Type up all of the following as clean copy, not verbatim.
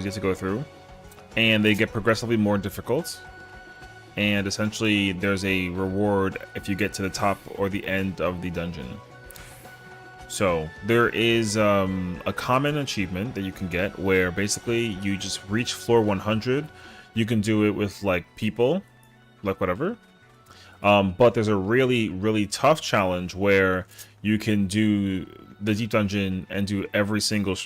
you have to go through, and they get progressively more difficult. And essentially, there's a reward if you get to the top or the end of the dungeon. So there is a common achievement that you can get where basically you just reach floor 100. You can do it with like people, like whatever. But there's a really tough challenge where you can do the deep dungeon and do every single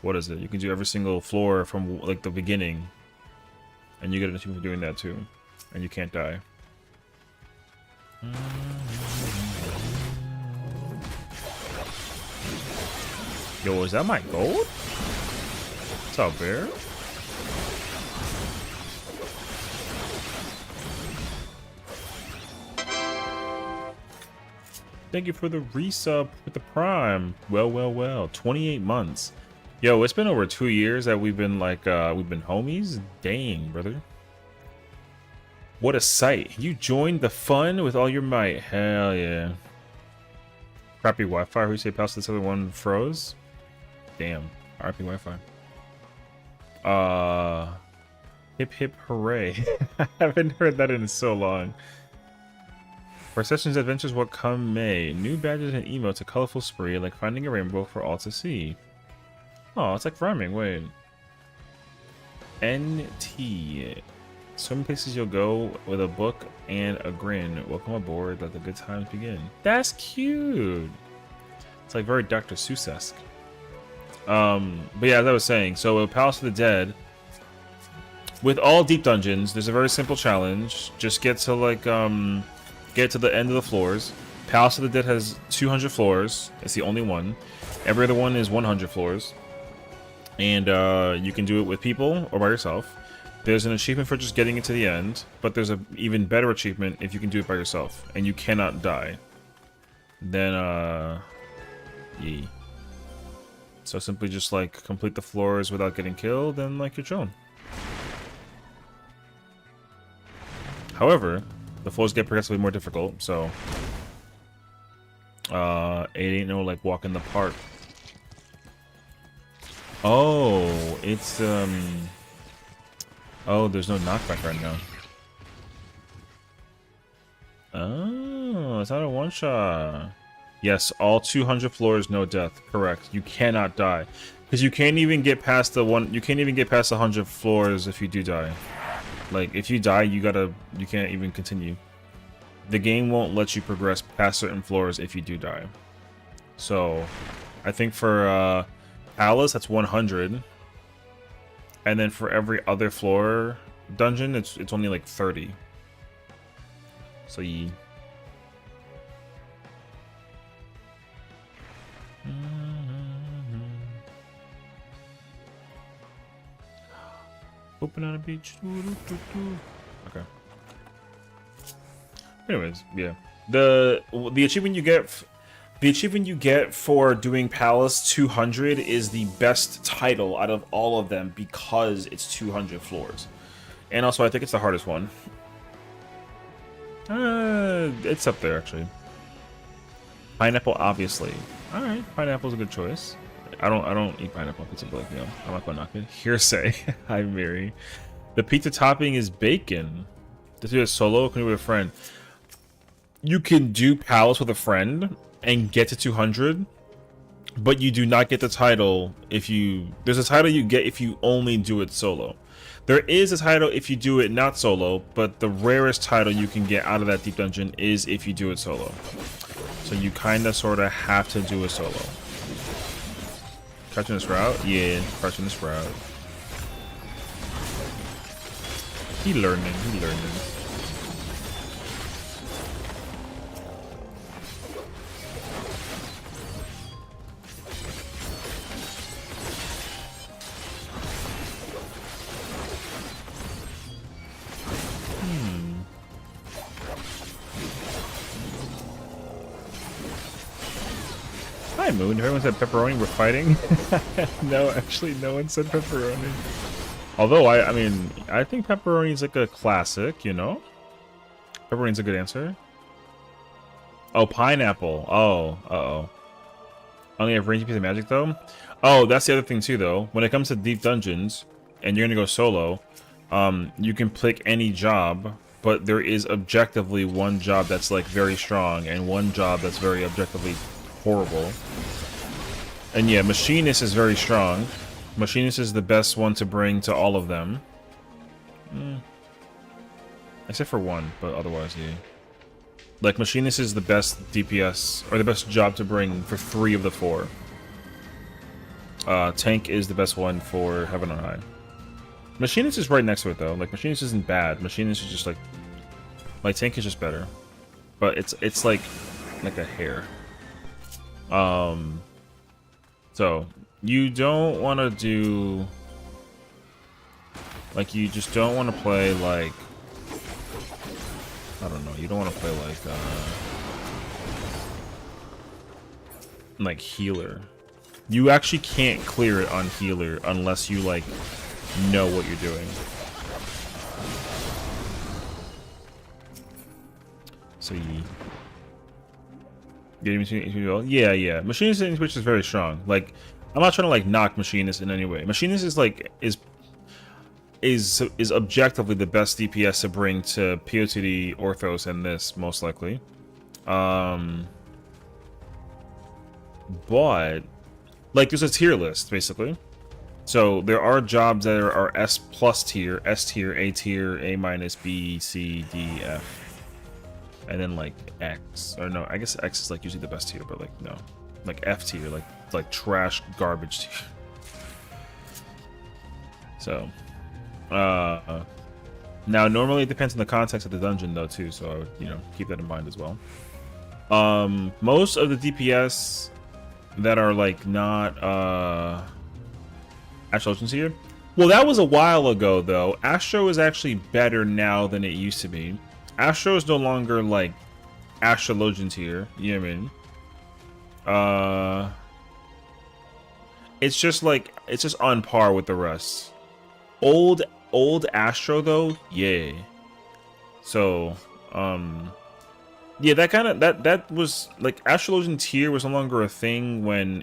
what is it? You can do every single floor from like the beginning, and you get an achievement for doing that too, and you can't die. Yo, is that my gold? What's up, bear? Thank you for the resub with the prime. Well. 28 months. Yo, it's been over 2 years that we've been like, we've been homies. Dang, brother. What a sight. You joined the fun with all your might. Hell yeah. Crappy Wi-Fi. Who say past this other one froze? Damn. RP Wi-Fi. Hip hip hooray. I haven't heard that in so long. For Session's adventures, what come may. New badges and emotes, a colorful spree, like finding a rainbow for all to see. Oh, it's like rhyming. Wait. NT. So many places you'll go with a book and a grin. Welcome aboard. Let the good times begin. That's cute. It's like very Dr. Seuss-esque. But yeah, as I was saying, so Palace of the Dead, with all deep dungeons, there's a very simple challenge. Just get to like get to the end of the floors. Palace of the Dead has 200 floors. It's the only one. Every other one is 100 floors. And you can do it with people or by yourself. There's an achievement for just getting it to the end, but there's an even better achievement if you can do it by yourself and you cannot die. Then yee. So simply just like complete the floors without getting killed and like you're chilling. However, the floors get progressively more difficult, so it ain't no like walk in the park. Oh, it's oh, there's no knockback right now. Oh, it's not a one-shot. Yes, all 200 floors, no death. Correct. You cannot die, because you can't even get past the one. You can't even get past 100 floors if you do die. Like if you die, you can't even continue. The game won't let you progress past certain floors if you do die. So, I think for Palace that's 100, and then for every other floor dungeon, it's only like 30. So ye. Open on a beach. Okay. Anyways, yeah. The achievement you get for doing Palace 200 is the best title out of all of them because it's 200 floors. And also I think it's the hardest one. It's up there actually. Pineapple, obviously. All right, pineapple's a good choice. I don't eat pineapple pizza, but like, you know, I'm not gonna knock it. Hearsay. Hi, Mary. The pizza topping is bacon. Does do it solo? Can you do it with a friend? You can do Palace with a friend and get to 200, but you do not get the title if you. There's a title you get if you only do it solo. There is a title if you do it not solo, but the rarest title you can get out of that deep dungeon is if you do it solo. So you kind of sort of have to do it solo. Crouching this route? Yeah, crouching this route. He learning. Hi, Moon. Everyone said pepperoni. We're fighting. No, actually, no one said pepperoni. Although I mean, I think pepperoni is like a classic. You know, pepperoni's a good answer. Oh, pineapple. Oh, uh-oh. Only have range piece of magic though. Oh, that's the other thing too, though. When it comes to deep dungeons, and you're gonna go solo, you can pick any job, but there is objectively one job that's like very strong, and one job that's very objectively horrible. And yeah, Machinist is very strong. Machinist is the best one to bring to all of them. Except for one, but otherwise, yeah. Like, Machinist is the best DPS, or the best job to bring for 3 of the 4. Tank is the best one for Heaven on High. Machinist is right next to it, though. Like, Machinist isn't bad. Machinist is just, like... Tank is just better. But it's like a hair. So, you don't want to do... Like, you just don't want to play, like... I don't know, you don't want to play, like, healer. You actually can't clear it on healer unless you, like, know what you're doing. So, yeah. Machinist in Twitch is very strong. Like, I'm not trying to, like, knock Machinist in any way. Machinist is, like, is objectively the best DPS to bring to POTD, Orthos, and this, most likely. But, like, there's a tier list, basically. So, there are jobs that are S plus tier, S tier, A tier, A minus, B, C, D, F. And then, like, X. Or no, I guess X is, like, usually the best tier, but, like, no. Like, F tier, like trash, garbage tier. So... now normally it depends on the context of the dungeon though too, so I would, you know, keep that in mind as well. Most of the DPS that are like not Astro Legends here. Well, that was a while ago though. Astro is actually better now than it used to be. Astro is no longer like Astro Legends here, you know what I mean? It's just like it's just on par with the rest. Old Astro though, yeah. So, yeah, that was like Astrologian tier was no longer a thing when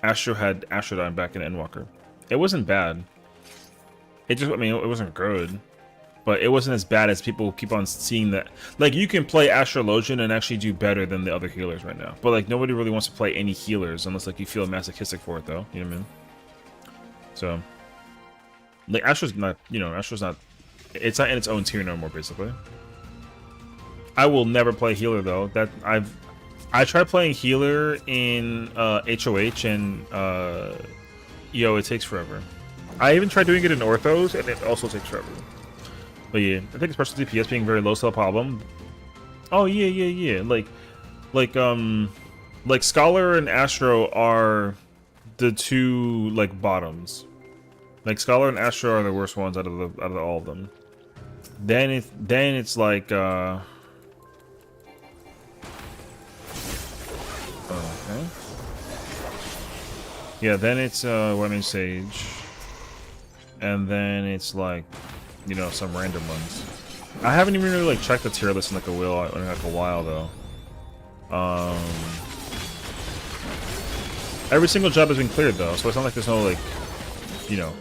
Astro had Astrodyne back in Endwalker. It wasn't bad. It just, I mean, it wasn't good, but it wasn't as bad as people keep on seeing that. Like, you can play Astrologian and actually do better than the other healers right now. But like, nobody really wants to play any healers unless like you feel masochistic for it though. You know what I mean? So. Like, Astro's not, you know, Astro's not, it's not in its own tier no more, basically. I will never play healer, though. I tried playing healer in HOH, and, yo, it takes forever. I even tried doing it in Orthos, and it also takes forever. But yeah, I think special DPS being very low is still a problem. Oh, yeah. Like, Scholar and Astro are the two, like, bottoms. Like, Scholar and Astro are the worst ones out of all of them. Then it's like okay. Yeah, then it's Weapon Sage. And then it's like, you know, some random ones. I haven't even really like checked the tier list in like a while though. Every single job has been cleared though, so it's not like there's no like, you know,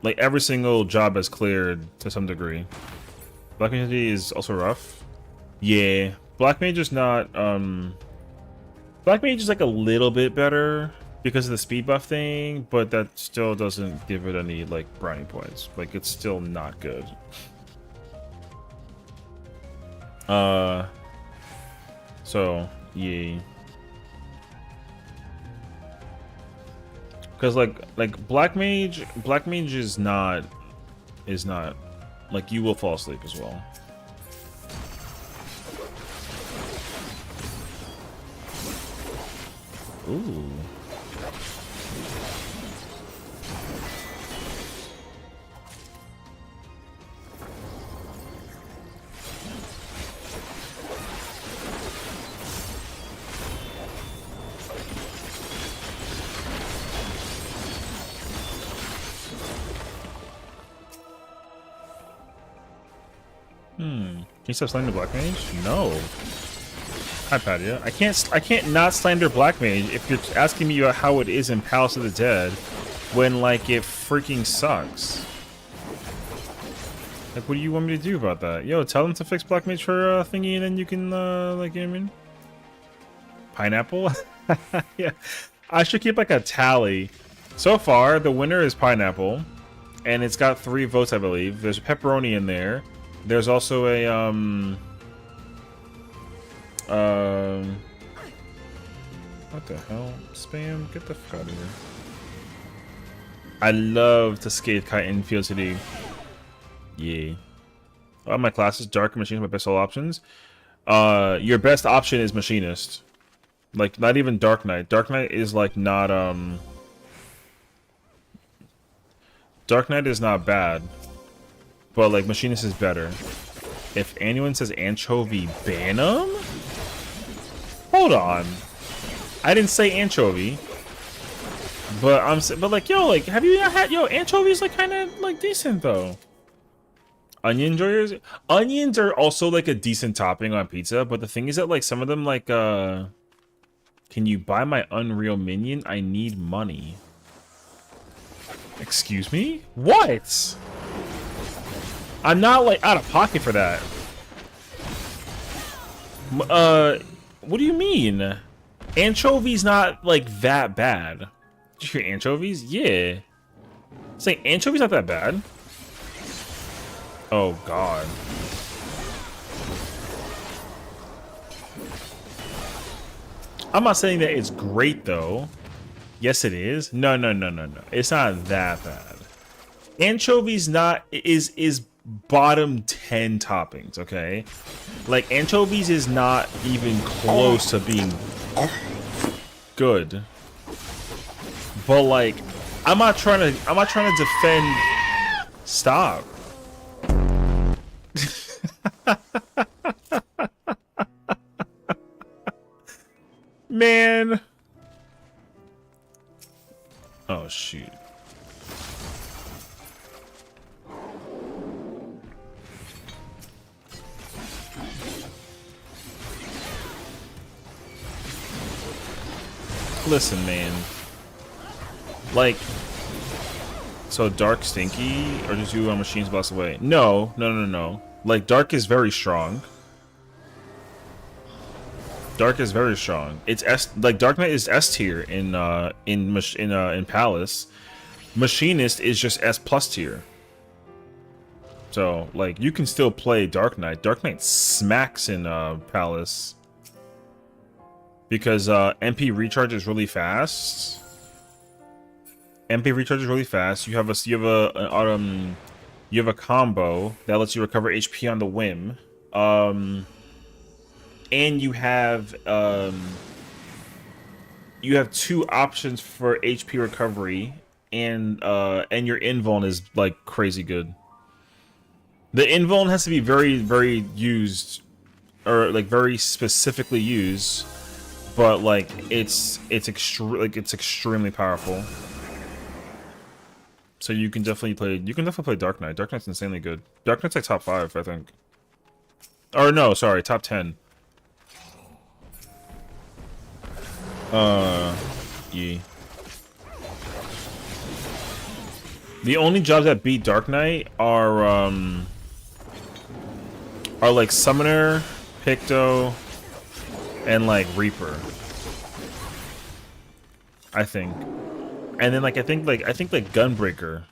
like every single job is cleared to some degree. Black Mage is also rough. Yeah, Black Mage is not. Black Mage is like a little bit better because of the speed buff thing, but that still doesn't give it any like brownie points. Like it's still not good. So yeah. Because like Black Mage is not like you will fall asleep as well. Ooh. Can you stop slamming the Black Mage? No. Hi, Patia. I can't not slander Black Mage if you're asking me about how it is in Palace of the Dead, when like it freaking sucks. Like, what do you want me to do about that? Yo, tell them to fix Black Mage for thingy, and then you can like, you know what I mean? Pineapple? Yeah, I should keep like a tally. So far, the winner is Pineapple, and it's got 3 votes, I believe. There's pepperoni in there. There's also a what the hell? Spam? Get the fuck out of here. I love to skate kite in Field City. Yeah. All my classes, Dark and Machinist are my best all options. Your best option is Machinist. Like, not even Dark Knight. Dark Knight is like not Dark Knight is not bad. But like Machinist is better. If anyone says anchovy, ban them? Hold on. I didn't say anchovy. But like, yo, like, have you not had, yo, anchovies like kind of like decent though. Onion enjoyers? Onions are also like a decent topping on pizza, but the thing is that like some of them like can you buy my Unreal Minion? I need money. Excuse me? What? I'm not like out of pocket for that. What do you mean? Anchovies not like that bad. Did you hear anchovies? Yeah. Saying anchovies not that bad. Oh god. I'm not saying that it's great though. Yes, it is. No. It's not that bad. Anchovies is bottom 10 toppings, okay? Like anchovies is not even close to being good. But like I'm not trying to defend. Stop. Man. Oh shoot. Listen, man. Like, so Dark Stinky, or just you on Machines Boss away? No. Like, Dark is very strong. Dark is very strong. It's S, like Dark Knight is S tier in Palace. Machinist is just S plus tier. So like you can still play Dark Knight. Dark Knight smacks in Palace because MP recharge is really fast. MP recharge is really fast. You have a combo that lets you recover HP on the whim. And you have 2 options for HP recovery, and your invuln is like crazy good. The invuln has to be very used, or like very specifically used, but like it's extremely powerful. So you can definitely play Dark Knight. Dark Knight's insanely good. Dark Knight's like top 5, I think. Or no, sorry, top 10. Yeah. The only jobs that beat Dark Knight are like Summoner, Picto, and like Reaper. I think. And then like I think Gunbreaker.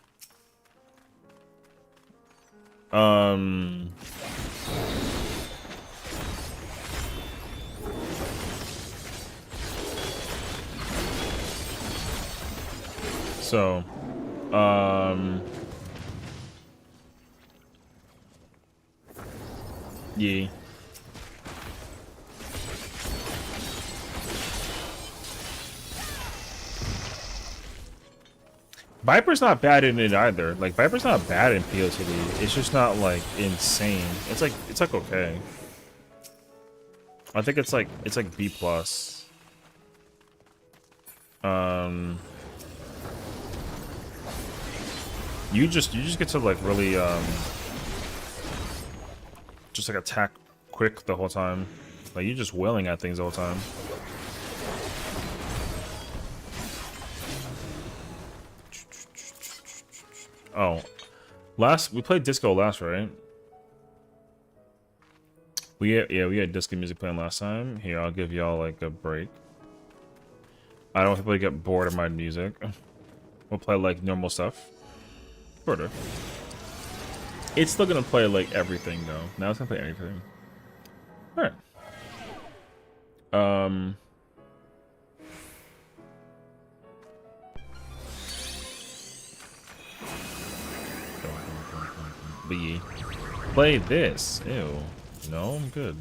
So, yeah. Viper's not bad in it either. Like Viper's not bad in POTD. It's just not like insane. It's like okay. I think it's like B plus. You just get to like really just like attack quick the whole time. Like, you're just wailing at things all the time. Oh. We played disco last, right? We had disco music playing last time. Here, I'll give y'all, like, a break. I don't want people to get bored of my music. We'll play, like, normal stuff. Sort of. It's still gonna play, like, everything, though. Now it's gonna play anything. Alright. B. Play this. Ew. No, I'm good.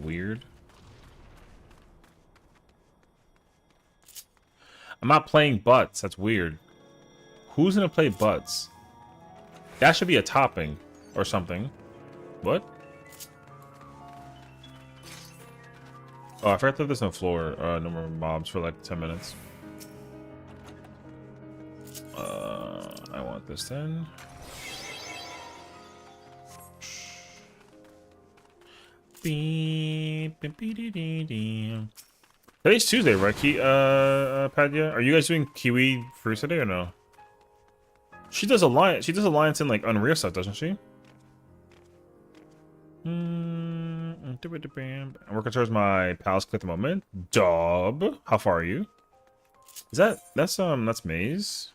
Weird. I'm not playing butts. That's weird. Who's gonna play butts? That should be a topping or something. What? Oh, I forgot that there's no floor. No more mobs for like 10 minutes. I want this then. Today's Tuesday, right? Padya? Are you guys doing kiwi fruit today or no? She does alliance. She does alliance in like Unreal stuff, doesn't she? I'm working towards my palace at the moment. Dub. How far are you? Is that's Maze?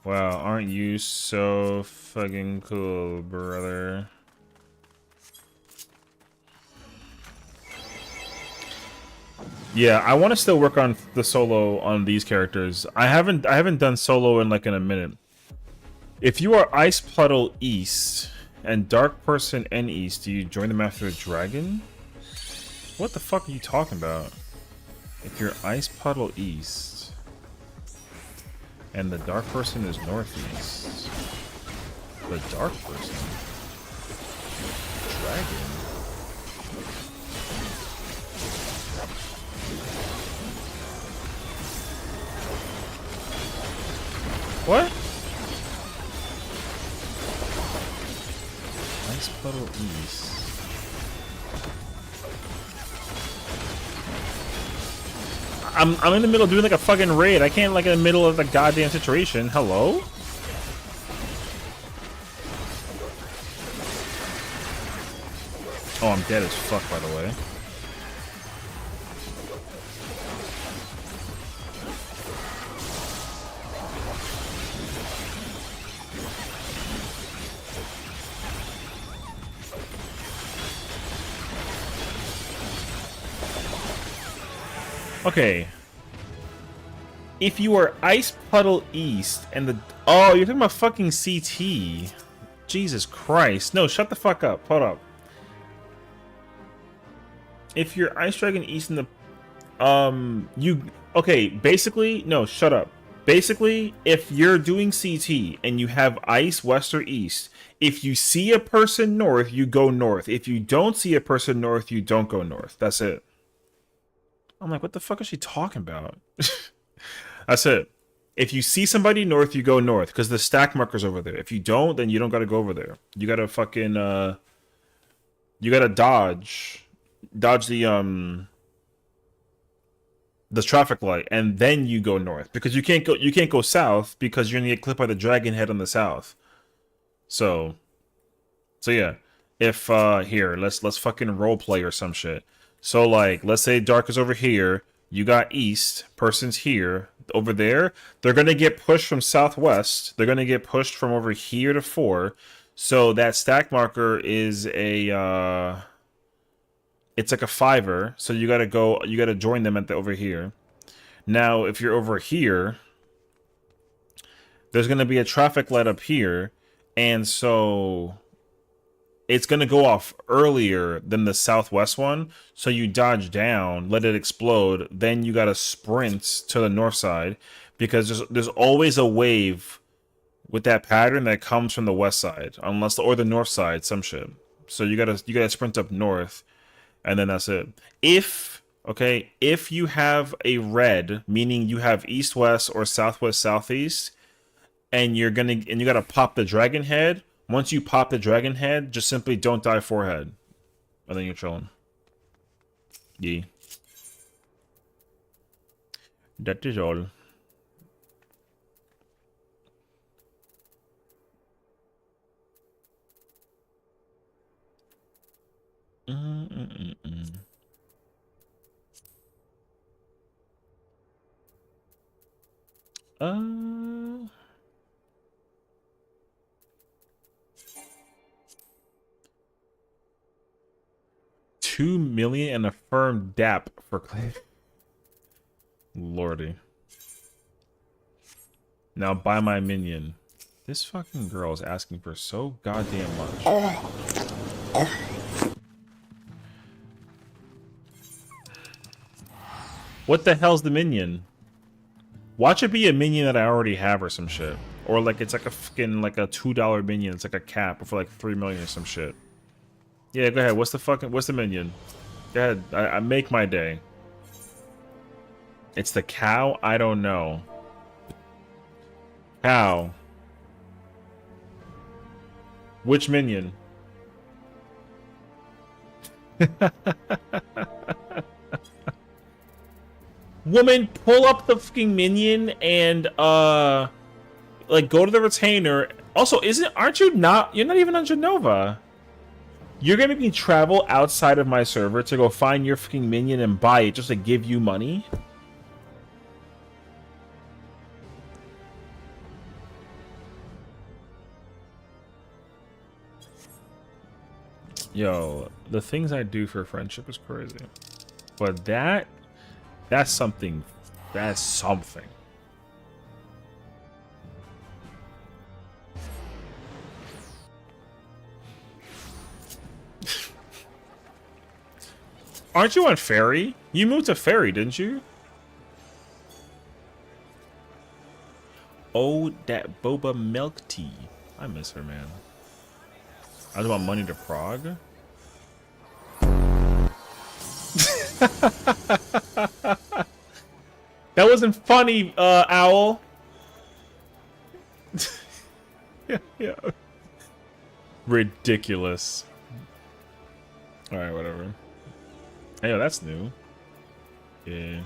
Wow, aren't you so fucking cool, brother? Yeah, I want to still work on the solo on these characters. I haven't done solo in like in a minute. If you are Ice Puddle East and Dark Person N East, do you join them after the dragon? What the fuck are you talking about? If you're Ice Puddle East and the Dark Person is Northeast, the Dark Person, dragon. What? Ice Puddle East. I'm in the middle of doing like a fucking raid. I can't like in the middle of the goddamn situation. Hello? Oh, I'm dead as fuck, by the way. Okay. If you are Ice Puddle East and the... Oh, you're talking about fucking CT. Jesus Christ. No, shut the fuck up. Hold up. If you're Ice Dragon East and the... You... Okay, basically... No, shut up. Basically, if you're doing CT and you have Ice West or East, if you see a person north, you go north. If you don't see a person north, you don't go north. That's it. I'm like, what the fuck is she talking about? That's it. If you see somebody north, you go north because the stack marker's over there. If you don't, then you don't gotta go over there. You gotta fucking you gotta dodge the traffic light, and then you go north because you can't go south because you're gonna get clipped by the dragon head on the south. So yeah. If here, let's fucking role play or some shit. So, like, let's say Dark is over here. You got East. Person's here. Over there. They're going to get pushed from Southwest. They're going to get pushed from over here to 4. So, that stack marker is a... it's like a 5er. So, you got to join them at over here. Now, if you're over here, there's going to be a traffic light up here. And so... it's going to go off earlier than the southwest one. So you dodge down, let it explode. Then you got to sprint to the north side. Because there's always a wave with that pattern that comes from the west side. Or the north side, some shit. So you gotta sprint up north. And then that's it. Okay, if you have a red, meaning you have east west or southwest southeast, and you gotta pop the dragon head. Once you pop the dragon head, just simply don't die forehead. And then you're chilling. Yeah. That is all. Uh 2 million and a firm DAP for Clay. Lordy. Now buy my minion. This fucking girl is asking for so goddamn much. What the hell's the minion? Watch it be a minion that I already have or some shit. Or like it's like a fucking like a $2 minion. It's like a cap for like 3 million or some shit. Yeah, go ahead. What's the minion? Go ahead. I make my day. It's the cow? I don't know. Cow. Which minion? Woman, pull up the fucking minion and like go to the retainer. Also, you're not even on Genova. You're gonna make me travel outside of my server to go find your fucking minion and buy it just to give you money? Yo, the things I do for friendship is crazy. But that's something. That's something. Aren't you on Ferry? You moved to Ferry, didn't you? Oh, that boba milk tea. I miss her, man. I just want money to Prague. That wasn't funny, Owl. Yeah. Ridiculous. Alright, whatever. Hey, that's new. Yeah.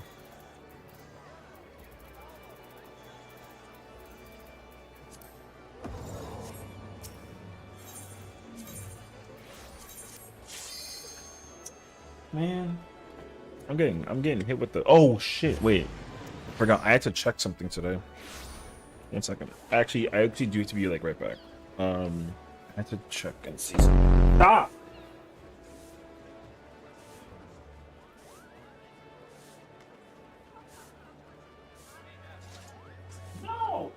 Man. I'm getting hit with the oh shit, wait. Forgot I had to check something today. 1 second. I actually do have to be like right back. I had to check and see something. Stop! No!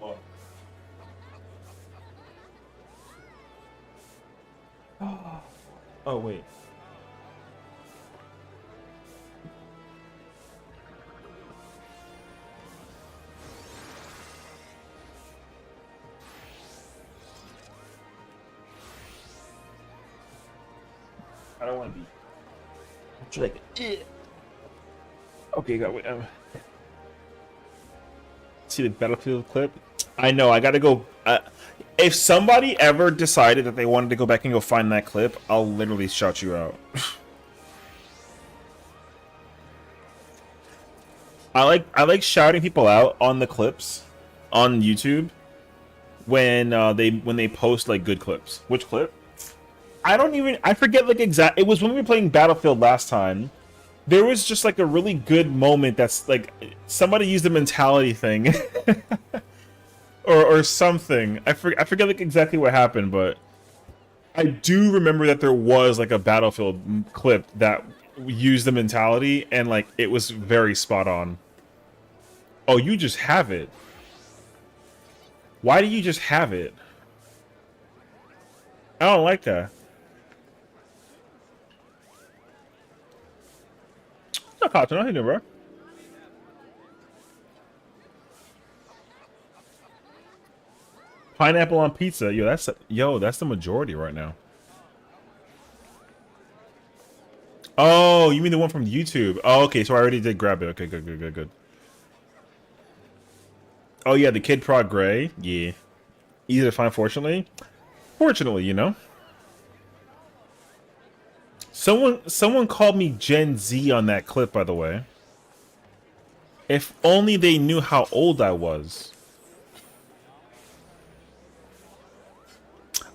Oh wait. I don't want to be like okay, got wait. See the Battlefield clip? I know. I gotta go. If somebody ever decided that they wanted to go back and go find that clip, I'll literally shout you out. I like shouting people out on the clips on YouTube when they post like good clips. Which clip? I forget like exact. It was when we were playing Battlefield last time. There was just like a really good moment that's like somebody used the mentality thing. or something. I forget like exactly what happened, but I do remember that there was like a Battlefield clip that used the mentality and like it was very spot on. Oh, you just have it. Why do you just have it? I don't like that. Not caught nothing, bro. Pineapple on pizza, that's the majority right now. Oh, you mean the one from YouTube? Oh, okay. So I already did grab it. Okay, good. Oh yeah, the Kid Prod Gray. Yeah, easy to find. Fortunately, you know. Someone called me Gen Z on that clip, by the way. If only they knew how old I was.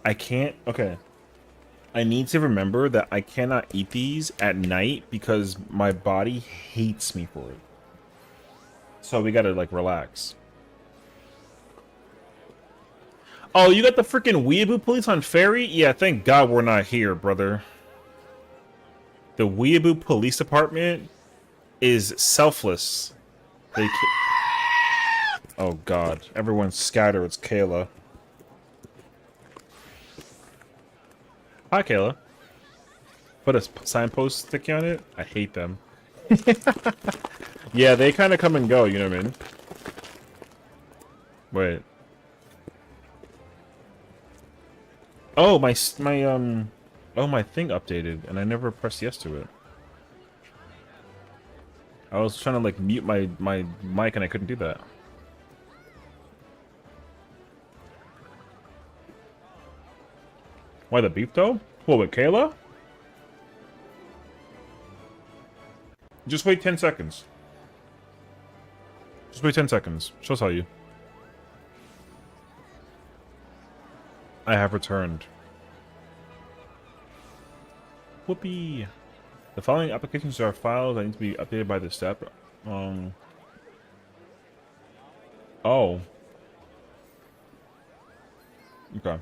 I can't. Okay. I need to remember that I cannot eat these at night because my body hates me for it. So we gotta, like, relax. Oh, you got the freaking Weeaboo police on ferry? Yeah, thank God we're not here, brother. The Weeaboo Police Department is selfless. They oh God, everyone scatter. It's Kayla. Hi, Kayla. Put a signpost sticky on it. I hate them. Yeah, they kind of come and go. You know what I mean? Wait. Oh, my oh, my thing updated, and I never pressed yes to it. I was trying to, like, mute my mic, and I couldn't do that. Why the beep, though? What, with Kayla? Just wait 10 seconds. Just wait 10 seconds. She'll tell you. I have returned. Whoopee. The following applications are files that need to be updated by this step. Oh. Okay.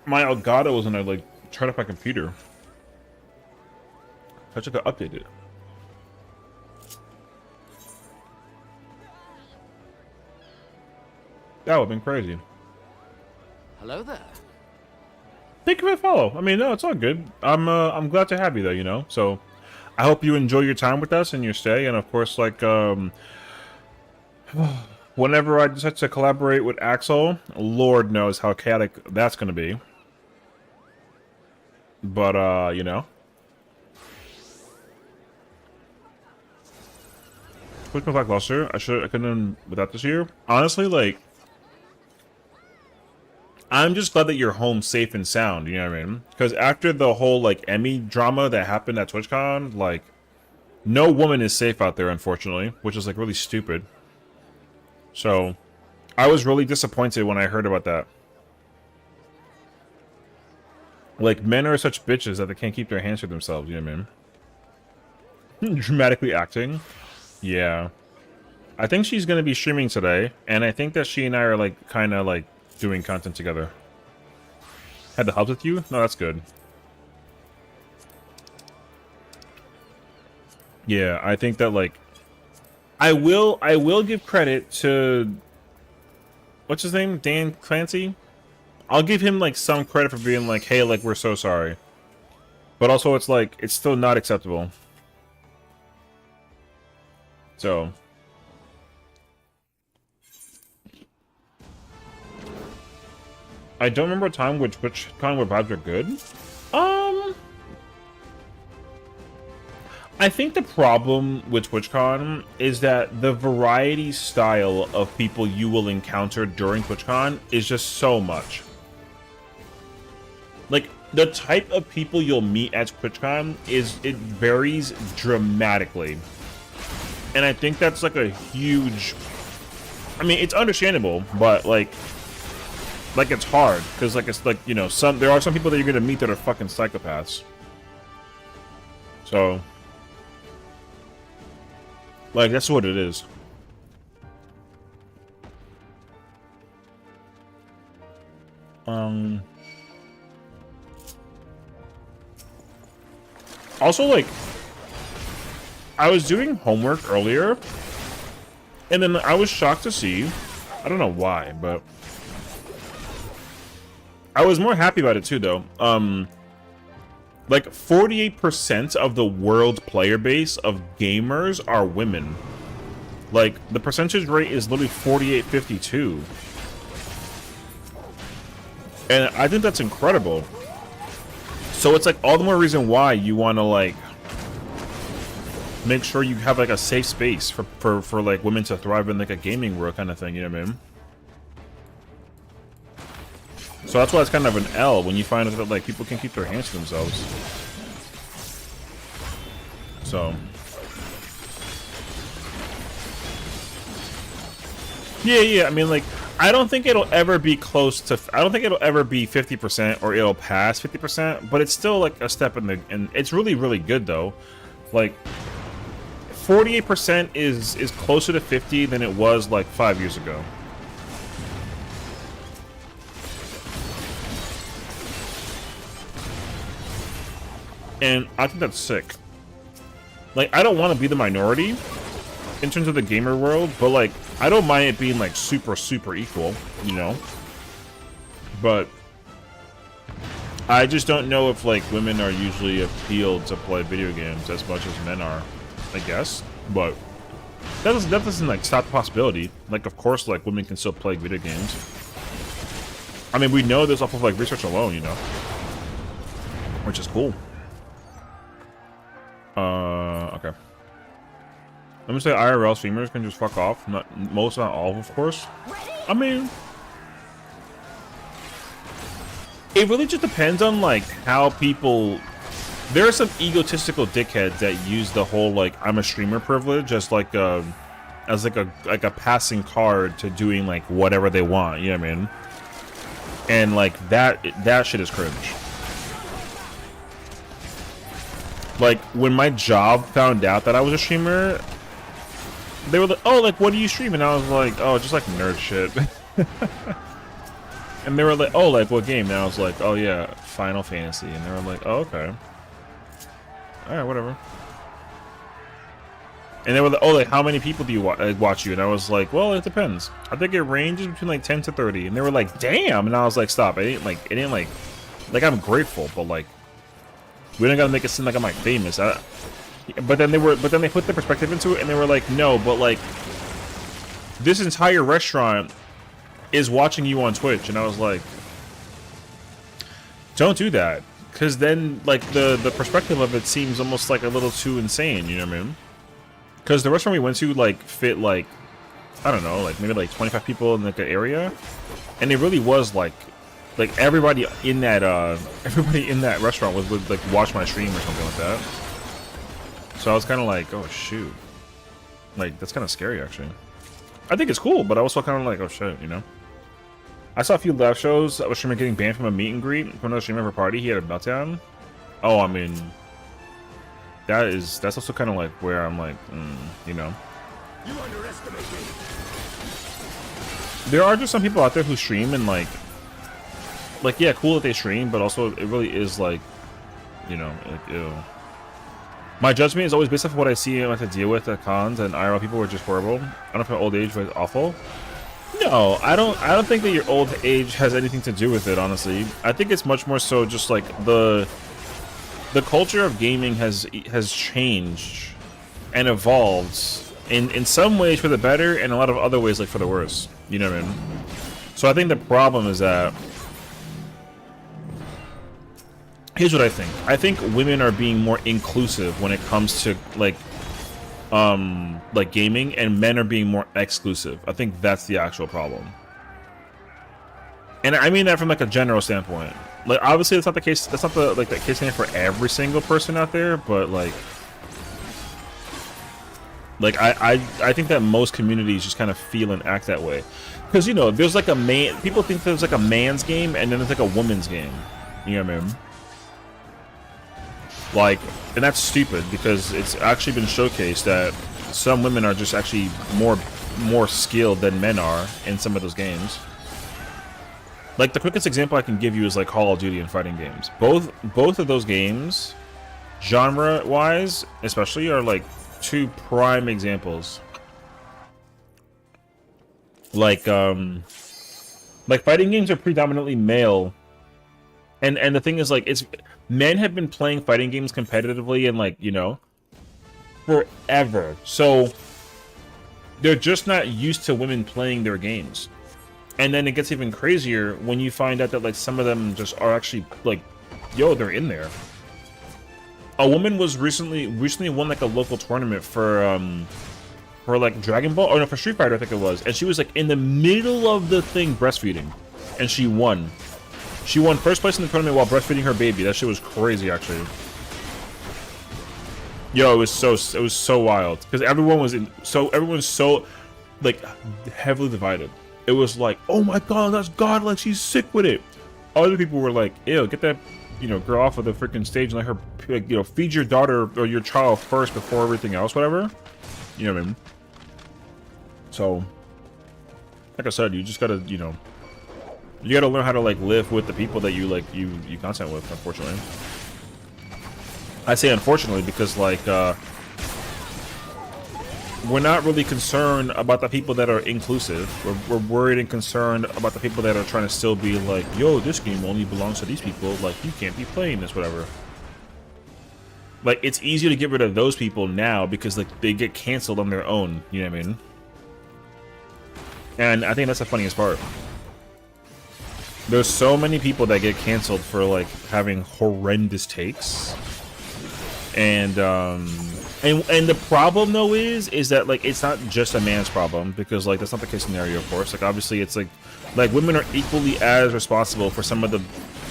My Elgato was when I, like, turned up my computer. I should have updated it. That would have been crazy. Hello there. Thank you for the follow. I mean, no, it's all good. I'm glad to have you though, you know. So, I hope you enjoy your time with us and your stay, and of course, like, whenever I decide to collaborate with Axel, Lord knows how chaotic that's gonna be. But you know. Quick back last year. I couldn't have without this year. Honestly, like, I'm just glad that you're home safe and sound, you know what I mean? Because after the whole, like, Emmy drama that happened at TwitchCon, like, no woman is safe out there, unfortunately, which is, like, really stupid. So, I was really disappointed when I heard about that. Like, men are such bitches that they can't keep their hands to themselves, you know what I mean? Dramatically acting. Yeah. I think she's going to be streaming today, and I think that she and I are, like, kind of, like, doing content together. Had the help with you? No, that's good. Yeah, I think that, like, I will give credit to, what's his name? Dan Clancy? I'll give him, like, some credit for being like, hey, like, we're so sorry. But also, it's like, it's still not acceptable. So. I don't remember a time which TwitchCon where vibes are good. I think the problem with TwitchCon is that the variety style of people you will encounter during TwitchCon is just so much. Like, the type of people you'll meet at TwitchCon it varies dramatically. And I think that's, like, a huge... I mean, it's understandable, but, like, it's hard. Because, like, it's, like, you know, there are some people that you're gonna meet that are fucking psychopaths. So... like, that's what it is. Also, like, I was doing homework earlier, and then I was shocked to see, I don't know why, but I was more happy about it too, though. Like, 48% of the world player base of gamers are women. Like, the percentage rate is literally 48.52. And I think that's incredible. So it's like all the more reason why you want to like make sure you have like a safe space for like women to thrive in like a gaming world kind of thing, you know what I mean? So that's why it's kind of an L when you find out that like people can keep their hands to themselves. So yeah, I mean, like, I don't think it'll ever be close to. I don't think it'll ever be 50% or it'll pass 50%, but it's still like a step in the. And it's really, really good though. Like, 48% is closer to 50 than it was like 5 years ago. And I think that's sick. Like, I don't want to be the minority in terms of the gamer world, but like, I don't mind it being like super equal, you know? But I just don't know if like women are usually appealed to play video games as much as men are, I guess. But that doesn't like stop the possibility. Like, of course, like women can still play video games. I mean, we know this off of like research alone, you know? Which is cool. Okay. Let me say IRL streamers can just fuck off. Most, not all, of course. I mean, it really just depends on like how people. There are some egotistical dickheads that use the whole like I'm a streamer privilege as like a passing card to doing like whatever they want. You know what I mean? And like that shit is cringe. Like when my job found out that I was a streamer, they were like, "Oh, like what do you stream?" And I was like, "Oh, just like nerd shit." And they were like, "Oh, like what game?" And I was like, "Oh yeah, Final Fantasy." And they were like, "Oh, okay, all right, whatever." And they were like, "Oh, like how many people do you watch you?" And I was like, "Well, it depends. I think it ranges between like 10 to 30." And they were like, "Damn!" And I was like, "Stop! It ain't like I'm grateful, but like we don't gotta make it seem like I'm like famous." But then they put the perspective into it, and they were like, "No, but like this entire restaurant is watching you on Twitch." And I was like, "Don't do that, because then like the perspective of it seems almost like a little too insane." You know what I mean? Because the restaurant we went to like fit like, I don't know, like maybe like 25 people in like an area, and it really was like everybody in that restaurant would like watch my stream or something like that. So I was kind of like, oh shoot, like that's kind of scary actually. I think it's cool, but I also kind of like, oh shit, you know. I saw a few live shows. I was streamer getting banned from a meet and greet from another streamer for a party. He had a meltdown. Oh, I mean, that's also kind of like where I'm like, you know. You underestimate me. There are just some people out there who stream and like yeah, cool that they stream, but also it really is like, you know, like, ew. My judgment is always based off what I see and what I have to deal with at cons, and IRL people were just horrible. I don't know if my old age was awful. No, I don't think that your old age has anything to do with it, honestly. I think it's much more so just like the culture of gaming has changed and evolved in some ways for the better and a lot of other ways like for the worse. You know what I mean? So I think the problem is that, here's what I think. I think women are being more inclusive when it comes to like gaming, and men are being more exclusive. I think that's the actual problem. And I mean that from like a general standpoint. Like obviously that's not the case. That's not the case for every single person out there, but like I think that most communities just kind of feel and act that way. Because you know, there's like a man. People think there's like a man's game, and then there's like a woman's game. You know what I mean? Like, and that's stupid because it's actually been showcased that some women are just actually more skilled than men are in some of those games. Like the quickest example I can give you is like Call of Duty and fighting games. Both of those games, genre-wise, especially, are like two prime examples. Like fighting games are predominantly male. And the thing is, like, men have been playing fighting games competitively and, like, you know, forever. So they're just not used to women playing their games. And then it gets even crazier when you find out that like some of them just are actually like, yo, they're in there. A woman was recently won like a local tournament for like Dragon Ball, or no, for Street Fighter I think it was, and she was like in the middle of the thing breastfeeding, and she won. She won first place in the tournament while breastfeeding her baby. That shit was crazy, actually. Yo, it was so wild because everyone's so like heavily divided. It was like, oh my god, that's god, like she's sick with it. Other people were like, ew, get that, you know, girl off of the freaking stage and let her, like, you know, feed your daughter or your child first before everything else, whatever. You know what I mean? So, like I said, you just gotta, you know, you gotta learn how to like live with the people that you like you content with. Unfortunately, I say unfortunately because like we're not really concerned about the people that are inclusive. We're worried and concerned about the people that are trying to still be like, yo, this game only belongs to these people. Like, you can't be playing this, whatever. Like, it's easier to get rid of those people now because like they get canceled on their own. You know what I mean? And I think that's the funniest part. There's so many people that get canceled for like having horrendous takes, and the problem though is that like it's not just a man's problem, because like that's not the case scenario, of course. Like obviously it's like women are equally as responsible for some of the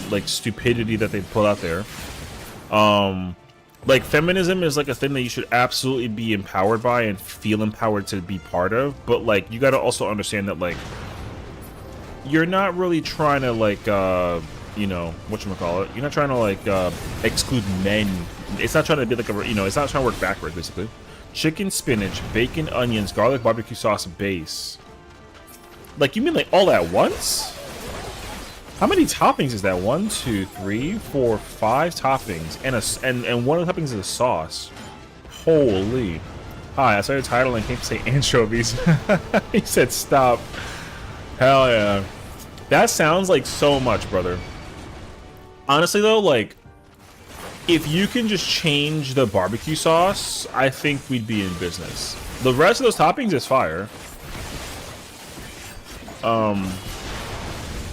like stupidity that they put out there. Like feminism is like a thing that you should absolutely be empowered by and feel empowered to be part of, but like you got to also understand that like you're not really trying to like you know, whatchamacallit, you're not trying to like exclude men. It's not trying to be like a, you know, it's not trying to work backwards basically. Chicken, spinach, bacon, onions, garlic, barbecue sauce, base. Like, you mean like all at once? How many toppings is that? 1, 2, 3, 4, 5 toppings, and one of the toppings is a sauce. Holy! Hi, I saw your title and came to say anchovies. He said stop. Hell yeah! That sounds like so much, brother. Honestly though, like, if you can just change the barbecue sauce, I think we'd be in business. The rest of those toppings is fire.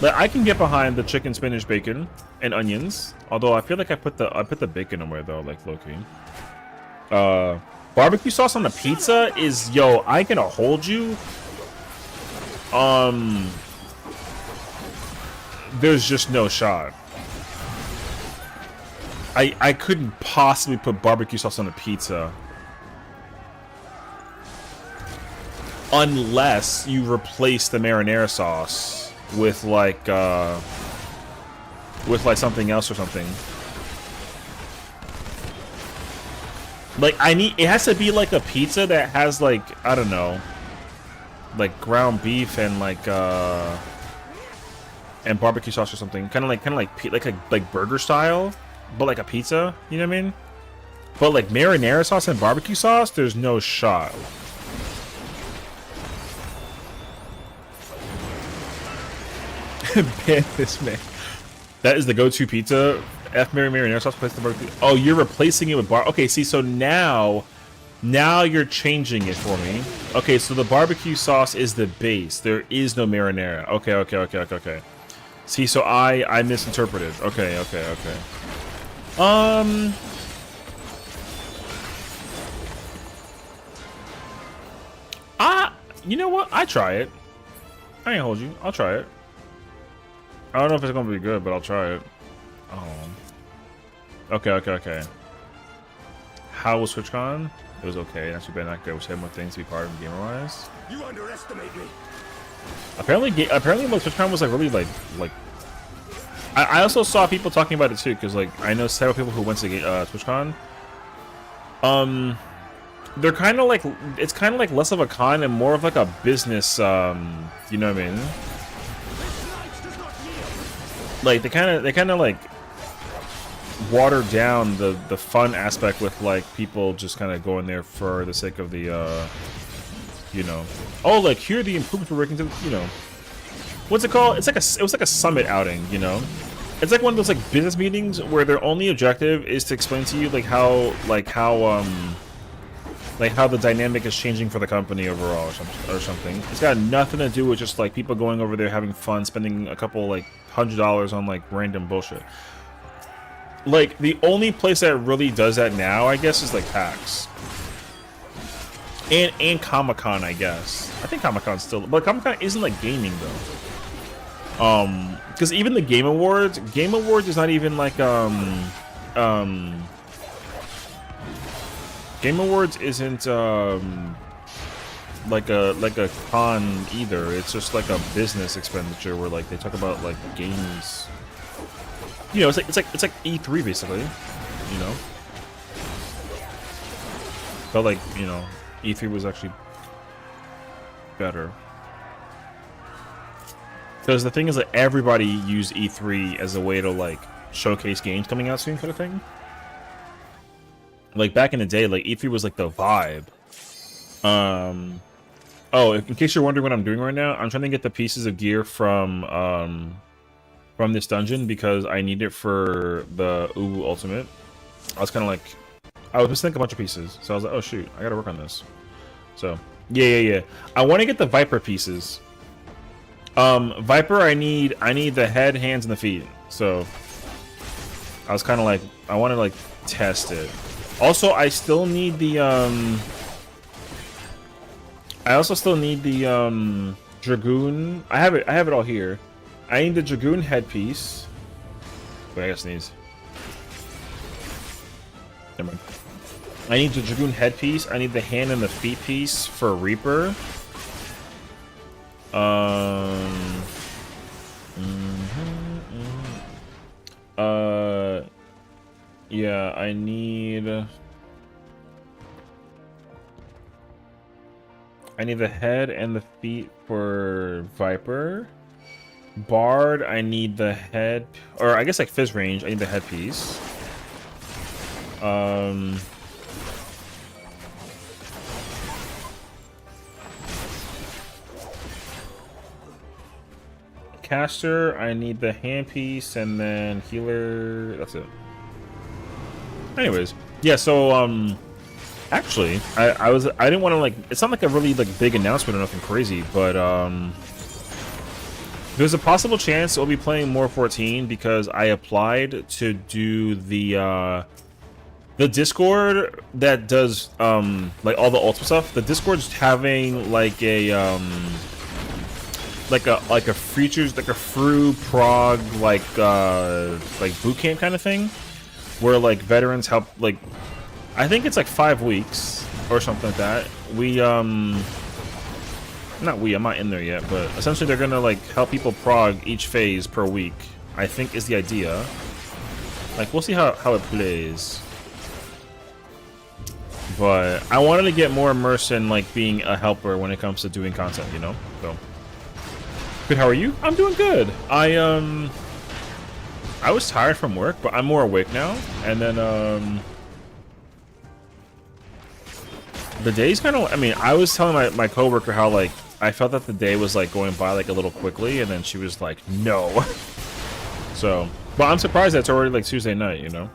But I can get behind the chicken, spinach, bacon, and onions. Although I feel like I put the bacon somewhere though, like low-key. Barbecue sauce on the pizza is, yo, I can hold you. There's just no shot. I couldn't possibly put barbecue sauce on a pizza unless you replace the marinara sauce with like something else or something. Like it has to be like a pizza that has like, I don't know, like ground beef and like and barbecue sauce or something, kind of like burger style, but like a pizza, you know what I mean? But like marinara sauce and barbecue sauce, there's no shot. Ban this man. That is the go-to pizza. F marinara sauce, place the barbecue. Oh, you're replacing it with okay, see, so now you're changing it for me. Okay, so the barbecue sauce is the base. There is no marinara. Okay. See, so I misinterpreted. Okay. You know what? I try it. I ain't hold you. I'll try it. I don't know if it's gonna be good, but I'll try it. Oh. Okay. How was TwitchCon? It was okay. That's been not good. We had more things to be part of gamer-wise. You underestimate me. Apparently TwitchCon was like really like. I also saw people talking about it too, because like I know several people who went to TwitchCon. They're kind of like, it's kind of like less of a con and more of like a business. You know what I mean? Like they kind of like water down the fun aspect with like people just kind of going there for the sake of the you know, oh, like here are the improvements we're working to, you know, what's it called? It was like a summit outing, you know. It's like one of those like business meetings where their only objective is to explain to you like how like how the dynamic is changing for the company overall or something. It's got nothing to do with just like people going over there having fun, spending a couple like $100 on like random bullshit. Like the only place that really does that now, I guess, is like PAX and Comic-Con, I guess. I think Comic-Con's still, but Comic-Con isn't like gaming though. Because even the Game Awards is not even like Game Awards isn't like a con either. It's just like a business expenditure where like they talk about like games. You know, it's like E3 basically. You know, but like, you know, E3 was actually better. Because the thing is that everybody used E3 as a way to like showcase games coming out soon, kind of thing. Like back in the day, like E3 was like the vibe. Oh, in case you're wondering what I'm doing right now, I'm trying to get the pieces of gear from this dungeon because I need it for the Uwu Ultimate. I was kind of like, I was just thinking a bunch of pieces, so I was like, oh shoot, I gotta work on this. So yeah. I want to get the Viper pieces. Viper, I need the head, hands, and the feet. So I was kind of like, I want to like test it. Also, I still need the I also still need the Dragoon. I have it all here. I need the Dragoon headpiece. Wait, I gotta sneeze. Never mind. I need the Dragoon headpiece. I need the hand and the feet piece for Reaper. Yeah, I need the head and the feet for Viper. Bard, I need the head, or I guess like Fizz range, I need the headpiece. Caster, I need the handpiece, and then healer. That's it. Anyways, yeah. So actually, I didn't want to like. It's not like a really like big announcement or nothing crazy, but there's a possible chance I'll be playing more 14 because I applied to do the Discord that does like all the ultimate stuff. The Discord's having like a like a features like a through prog like boot camp kind of thing where like veterans help, like I think it's like 5 weeks or something like that. I'm not in there yet, but essentially they're gonna like help people prog each phase per week, I think is the idea. Like we'll see how it plays. But I wanted to get more immersed in like being a helper when it comes to doing content, you know? So good, how are you? I'm doing good. I was tired from work, but I'm more awake now. And then the day's kind of, I mean, I was telling my coworker how like I felt that the day was like going by like a little quickly, and then she was like, no. So, but I'm surprised that it's already like Tuesday night, you know?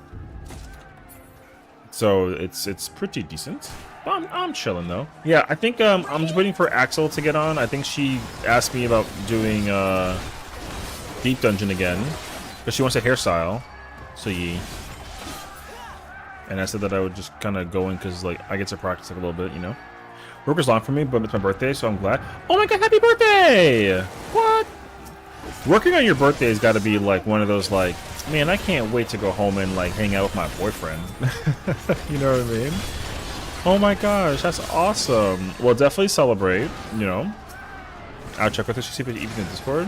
So it's pretty decent. I'm chilling though. Yeah, I think I'm just waiting for Axel to get on. I think she asked me about doing Deep Dungeon again because she wants a hairstyle. So yeah. And I said that I would just kind of go in because like I get to practice like, a little bit, you know. Work is long for me, but it's my birthday, so I'm glad. Oh my god, happy birthday! What? Working on your birthday has got to be like one of those like, man, I can't wait to go home and like hang out with my boyfriend. You know what I mean? Oh my gosh, that's awesome. Well, definitely celebrate, you know. I'll check with her to see if it's even in Discord.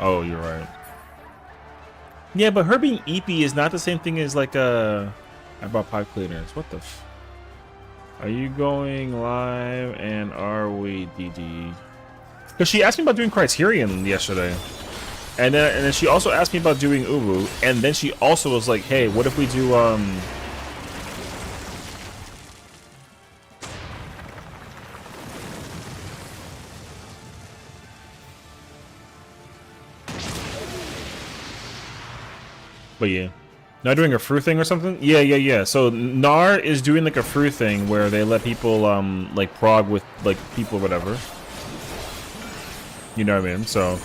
Oh, you're right. Yeah, but her being EP is not the same thing as like I bought pipe cleaners. What the f? Are you going live and are we DD? Because she asked me about doing Criterion yesterday. And then she also asked me about doing Uwu, and then she also was like, "Hey, what if we do But yeah, Not doing a fruit thing or something? Yeah. So Nar is doing like a fruit thing where they let people like prog with like people or whatever. You know what I mean? So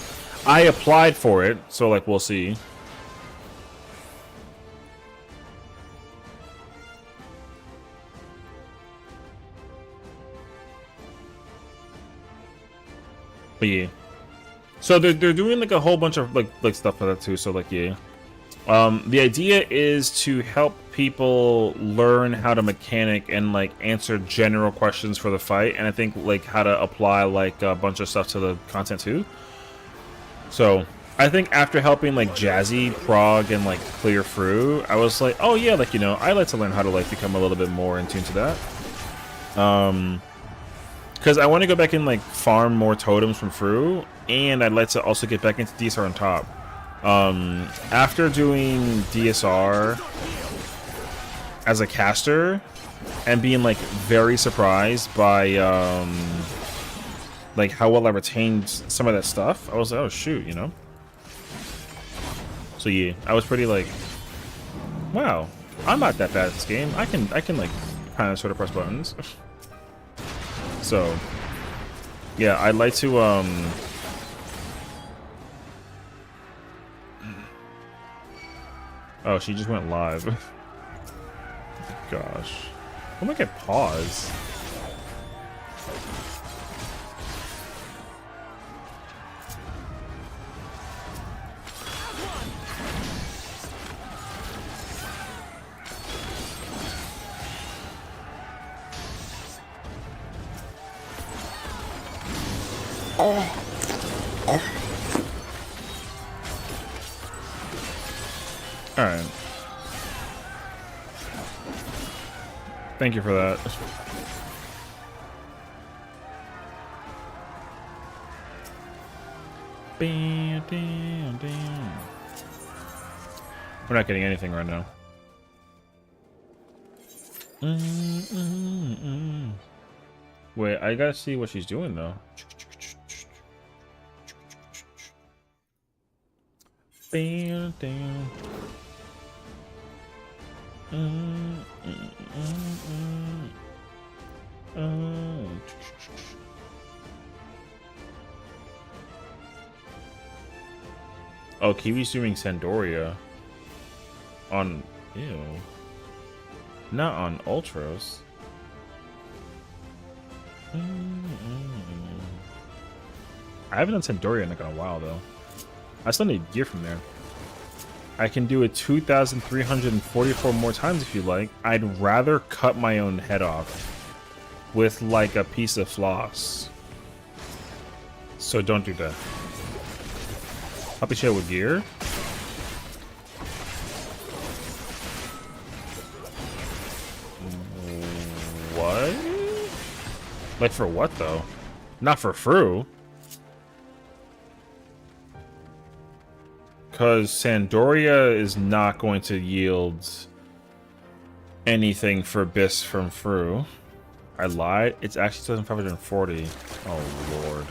I applied for it, so like we'll see. But yeah. So they're doing like a whole bunch of like stuff for that too, so like yeah. The idea is to help people learn how to mechanic and like answer general questions for the fight, and I think like how to apply like a bunch of stuff to the content too. So I think after helping like Jazzy, Prog, and like clear through, I was like, oh yeah, like you know, I like to learn how to like become a little bit more in tune to that. Because I want to go back and like farm more totems from Fru, and I'd like to also get back into DSR on top. After doing DSR as a caster and being like very surprised by like how well I retained some of that stuff, I was like, oh shoot, you know. So yeah, I was pretty like, wow, I'm not that bad at this game. I can like kind of sort of press buttons. So yeah, I'd like to oh, she just went live. Gosh. Oh my god, pause. Alright. Thank you for that. Bam, damn, damn. We're not getting anything right now. Wait, I gotta see what she's doing though. Bam, damn. Oh, Kiwi's doing Sandoria on ew. Not on Ultros. I haven't done Sandoria in like a while though. I still need gear from there. I can do it 2,344 more times if you like. I'd rather cut my own head off with like a piece of floss. So don't do that. Help me share with gear. What? Like for what though? Not for Fru. Because Sandoria is not going to yield anything for Abyss from Fru. I lied. It's actually 2,540. Oh, Lord.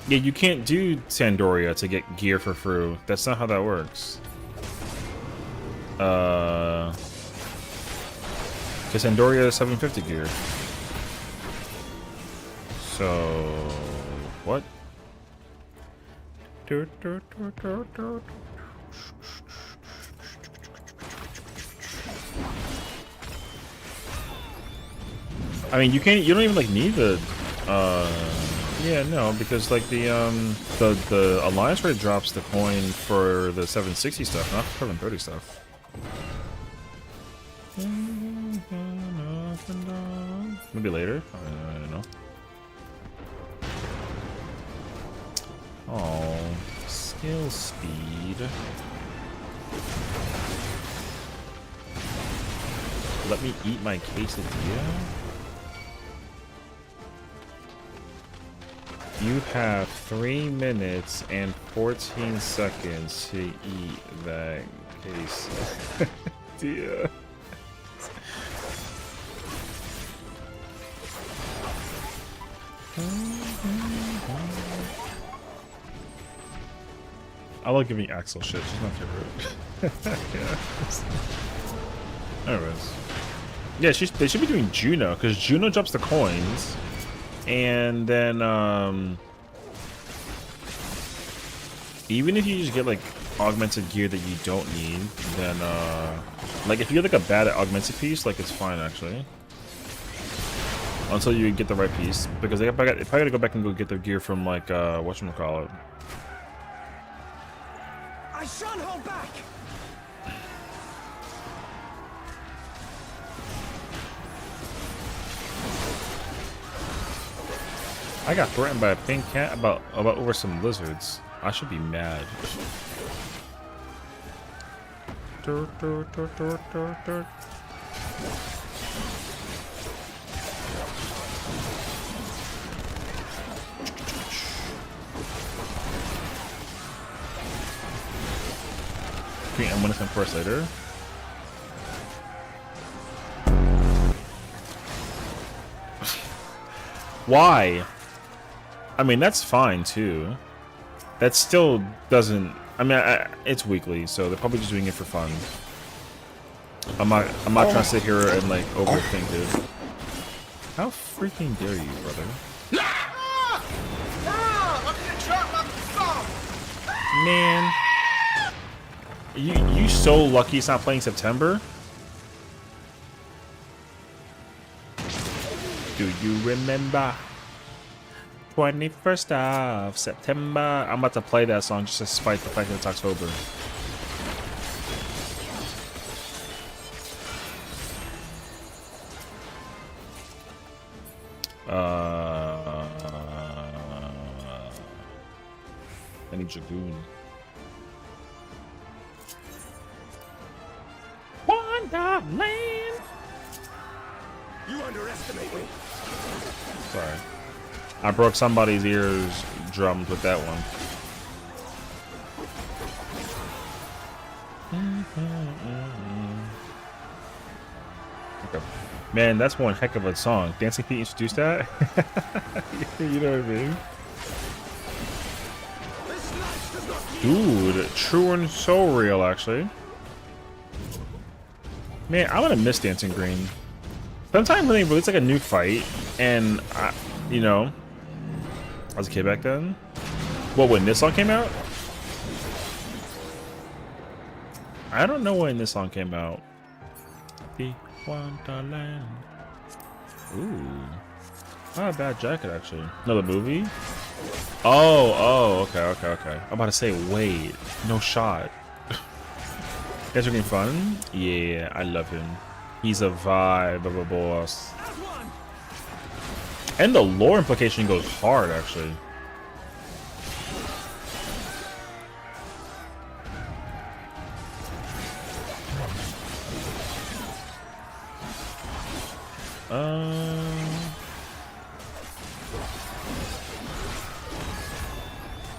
Yeah, you can't do Sandoria to get gear for Fru. That's not how that works. Because Sandoria is 750 gear. So... what? I mean, you can't. You don't even like need the. Yeah, no, because like the alliance rate drops the coin for the 760 stuff, not the 730 stuff. Maybe later. I don't know. Oh, skill speed. Let me eat my quesadilla. You have 3 minutes and 14 seconds to eat that quesadilla. I love giving Axel shit. She's my favorite. Yeah. Anyways. Yeah, they should be doing Juno, because Juno drops the coins. And then, even if you just get, like, augmented gear that you don't need, then, like, if you get, like, a bad augmented piece, like, it's fine, actually. Until you get the right piece. Because they probably gotta go back and go get their gear from, like, whatchamacallit. I shan't hold back! I got threatened by a pink cat about over some lizards. I should be mad. I'm gonna come first later. Why? I mean, that's fine too. That still doesn't. I mean, it's weekly, so they're probably just doing it for fun. I'm not trying to sit here and like overthink it. How freaking dare you, brother? Man, you so lucky it's not playing September. Do you remember? 21st of September. I'm about to play that song just to spite the fact that it's October. I need Dragoon. Wonderland. You underestimate me. Sorry. I broke somebody's ears drums with that one. Okay. Man, that's one heck of a song. Dancing Feet introduced that? You know what I mean? Dude, true and so real, actually. Man, I'm gonna miss Dancing Green. Sometimes when they release like a new fight, and you know, I was a kid back then. What, when this song came out? I don't know when this song came out. The Wonderland. Ooh, not a bad jacket actually. Another movie? Oh, okay. I'm about to say, wait, no shot. Guys are getting fun? Yeah, I love him. He's a vibe of a boss. And the lore implication goes hard, actually.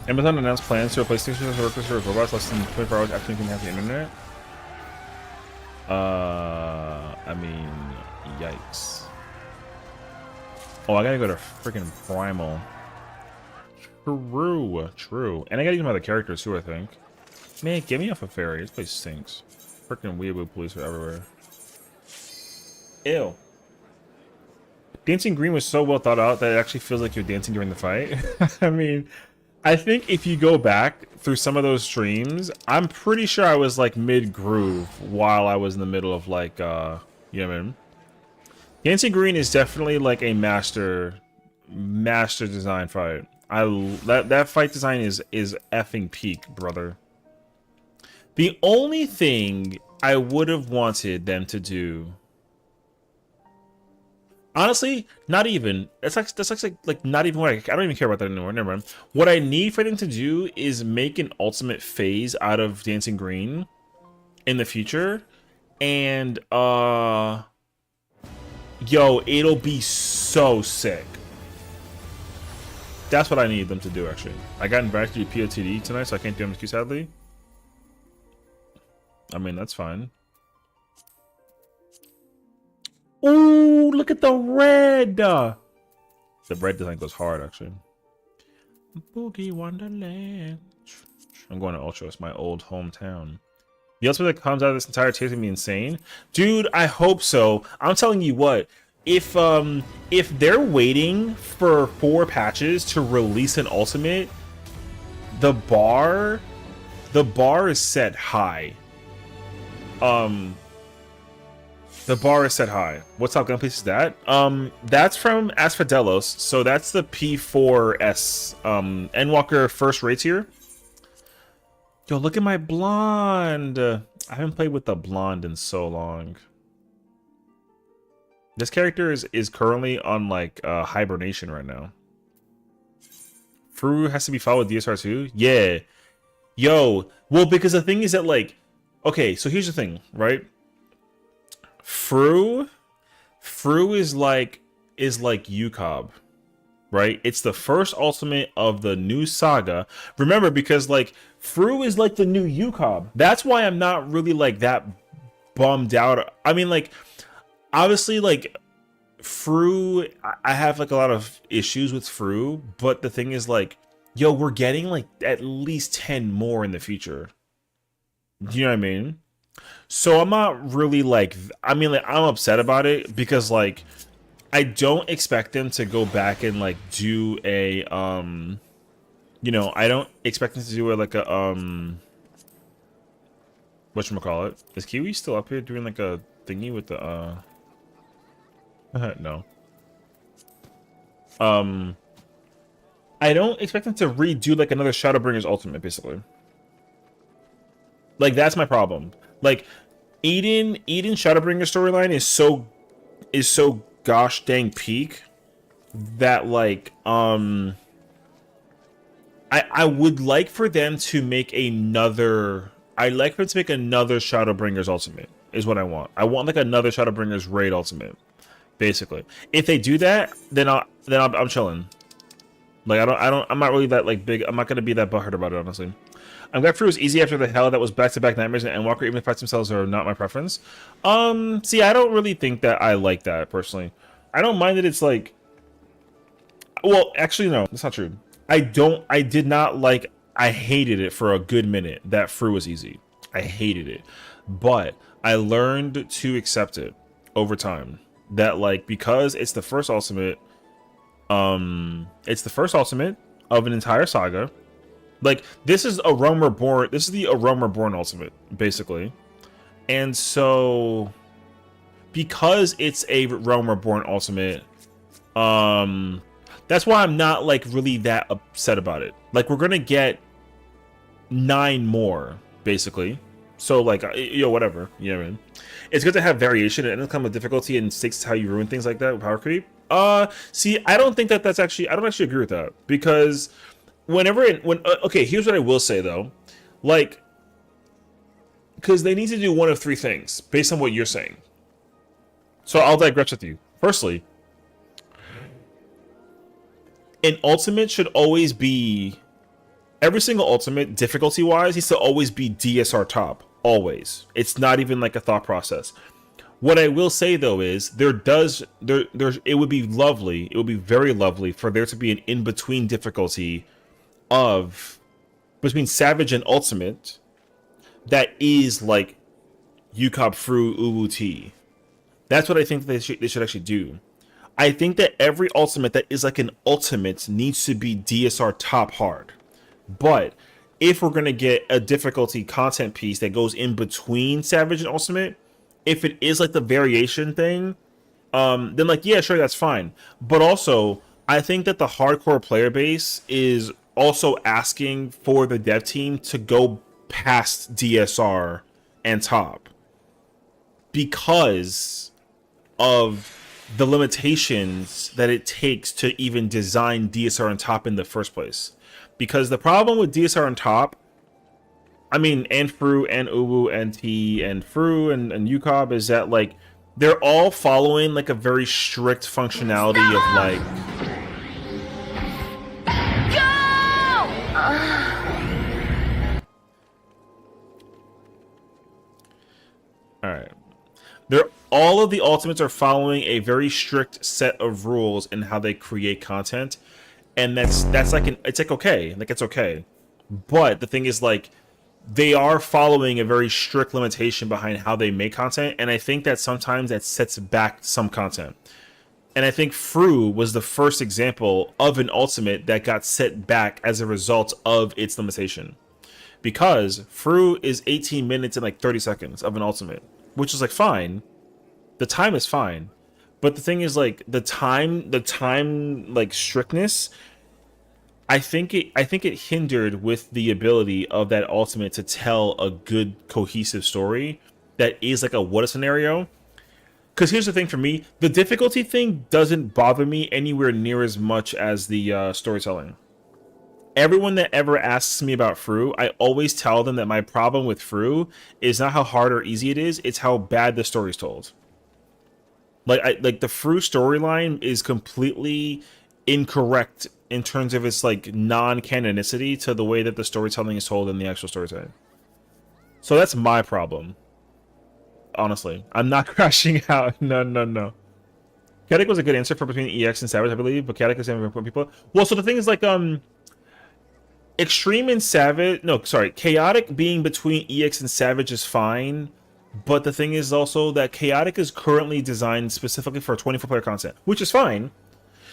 Amazon announced plans to replace stations with workers with robots less than 24 hours after you can have the internet. I mean, yikes. Oh, I gotta go to freaking Primal. True. And I gotta use my other characters too, I think. Man, get me off a ferry. This place stinks. Freaking weeaboo police are everywhere. Ew. Dancing Green was so well thought out that it actually feels like you're dancing during the fight. I mean, I think if you go back through some of those streams, I'm pretty sure I was like mid-groove while I was in the middle of like, you know what I mean? Dancing Green is definitely like a master design fight. That fight design is effing peak, brother. The only thing I would have wanted them to do, honestly, not even. That's like not even what I don't even care about that anymore. Never mind. What I need for them to do is make an ultimate phase out of Dancing Green in the future, and yo, it'll be so sick. That's what I need them to do. Actually, I got invited to do POTD tonight, so I can't do MSQ sadly. I mean, that's fine. Ooh, look at the red! The red design goes hard, actually. Boogie Wonderland. I'm going to Ultros, my old hometown. The ultimate that comes out of this entire tape is gonna be insane, dude. I hope so. I'm telling you what, if they're waiting for 4 patches to release an ultimate, the bar is set high. The bar is set high. What's up, Gunplace? Is that? That's from Asphodelos, so that's the P4S Endwalker first rates here. Yo, look at my blonde. I haven't played with the blonde in so long. This character is currently on like hibernation right now. Fru has to be followed with DSR too? Yeah. Yo, well, because the thing is that, like, okay, so here's the thing, right? Fru is like UCOB, right? It's the first ultimate of the new saga. Remember, because like Fru is like the new UCOB. That's why I'm not really like that bummed out. I mean, like, obviously, like, Fru, I have like a lot of issues with Fru, but the thing is, like, yo, we're getting like at least 10 more in the future. Do you know what I mean? So I'm not really like, I mean, like, I'm upset about it because, like, I don't expect them to go back and like do a you know, I don't expect them to do a like a whatchamacallit? Is Kiwi still up here doing like a thingy with the no. I don't expect them to redo like another Shadowbringers ultimate, basically. Like, that's my problem. Like, Eden Shadowbringer storyline is so gosh dang peak that, like, I would like for them to make another. I'd like for them to make another Shadowbringers ultimate. Is what I want. I want like another Shadowbringers raid ultimate, basically. If they do that, then I'm chilling. Like, I'm not really that like big. I'm not gonna be that butthurt about it, honestly. I'm glad Fru was easy after the hell that was back-to-back nightmares, and Endwalker, even if fights themselves are not my preference. See, I don't really think that I like that personally. I don't mind that it's like. Well, actually, no, that's not true. I did not like. I hated it for a good minute that Fru was easy. I hated it, but I learned to accept it over time. That, like, because it's the first ultimate. It's the first ultimate of an entire saga. Like, this is a Realm Reborn. This is the Realm Reborn ultimate, basically. And so, because it's a Realm Reborn ultimate, that's why I'm not like really that upset about it. Like, we're gonna get 9 more, basically. So, like, you know, whatever. You know what I mean? It's good to have variation and income with difficulty and stakes how you ruin things like that with power creep. See, I don't think that's actually. I don't actually agree with that, because okay, here's what I will say though, like, because they need to do one of 3 things based on what you're saying. So I'll digress with you. Firstly, an ultimate should always be, every single ultimate difficulty wise needs to always be DSR top. Always. It's not even like a thought process. What I will say though is it would be lovely. It would be very lovely for there to be an in-between difficulty of between Savage and Ultimate that is like UCOB Fru Uwu T. That's what I think they should actually do. I think that every ultimate that is like an ultimate needs to be DSR top hard. But if we're gonna get a difficulty content piece that goes in between Savage and Ultimate, if it is like the variation thing, then like, yeah, sure, that's fine. But also, I think that the hardcore player base is also asking for the dev team to go past DSR and top because of the limitations that it takes to even design DSR and top in the first place. Because the problem with DSR and top, I mean, and Fru and Uwu and T and Fru and UCOB is that, like, they're all following like a very strict functionality of like. Alright. All of the ultimates are following a very strict set of rules in how they create content. And that's like it's like okay. Like, it's okay. But the thing is, like, they are following a very strict limitation behind how they make content, and I think that sometimes that sets back some content. And I think Fru was the first example of an ultimate that got set back as a result of its limitation. Because Fru is 18 minutes and like 30 seconds of an ultimate, which is like fine. The time is fine. But the thing is, like, the time like strictness, I think it hindered with the ability of that ultimate to tell a good cohesive story that is like a what if scenario. Because here's the thing for me, the difficulty thing doesn't bother me anywhere near as much as the storytelling. Everyone that ever asks me about Fru, I always tell them that my problem with Fru is not how hard or easy it is, it's how bad the story's told. Like the Fru storyline is completely incorrect in terms of its like non-canonicity to the way that the storytelling is told in the actual storytelling. So that's my problem. Honestly, I'm not crashing out. No. Chaotic was a good answer for between EX and Savage, I believe, but Chaotic is for people. Well, so the thing is, like, Extreme and Savage, no, sorry, Chaotic being between EX and Savage is fine, but the thing is also that Chaotic is currently designed specifically for 24-player content, which is fine.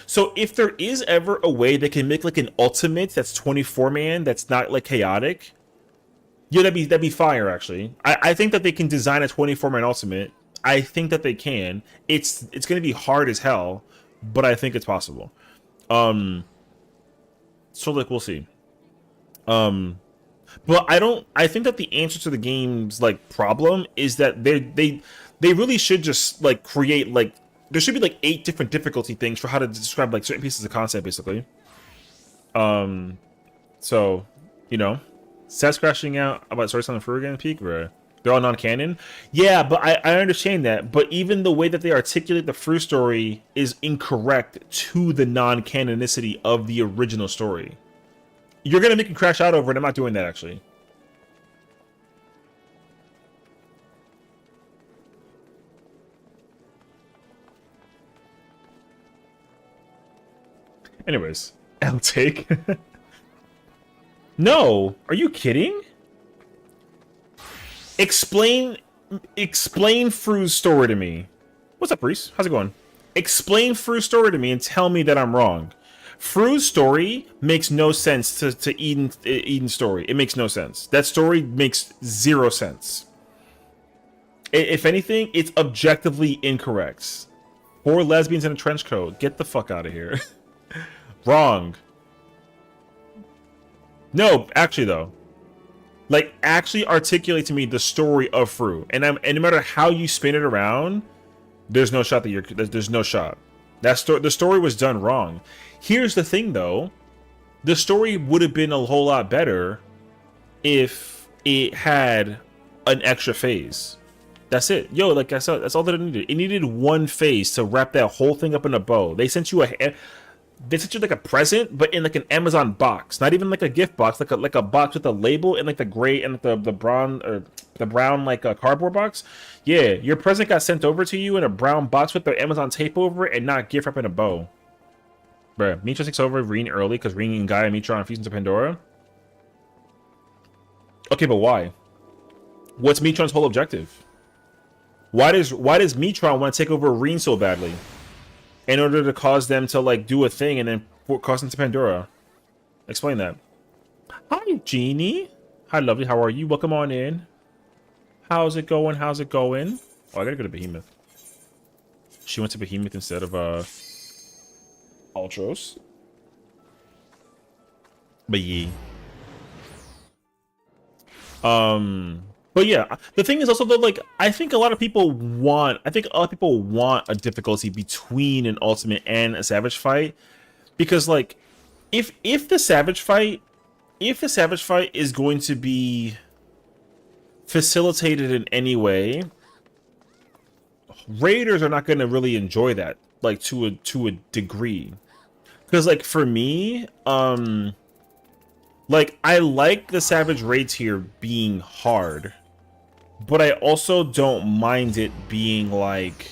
So if there is ever a way they can make like an ultimate that's 24-man that's not like Chaotic, yeah, that'd be fire, actually. I think that they can design a 24-man ultimate. I think that they can. It's gonna be hard as hell, but I think it's possible. So like we'll see. But I think that the answer to the game's like problem is that they really should just like create like there should be like 8 different difficulty things for how to describe like certain pieces of content, basically. So, you know, Seth's crashing out about storytelling for again, Peak, bro. They're all non-canon. Yeah, but I understand that. But even the way that they articulate the Fru story is incorrect to the non-canonicity of the original story. You're gonna make me crash out over it. I'm not doing that, actually. Anyways, I'll take. No, are you kidding? Explain Fru's story to me. What's up, Reese? How's it going? Explain Fru's story to me and tell me that I'm wrong. Fru's story makes no sense to Eden's story. It makes no sense. That story makes 0 sense. If anything, it's objectively incorrect. 4 lesbians in a trench coat. Get the fuck out of here. Wrong. No, actually though. Like, actually articulate to me the story of Fru. And no matter how you spin it around, there's no shot that there's no shot. The story was done wrong. Here's the thing though. The story would have been a whole lot better if it had an extra phase. That's it. Yo, like I said, that's all that it needed. It needed one phase to wrap that whole thing up in a bow. They sent you like a present, but in like an Amazon box, not even like a gift box, like a box with a label and like the gray and the brown like a cardboard box. Yeah, your present got sent over to you in a brown box with the Amazon tape over it and not gift wrap in a bow. Bruh, Mitra takes over Reen early because Reen and Gaia and Mitra on Fusion to Pandora. Okay, but why? What's Mitron's whole objective? Why does Mitron want to take over Reen so badly? In order to cause them to like do a thing and then cause them to Pandora. Explain that. Hi, Jeannie. Hi, lovely. How are you? Welcome on in. How's it going? How's it going? Oh, I gotta go to Behemoth. She went to Behemoth instead of Ultros. But yeah. But yeah, the thing is also though, like, I think a lot of people want a difficulty between an ultimate and a savage fight, because like, if the savage fight is going to be facilitated in any way, raiders are not going to really enjoy that, like to a degree, because like for me, like I like the savage raids here being hard. But I also don't mind it being like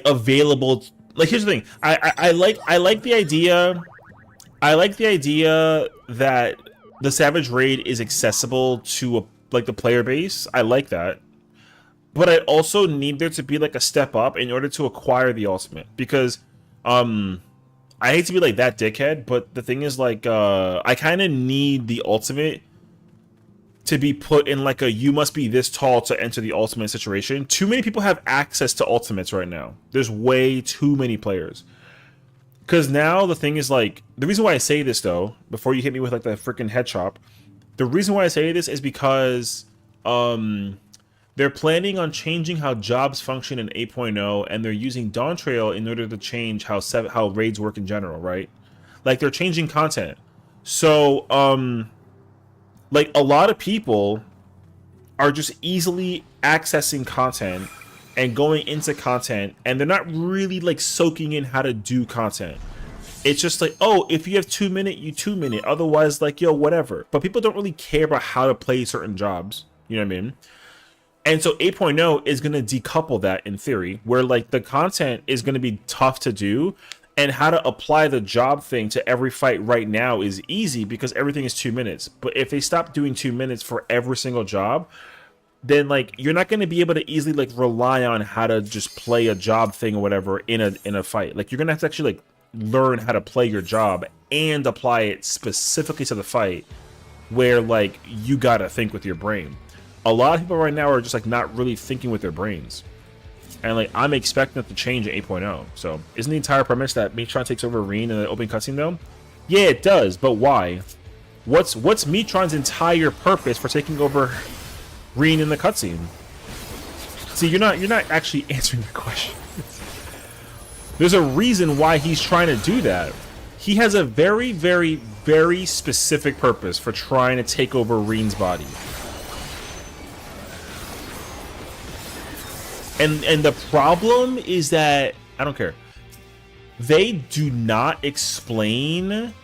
available. Like, here's the thing. I like the idea I like the idea that the Savage Raid is accessible to like the player base. I like that. But I also need there to be like a step up in order to acquire the ultimate, because I hate to be like that dickhead, but the thing is like I kind of need the ultimate to be put in like a you must be this tall to enter the ultimate situation. Too many people have access to ultimates right now. There's way too many players. Because now the thing is like, the reason why I say this though, before you hit me with like the freaking head chop, the reason why I say this is because they're planning on changing how jobs function in 8.0, and they're using Dawn Trail in order to change how raids work in general, right? Like they're changing content. So like a lot of people are just easily accessing content and going into content, and they're not really like soaking in how to do content. It's just like, oh, if you have 2 minutes, you 2 minute. Otherwise, like, yo, whatever. But people don't really care about how to play certain jobs. You know what I mean? And so 8.0 is going to decouple that in theory, where like the content is going to be tough to do, and how to apply the job thing to every fight right now is easy because everything is 2 minutes. But if they stop doing 2 minutes for every single job, then like you're not going to be able to easily like rely on how to just play a job thing or whatever in a fight. Like you're going to have to actually like learn how to play your job and apply it specifically to the fight, where like you got to think with your brain. A lot of people right now are just like not really thinking with their brains, and like I'm expecting it to change in 8.0. So isn't the entire premise that Metron takes over Reen in the opening cutscene though? Yeah, it does, but why? What's Metron's entire purpose for taking over Reen in the cutscene? See, you're not actually answering the question. There's a reason why he's trying to do that. He has a very, very, very specific purpose for trying to take over Reen's body. And the problem is that, I don't care, they do not explain,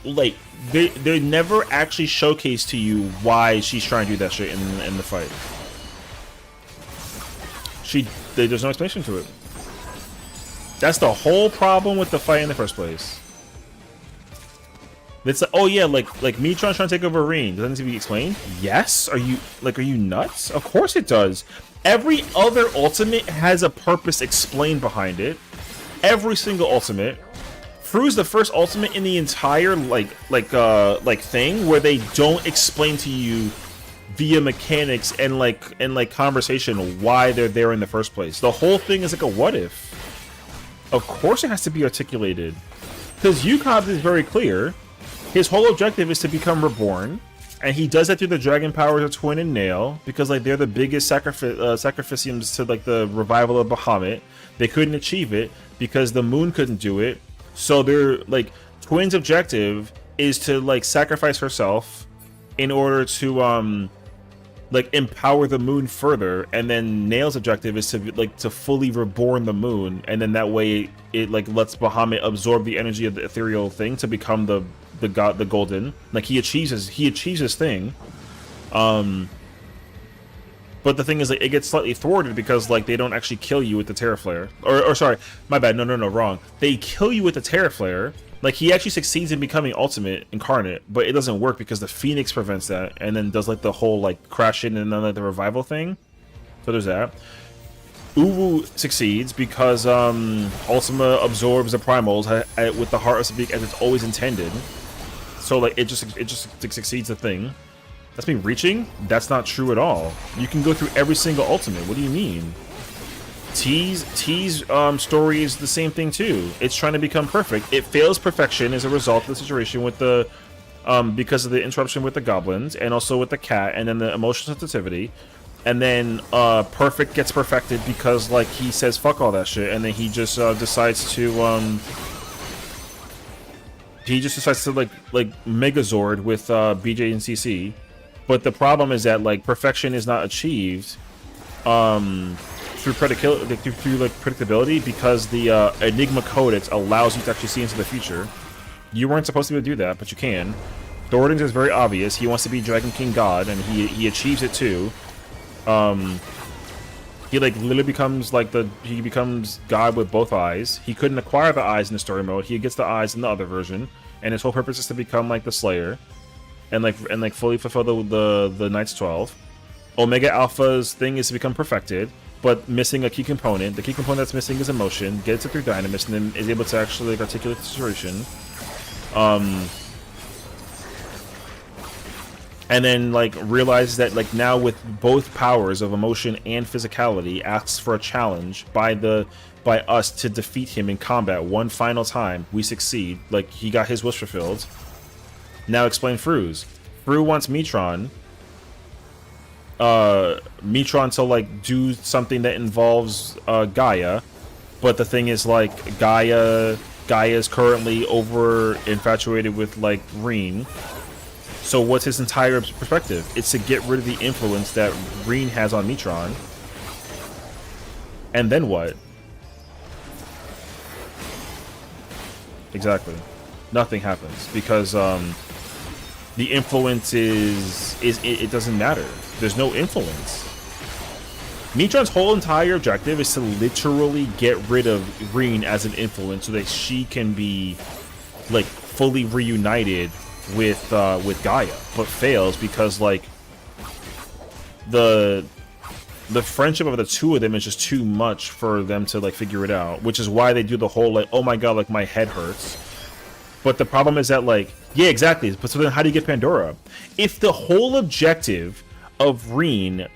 like, they never actually showcase to you why she's trying to do that shit in the fight. There's no explanation to it. That's the whole problem with the fight in the first place. It's like, oh yeah, like Metron trying to take over Reen. Does that need to be explained? Yes? Are you nuts? Of course it does. Every other ultimate has a purpose explained behind it. Every single ultimate. Fru's the first ultimate in the entire like thing where they don't explain to you via mechanics and like conversation why they're there in the first place. The whole thing is like a what if. Of course it has to be articulated. Because Yukov is very clear. His whole objective is to become reborn. And he does that through the dragon powers of Twin and Nail, because like they're the biggest sacrificiums to like the revival of Bahamut. They couldn't achieve it because the moon couldn't do it. So they're like, Twin's objective is to like sacrifice herself in order to like empower the moon further, and then Nail's objective is to fully reborn the moon, and then that way it like lets Bahamut absorb the energy of the ethereal thing to become the god, the golden. Like he achieves his thing. But the thing is, like, it gets slightly thwarted because like they don't actually kill you with the Terra Flare. Or sorry, my bad. No, wrong. They kill you with the Terra Flare. Like he actually succeeds in becoming Ultimate Incarnate, but it doesn't work because the Phoenix prevents that, and then does like the whole like crash in and then like the revival thing. So there's that. Uwu succeeds because Ultima absorbs the primals with the heart of Sabik as it's always intended. So like it just succeeds the thing. That's me reaching? That's not true at all. You can go through every single ultimate. What do you mean? T's story is the same thing too. It's trying to become perfect. It fails perfection as a result of the situation with the because of the interruption with the goblins and also with the cat, and then the emotional sensitivity. And then perfect gets perfected because like he says fuck all that shit, and then he just decides to like Megazord with BJ and CC. But the problem is that like perfection is not achieved through predictability, because the Enigma Codex allows you to actually see into the future. You weren't supposed to be able to do that, but you can. Thoradin's is very obvious. He wants to be Dragon King God, and he achieves it too. He like literally becomes like he becomes God with both eyes. He couldn't acquire the eyes in the story mode. He gets the eyes in the other version. and his whole purpose is to become like the Slayer, and like fully fulfill the Knights 12. Omega Alpha's thing is to become perfected, but missing a key component. The key component that's missing is emotion. Gets it through Dynamis, and then is able to actually like articulate the situation. And then like realizes that like now with both powers of emotion and physicality, asks for a challenge by us to defeat him in combat one final time. We succeed. Like he got his wish fulfilled. Now explain Fru's. Fru wants Metron to like do something that involves Gaia, but the thing is like Gaia is currently over infatuated with like Reen. So what's his entire perspective? It's to get rid of the influence that Reen has on Metron. And then what? Exactly. Nothing happens because the influence it doesn't matter. There's no influence. Metron's whole entire objective is to literally get rid of Reen as an influence so that she can be like fully reunited with Gaia, but fails because like the friendship of the two of them is just too much for them to like figure it out, which is why they do the whole like, oh my god, like my head hurts. But the problem is that like, yeah, exactly. But so then how do you get Pandora? If the whole objective of Reen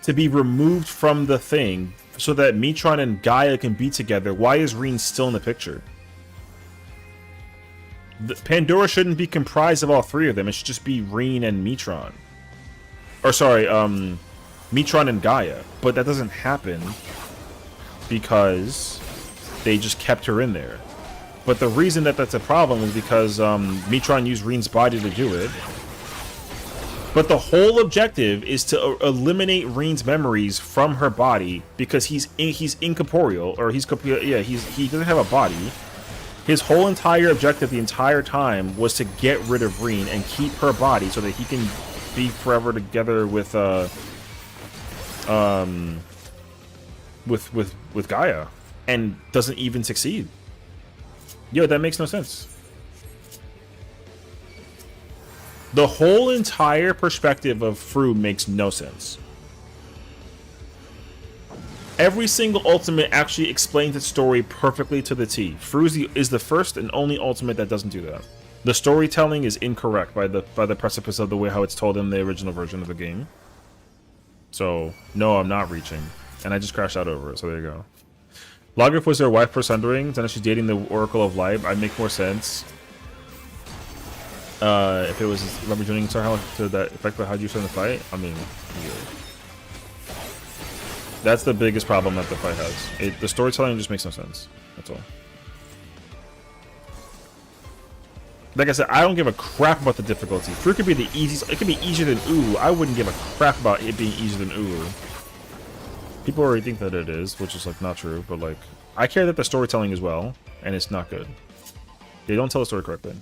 to be removed from the thing so that Metron and Gaia can be together, why is Reen still in the picture? Pandora shouldn't be comprised of all three of them. It should just be Reen and Metron. Or sorry, Metron and Gaia. But that doesn't happen because they just kept her in there. But the reason that that's a problem is because Metron used Reen's body to do it. But the whole objective is to eliminate Reen's memories from her body because he's incorporeal, or he doesn't have a body. His whole entire objective the entire time was to get rid of Reen and keep her body so that he can be forever together with Gaia, and doesn't even succeed. Yo, that makes no sense. The whole entire perspective of Fru makes no sense. Every single ultimate actually explains its story perfectly to the T. Fru is the first and only ultimate that doesn't do that. The storytelling is incorrect by the precipice of the way how it's told in the original version of the game. So, no, I'm not reaching. And I just crashed out over it, so there you go. Logarth was their wife for Sunderings, and if she's dating the Oracle of Light, I'd make more sense. If it was Rubber Tuning Star to that effect, but how do you start the fight? I mean, yeah. That's the biggest problem that the fight has. The storytelling just makes no sense. That's all. Like I said, I don't give a crap about the difficulty. Fru could be the easiest. It could be easier than Ulu. I wouldn't give a crap about it being easier than Ulu. People already think that it is, which is like not true. But like, I care that the storytelling is well, and it's not good. They don't tell the story correctly.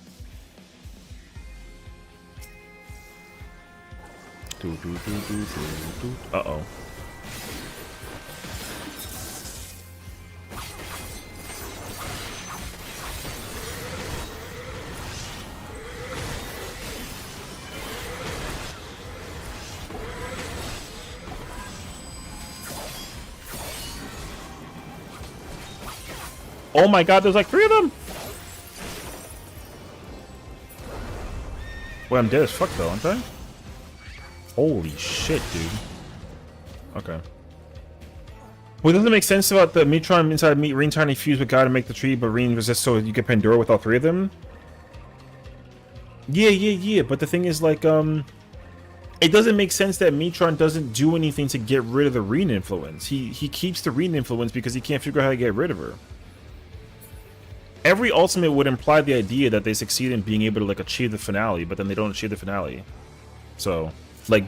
Uh-oh. Oh my god, there's like 3 of them! Wait, I'm dead as fuck though, aren't I? Holy shit, dude. Okay. Well, doesn't it make sense about the Metron inside Reen trying to fuse with God to make the tree, but Reen resists so you get Pandora with all 3 of them? Yeah, but the thing is, like, it doesn't make sense that Metron doesn't do anything to get rid of the Reen influence. He keeps the Reen influence because he can't figure out how to get rid of her. Every ultimate would imply the idea that they succeed in being able to like achieve the finale, but then they don't achieve the finale. So, like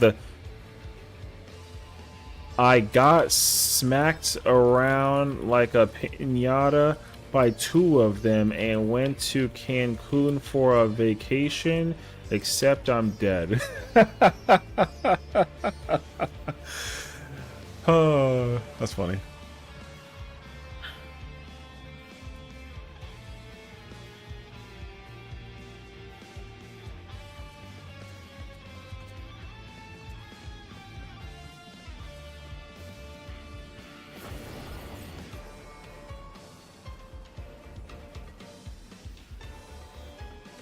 I got smacked around like a piñata by 2 of them and went to Cancun for a vacation, except I'm dead. Oh, that's funny.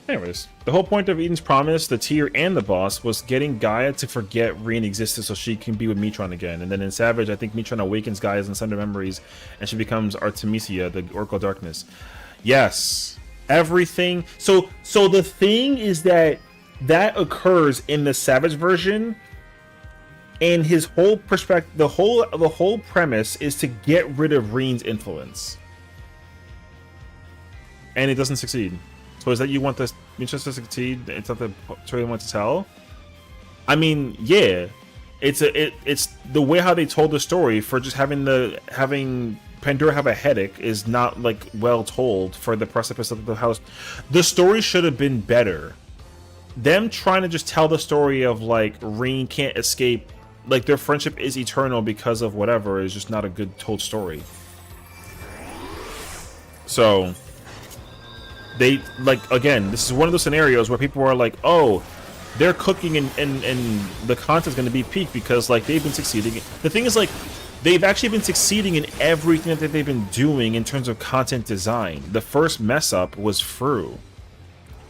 Anyways, the whole point of Eden's Promise, the tier, and the boss was getting Gaia to forget Reen existed so she can be with Metron again. And then in Savage, I think Metron awakens Gaia's Asunder memories and she becomes Artemisia, the Oracle of Darkness. Yes. Everything. So the thing is that occurs in the Savage version, and his whole perspective, the whole premise is to get rid of Reen's influence. And it doesn't succeed. So is that you want this Mitchell to succeed? It's not the story they want to tell. I mean, yeah, it's the way how they told the story for just having Pandora have a headache is not like well told for the precipice of the house. The story should have been better. Them trying to just tell the story of like Reen can't escape, like their friendship is eternal because of whatever, is just not a good told story. So they, like, again, this is one of those scenarios where people are like, oh, they're cooking and the content's going to be peak because, like, they've been succeeding. The thing is, like, they've actually been succeeding in everything that they've been doing in terms of content design. The first mess up was Fru.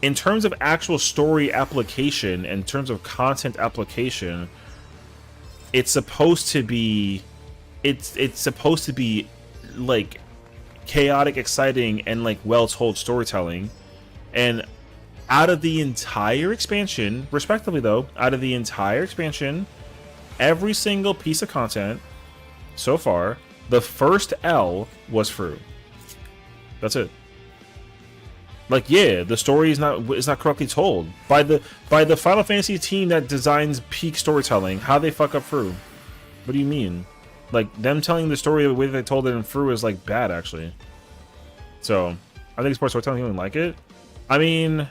In terms of actual story application, in terms of content application, it's supposed to be, it's supposed to be, like, chaotic, exciting, and like well-told storytelling. And out of the entire expansion, respectively though, out of the entire expansion, every single piece of content so far, the first L was Fru. That's it. Like, yeah, the story is not correctly told by the Final Fantasy team that designs peak storytelling. How they fuck up Fru? What do you mean? Like, them telling the story the way they told it in Fru is, like, bad, actually. So, I think sports storytelling, you don't like it. I mean,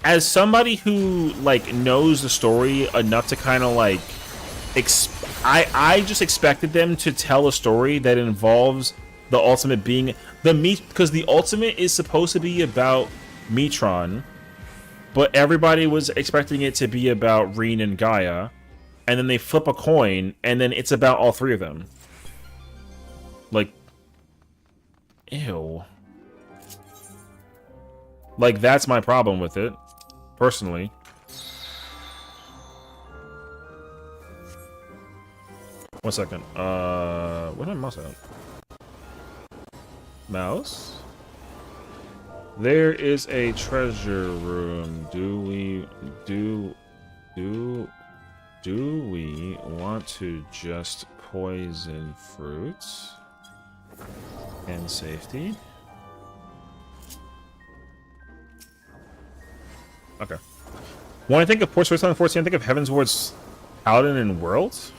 as somebody who, like, knows the story enough to kind of, like, I just expected them to tell a story that involves the ultimate being because the ultimate is supposed to be about Metron, but everybody was expecting it to be about Reen and Gaia. And then they flip a coin, and then it's about all three of them. Like, ew. Like, that's my problem with it, personally. One second. Where's my mouse at? Mouse? There is a treasure room. Do we want to just poison fruits and safety? Okay. When I think of Port Switzerland 14, I think of Heavensward's Paladin and Worlds.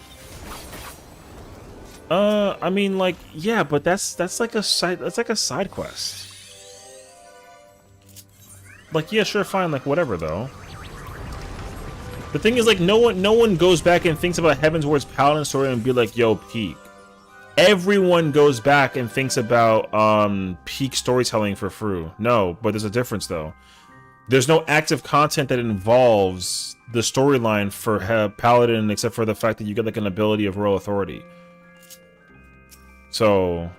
I mean, like, yeah, but that's like a side quest. Like, yeah, sure, fine, like whatever though. The thing is, like, no one goes back and thinks about Heavensward's Paladin story and be like, yo, peak. Everyone goes back and thinks about peak storytelling for Fru. No, but there's a difference though. There's no active content that involves the storyline for Paladin except for the fact that you get like an ability of Royal Authority. So,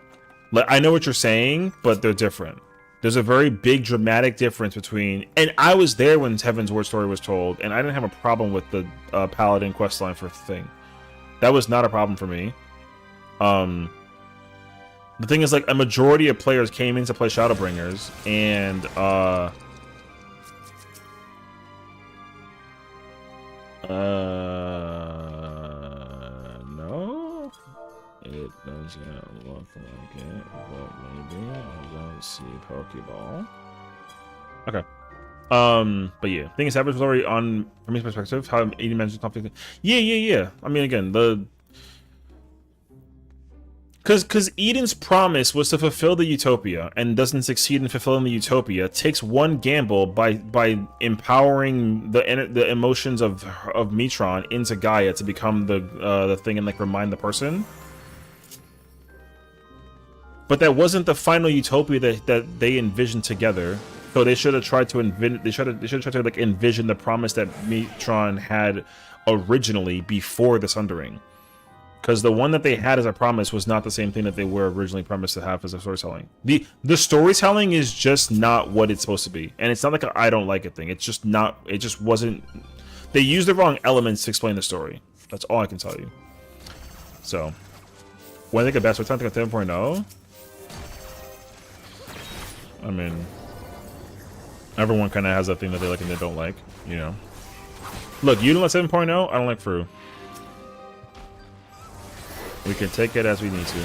like, I know what you're saying, but they're different. There's a very big dramatic difference between, and I was there when Heavensward story was told, and I didn't have a problem with the Paladin questline for Thing. That was not a problem for me. The thing is, like, a majority of players came in to play Shadowbringers, and no, it doesn't look like it, but maybe I don't see Pokeball. Okay. But yeah, thing is, Savage was already on, from his perspective, how Eden mentioned conflict. Yeah. I mean, again, Because Eden's promise was to fulfill the utopia, and doesn't succeed in fulfilling the utopia, takes one gamble by empowering the emotions of Metron into Gaia to become the thing and like remind the person. But that wasn't the final utopia that they envisioned together. So they should have tried to envision the promise that Metron had originally before the Sundering. Because the one that they had as a promise was not the same thing that they were originally promised to have as a storytelling. The storytelling is just not what it's supposed to be. And it's not like a I don't like it thing. It's just not, it just wasn't, they used the wrong elements to explain the story. That's all I can tell you. So, when I think of best, I think of 7.0. I mean, everyone kind of has that thing that they like and they don't like, you know. Look, you don't like 7.0, I don't like Fru. We can take it as we need to.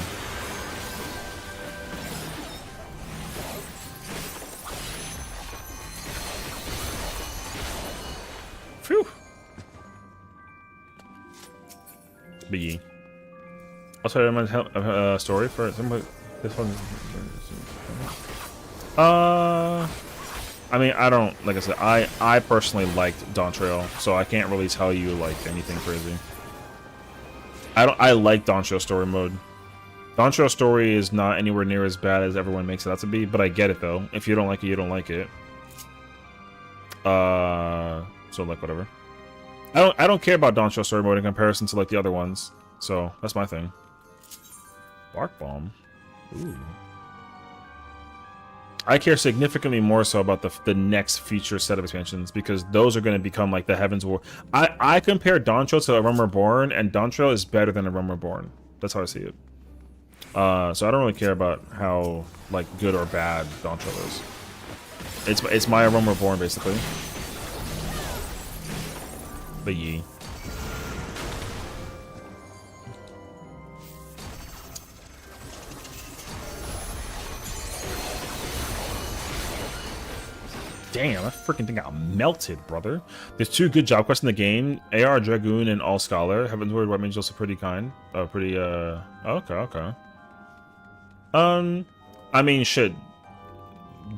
Phew. But yeah. Also, I'm gonna tell a story for somebody. This one. I mean, I don't, like I said, I personally liked Dawn Trail, so I can't really tell you like anything crazy. I like Dawn Trail story mode. Dawn Trail story is not anywhere near as bad as everyone makes it out to be, but I get it though. If you don't like it, you don't like it. So like whatever. I don't care about Dawn Trail story mode in comparison to like the other ones. So that's my thing. Bark Bomb. Ooh. I care significantly more so about the next future set of expansions, because those are going to become like the Heaven's War. I compare Dawn Trail to A Realm Reborn, and Dawn Trail is better than A Realm Reborn. That's how I see it. So I don't really care about how like good or bad Dawn Trail is. It's my A Realm Reborn basically. But yeah. Damn, that freaking thing got melted, brother. There's 2 good job quests in the game. AR Dragoon and All Scholar. Heaven's Word White Mage also pretty kind. Okay. I mean, shit.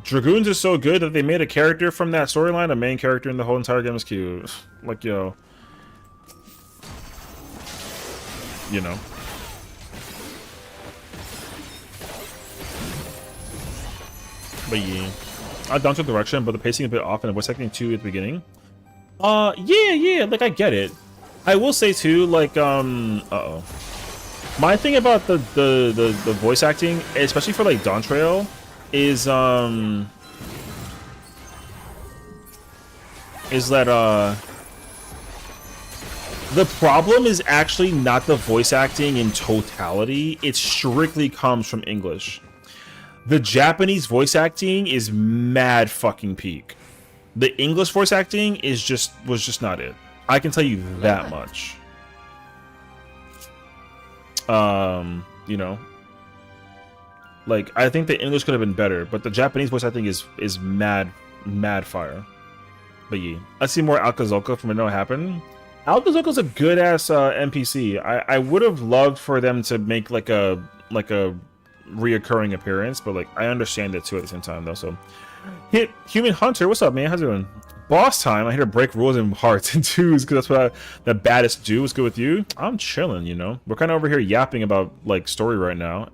Dragoons is so good that they made a character from that storyline, a main character in the whole entire game is cute. Like, yo. You know. But yeah. I down to direction, but the pacing a bit off and the voice acting too at the beginning. Yeah, like I get it. I will say too, like uh-oh. My thing about the voice acting, especially for like Dawn Trail, is that the problem is actually not the voice acting in totality. It strictly comes from English. The Japanese voice acting is mad fucking peak. The English voice acting was just not it. I can tell you that much. You know, like I think the English could have been better, but the Japanese voice acting is mad fire. But yeah, I see more Alkazoka from I Know What Happened. Alkazoka's a good ass NPC. I would have loved for them to make like a reoccurring appearance, but like I understand it too at the same time though. So hit Human Hunter, what's up, man? How's it doing? Boss time. I here to break rules in hearts and twos because that's what the baddest do. What's good with you? I'm chilling, you know. We're kind of over here yapping about like story right now,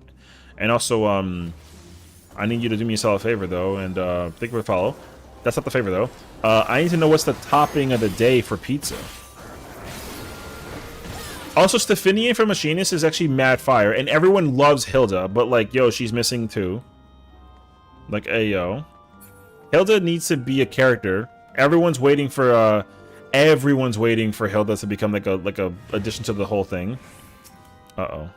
and also I need you to do me a solid favor though, and think of a follow. That's not the favor though. I need to know what's the topping of the day for pizza. Also, Stephanie from Machinist is actually mad fire, and everyone loves Hilda, but like, yo, she's missing too. Like, hey, yo. Hilda needs to be a character. Everyone's waiting for Hilda to become like a addition to the whole thing. Uh-oh.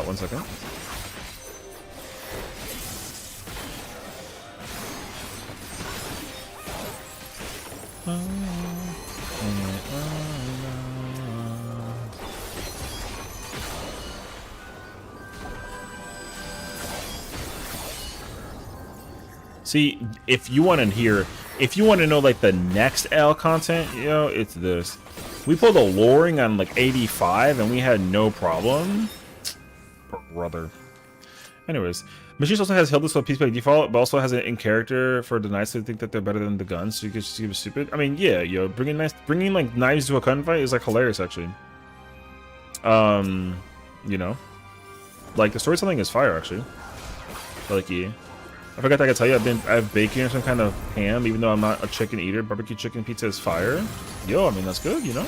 One second. See, if you want to know like the next L content, you know, it's this. We pulled a Loring on like 85 and we had no problem. Brother. Anyways, Machines also has Hilda so peace by default, but also has it in character for the knights to think that they're better than the guns, so you can just keep it stupid. I mean, yeah, yo, bringing like knives to a gunfight is like hilarious actually. You know, like the storytelling is fire actually. Like yeah. I forgot that I could tell you I have bacon or some kind of ham, even though I'm not a chicken eater. Barbecue chicken pizza is fire. Yo, I mean that's good, you know.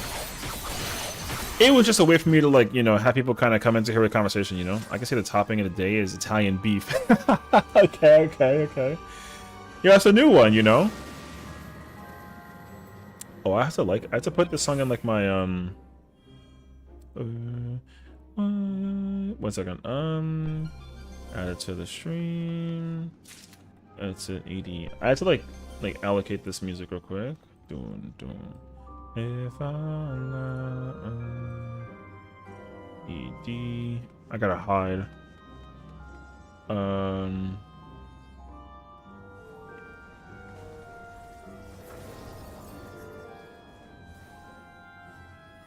It was just a way for me to like, you know, have people kind of come into here with conversation, you know. I can say the topping of the day is Italian beef. Okay. Yeah, that's a new one, you know. Oh, I have to put this song in like my one second. Add it to the stream. Add it to ED. I had to like allocate this music real quick. Doing. If I ED. I gotta hide.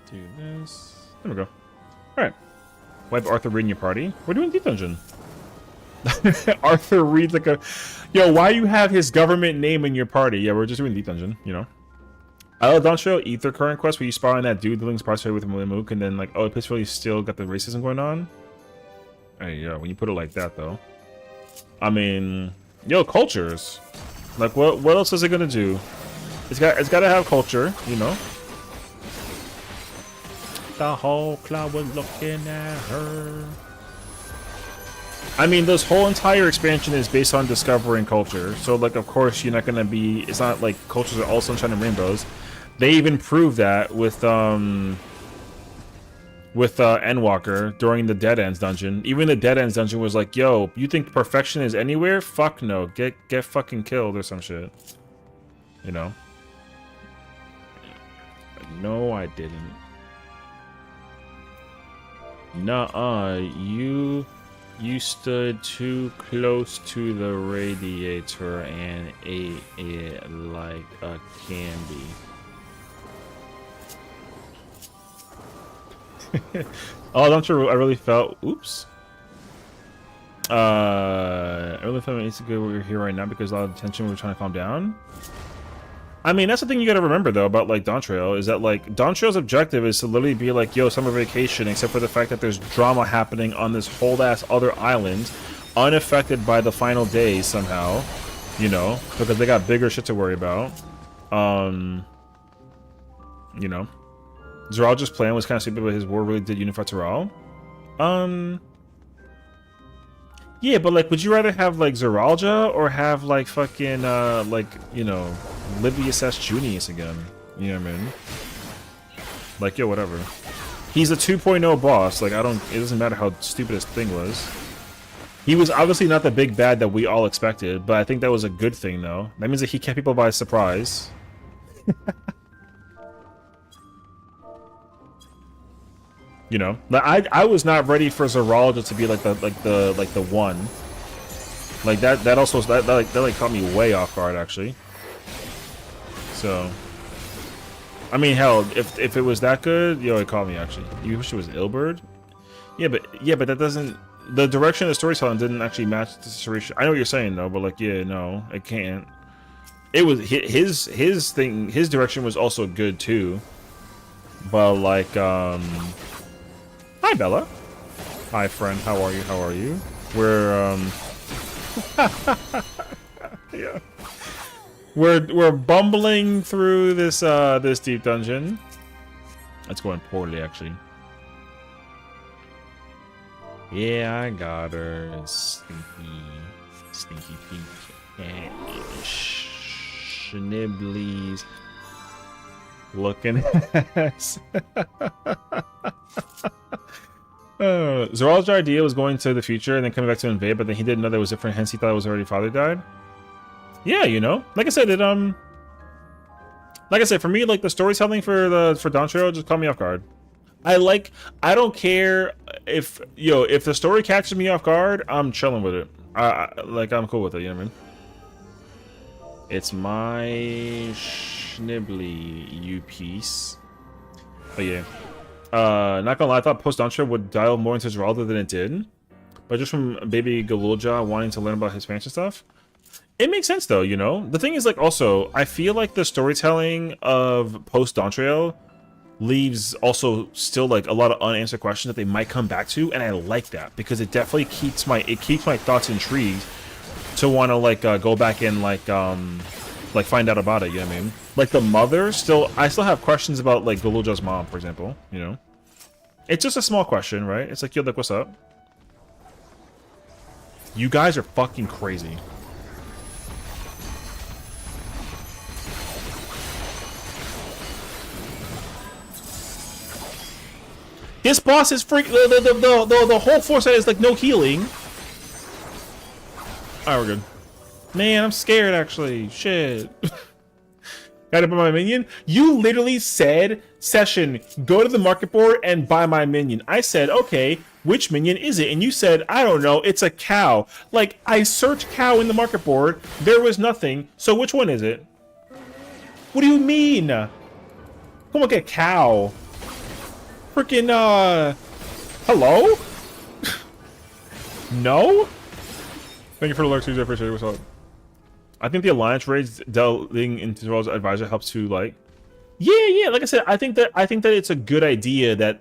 Do this. There we go. Alright. Wipe Arthur Reed in your party. We're doing Deep Dungeon. Arthur Reed like a... Yo, why you have his government name in your party? Yeah, we're just doing Deep Dungeon, you know. Don't show Ether current quest where you spy on that dude the links parts with Mook and then like, oh, it peacefully still got the racism going on. Hey, yeah, when you put it like that though. I mean, yo, cultures. Like what else is it gonna do? It's gotta have culture, you know. The whole club was looking at her. I mean, this whole entire expansion is based on discovering culture. So, like, of course, you're not gonna be... It's not like cultures are all sunshine and rainbows. They even proved that with Endwalker during the Dead Ends dungeon. Even the Dead Ends dungeon was like, yo, you think perfection is anywhere? Fuck no. Get fucking killed or some shit. You know? No, I didn't. Nuh-uh, you stood too close to the radiator and ate it like a candy. Oh, don't you? I really felt. Oops. I really felt it's good we're here right now because a lot of tension. We're trying to calm down. I mean, that's the thing you gotta remember though about like Dawntrail is that like Dawntrail's objective is to literally be like, yo, summer vacation, except for the fact that there's drama happening on this whole ass other island, unaffected by the final days somehow, you know, because they got bigger shit to worry about. You know, Zeralja's plan was kind of stupid, but his war really did unify Teral. Yeah, but like, would you rather have like Zeralja or have like fucking like, you know, Livius S. Junius again? You know what I mean? Like, yo, whatever. He's a 2.0 boss. Like, it doesn't matter how stupid his thing was. He was obviously not the big bad that we all expected, but I think that was a good thing though. That means that he kept people by surprise. You know, like I was not ready for Zeralja to be like the one. Like that also that caught me way off guard actually. So, I mean, hell, if it was that good, yo, it caught me actually. You wish it was Ilberd? Yeah, but that doesn't. The direction of the storytelling didn't actually match the situation. I know what you're saying though, but like, yeah, no, it can't. It was his thing. His direction was also good too. But like, hi Bella. Hi friend. How are you? We're yeah. We're bumbling through this this deep dungeon. It's going poorly actually. Yeah, I got her. Stinky pink Schniblies looking ass. Zeral's idea was going to the future and then coming back to invade, but then he didn't know that was different, hence he thought it was already father died. Yeah, you know, like I said, like I said, for me, like the storytelling for Dawntrail just caught me off guard. I don't care if the story catches me off guard, I'm chilling with it. I'm cool with it, you know what I mean? It's my Schnibbly, you piece. But yeah. Not gonna lie, I thought post Dawntrail would dial more into Zeralda than it did. But just from baby Galulja wanting to learn about his expansion stuff, it makes sense though, you know? The thing is, like, also, I feel like the storytelling of post Dawntrail leaves also still like a lot of unanswered questions that they might come back to, and I like that because it definitely keeps my thoughts intrigued to want to like go back and like find out about it. You know what I mean? Like the mother, I still have questions about like Galuja's mom, for example. You know, it's just a small question, right? It's like, yo, like, what's up? You guys are fucking crazy. This boss is freak. The whole force is like no healing. Alright, we're good. Man, I'm scared actually. Shit. Gotta buy my minion? You literally said, Session, go to the market board and buy my minion. I said, okay, which minion is it? And you said, I don't know, it's a cow. Like, I searched cow in the market board, there was nothing, so which one is it? What do you mean? Come look at cow. Freaking, hello? No? Thank you for the lurks, I appreciate it. What's up? I think the alliance raids delving into Terrell's advisor helps to like, yeah. Like I said, I think that it's a good idea that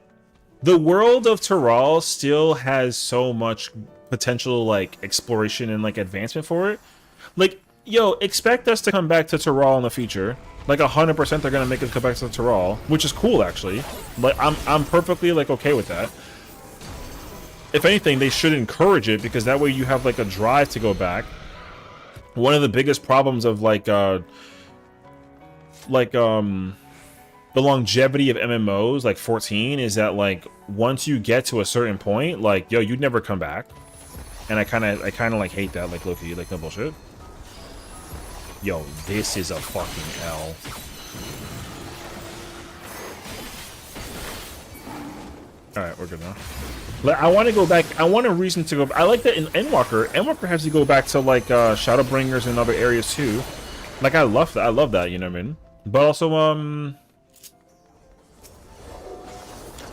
the world of Terral still has so much potential like exploration and like advancement for it. Like, yo, expect us to come back to Terral in the future. Like 100%, they're gonna make us come back to Terral, which is cool actually. Like I'm perfectly like okay with that. If anything, they should encourage it because that way you have like a drive to go back. One of the biggest problems of the longevity of MMOs like 14 is that like once you get to a certain point, like yo, you'd never come back. And I kind of like hate that, like low-key, like no bullshit. Yo, this is a fucking L. Alright, we're good now. I want to go back. I want a reason to go. I like that in Endwalker. Endwalker has to go back to like Shadowbringers and other areas too. Like I love that. I love that. You know what I mean? But also,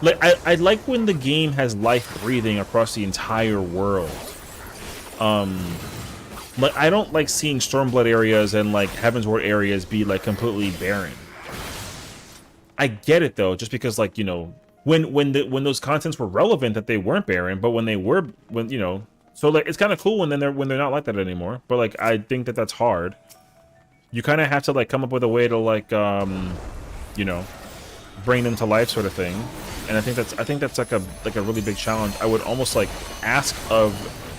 like I like when the game has life breathing across the entire world. Like I don't like seeing Stormblood areas and like Heavensward areas be like completely barren. I get it though, just because like, you know, when those contents were relevant that they weren't barren, but when you know, so like it's kind of cool when they're not like that anymore. But like I think that that's hard. You kind of have to like come up with a way to like you know, bring them to life sort of thing. And I think that's like a really big challenge. I would almost like ask of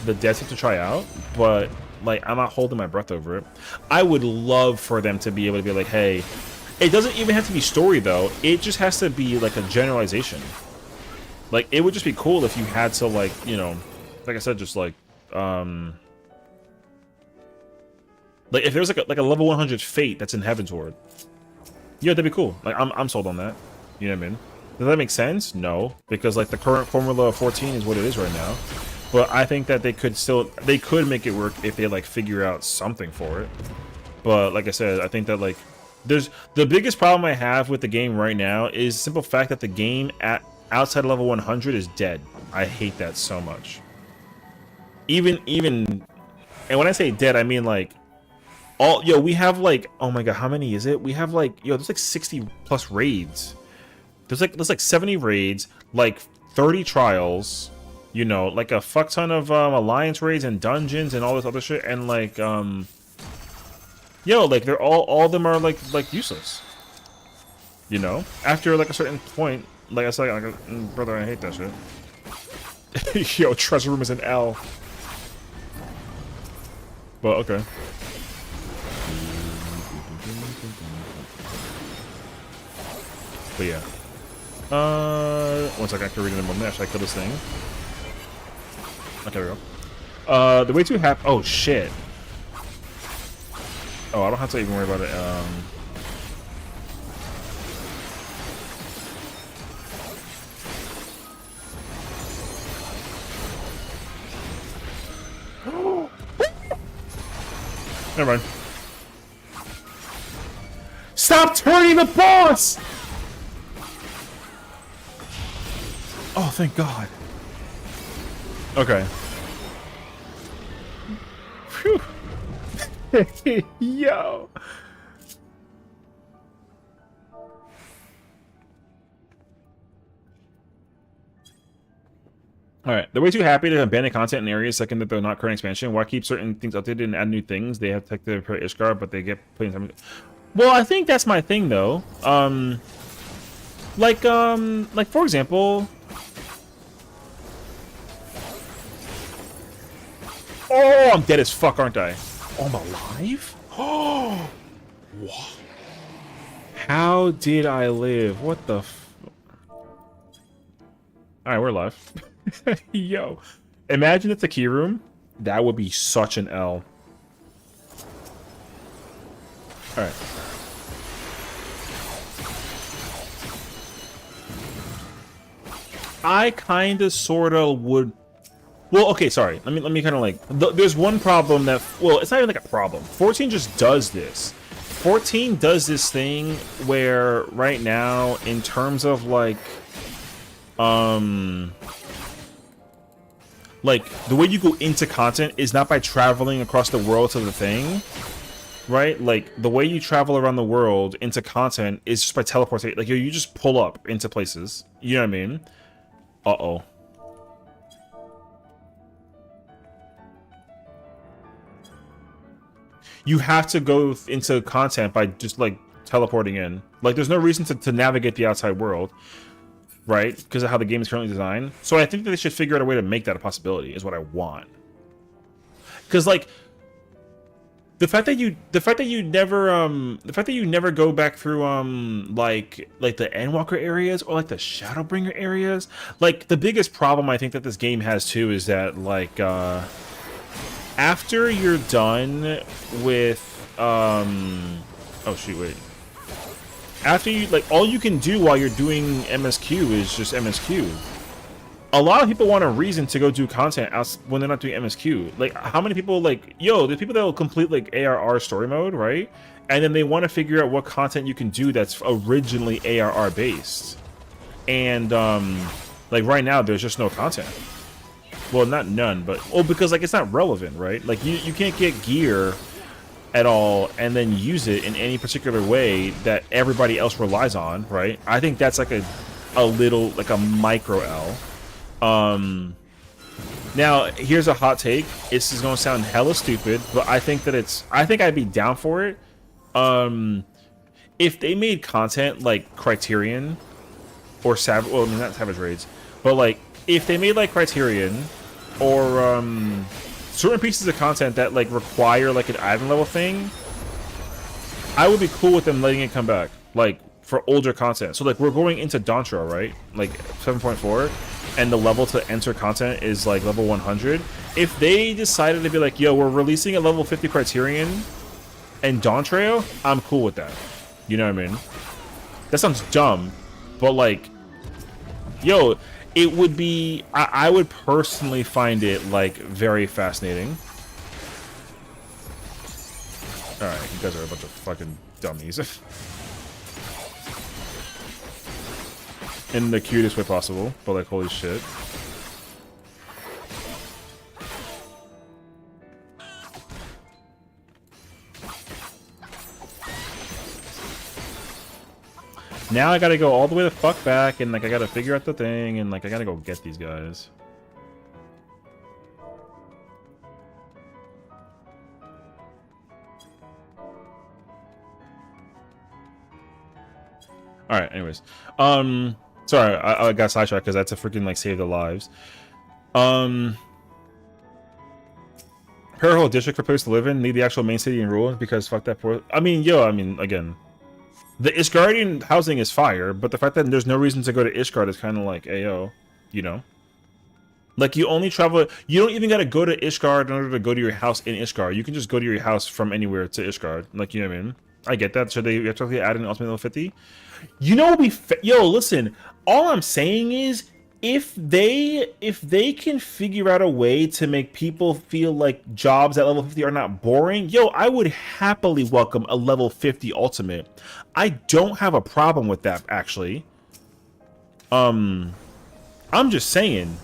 the devs to try out, but like I'm not holding my breath over it. I would love for them to be able to be like, hey, it doesn't even have to be story though. It just has to be like a generalization. Like it would just be cool if you had to like, you know, like I said, just like if there's like a level 100 fate that's in Heavensward. Yeah, that'd be cool. Like I'm sold on that. You know what I mean? Does that make sense? No, because like the current formula of 14 is what it is right now. But I think that they could make it work if they like figure out something for it. But like I said, I think that like there's the biggest problem I have with the game right now is the simple fact that the game at outside level 100 is dead. I hate that so much. Even and when I say dead, I mean like we have like, oh my god, how many is it? We have like, there's like 60 plus raids. There's like 70 raids, like 30 trials, you know, like a fuck ton of alliance raids and dungeons and all this other shit, and like like they're all of them are like useless. You know? After like a certain point, like I said, like, brother, I hate that shit. Yo, treasure room is an L. But okay. But yeah. One second, I can read it in a moment. Actually, I kill this thing. Okay, there we go. The way to have. Oh shit. Oh, I don't have to even worry about it. Never mind. Stop turning the boss! Oh, thank God. Okay. Phew. Yo. All right, they're way too happy to abandon content in areas second that they're not current expansion. Why keep certain things updated and add new things? They have tech to prepare Ishgard, but they get put in time. Well, I think that's my thing though. Like for example. Oh, I'm dead as fuck, aren't I? Oh, I'm alive? Oh, what? How did I live? What the f... Alright, we're alive. Yo. Imagine it's a key room. That would be such an L. Alright. I kinda sorta would... Well, okay, sorry. Let me kind of like... There's one problem that... Well, it's not even like a problem. 14 just does this. 14 does this thing where right now, in terms of like... Like, the way you go into content is not by traveling across the world to the thing. Right? Like, the way you travel around the world into content is just by teleportation. Like, you just pull up into places. You know what I mean? Uh-oh. You have to go into content by just like teleporting in. Like there's no reason to navigate the outside world, right? Because of how the game is currently designed. So I think that they should figure out a way to make that a possibility is what I want. Because like the fact that you never go back through like the Endwalker areas or like the Shadowbringer areas. Like the biggest problem I think that this game has too is that like after you're done with oh shoot, wait. After you like all you can do while you're doing MSQ is just MSQ. A lot of people want a reason to go do content out when they're not doing MSQ. Like how many people like there's people that will complete like ARR story mode, right? And then they want to figure out what content you can do that's originally ARR based. And like right now there's just no content. Well, not none, but... Oh, because, like, it's not relevant, right? Like, you can't get gear at all and then use it in any particular way that everybody else relies on, right? I think that's, like, a little... Like, a micro L. Now, here's a hot take. This is gonna sound hella stupid, but I think that it's... I think I'd be down for it. If they made content like Criterion or Savage... Well, not Savage Raids, but, like, if they made, like, Criterion... Or certain pieces of content that like require like an island level thing, I would be cool with them letting it come back, like for older content. So like we're going into Dontra, right? Like 7.4, and the level to enter content is like level 100. If they decided to be like, yo, we're releasing a level 50 Criterion and Dawntrail, I'm cool with that. You know what I mean? That sounds dumb, but like, yo. It would be... I would personally find it, like, very fascinating. Alright, you guys are a bunch of fucking dummies. In the cutest way possible, but, like, holy shit. Now I gotta go all the way the fuck back, and like I gotta figure out the thing, and like I gotta go get these guys. Alright, anyways. Sorry, I got sidetracked because that's a freaking like save the lives. Parallel district for place to live in, need the actual main city and ruins because fuck that poor... I mean, again. The Ishgardian housing is fire, but the fact that there's no reason to go to Ishgard is kind of like, ayo, you know? Like, you only travel... You don't even gotta go to Ishgard in order to go to your house in Ishgard. You can just go to your house from anywhere to Ishgard. Like, you know what I mean? I get that. So they actually add an ultimate level 50? You know what Yo, listen. All I'm saying is, if they can figure out a way to make people feel like jobs at level 50 are not boring, yo, I would happily welcome a level 50 ultimate. I don't have a problem with that, actually. I'm just saying,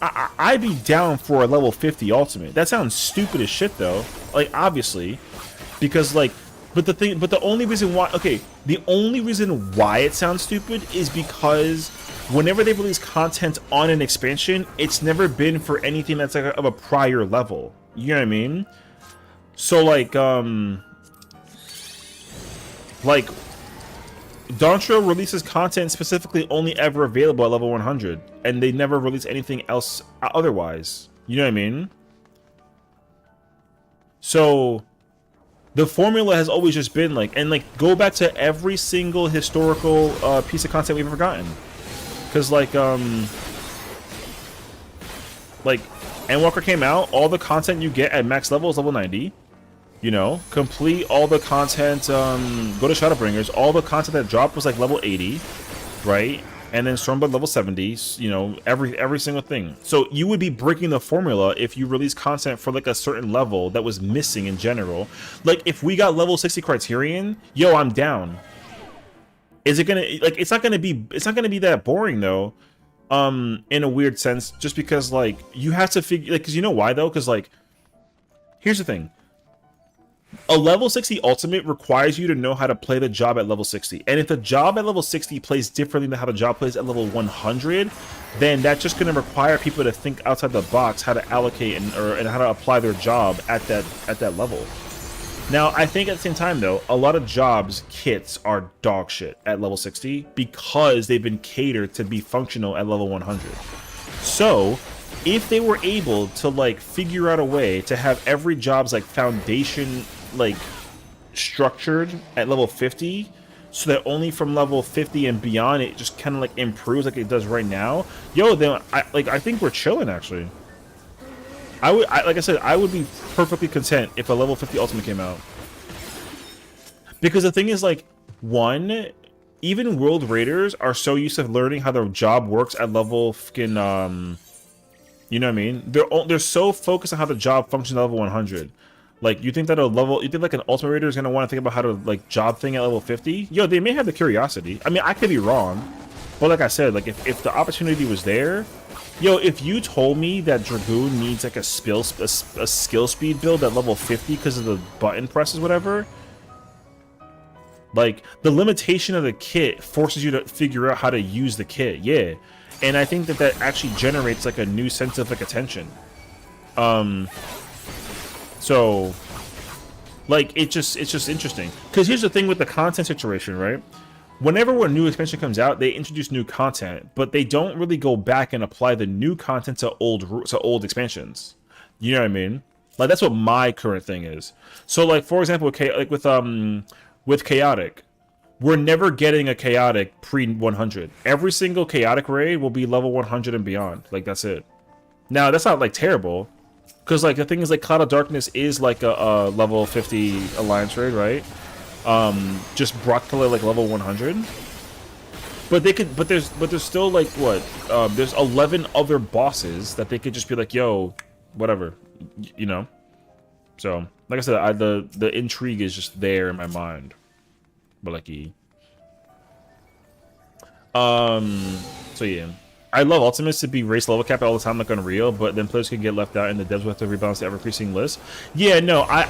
I'd be down for a level 50 ultimate. That sounds stupid as shit, though. Like, obviously, because like, but the only reason why, okay, the only reason why it sounds stupid is because whenever they release content on an expansion, it's never been for anything that's like of a prior level. You know what I mean? So like Dawntrail releases content specifically only ever available at level 100, and they never release anything else otherwise. You know what I mean? So the formula has always just been like, and like go back to every single historical piece of content we've ever gotten, because like Endwalker came out, all the content you get at max level is level 90. You know, complete all the content, go to Shadowbringers, all the content that dropped was like level 80, right? And then Stormblood level 70, you know, every single thing. So you would be breaking the formula if you release content for like a certain level that was missing in general. Like if we got level 60 Criterion, yo, I'm down. Is it gonna, like, it's not gonna be that boring though, in a weird sense, just because like you have to figure, like, cause you know why though? Cause like, here's the thing. A level 60 ultimate requires you to know how to play the job at level 60. And if the job at level 60 plays differently than how the job plays at level 100, then that's just going to require people to think outside the box how to allocate and how to apply their job at that level. Now, I think at the same time, though, a lot of jobs kits are dog shit at level 60 because they've been catered to be functional at level 100. So if they were able to like figure out a way to have every job's like foundation like structured at level 50, so that only from level 50 and beyond it just kind of like improves like it does right now, yo, then I think we're chilling actually. Like I said, I would be perfectly content if a level 50 ultimate came out, because the thing is, like, one, even world raiders are so used to learning how their job works at level fucking you know what I mean? They're so focused on how the job functions at level 100. Like, you think like an Ultimate Raider is gonna want to think about how to like job thing at level 50? Yo, they may have the curiosity. I mean, I could be wrong, but like I said, like if the opportunity was there, yo, if you told me that Dragoon needs like a skill speed build at level 50 because of the button presses, whatever, like the limitation of the kit forces you to figure out how to use the kit, yeah. And I think that actually generates like a new sense of like attention. So like it's just interesting, because here's the thing with the content situation, right? Whenever a new expansion comes out, they introduce new content, but they don't really go back and apply the new content to old expansions. You know what I mean? Like that's what my current thing is. So like for example, with Chaotic, we're never getting a Chaotic pre-100. Every single Chaotic raid will be level 100 and beyond. Like that's it. Now that's not like terrible, because like the thing is, like Cloud of Darkness is like a level 50 alliance raid, right? Just brought to like level 100. But there's still like what? There's 11 other bosses that they could just be like, yo, whatever, you know. So like I said, the intrigue is just there in my mind. But like so yeah. I love Ultimates to be race level cap all the time like Unreal, but then players can get left out and the devs will have to rebalance the ever-increasing list. Yeah, no, I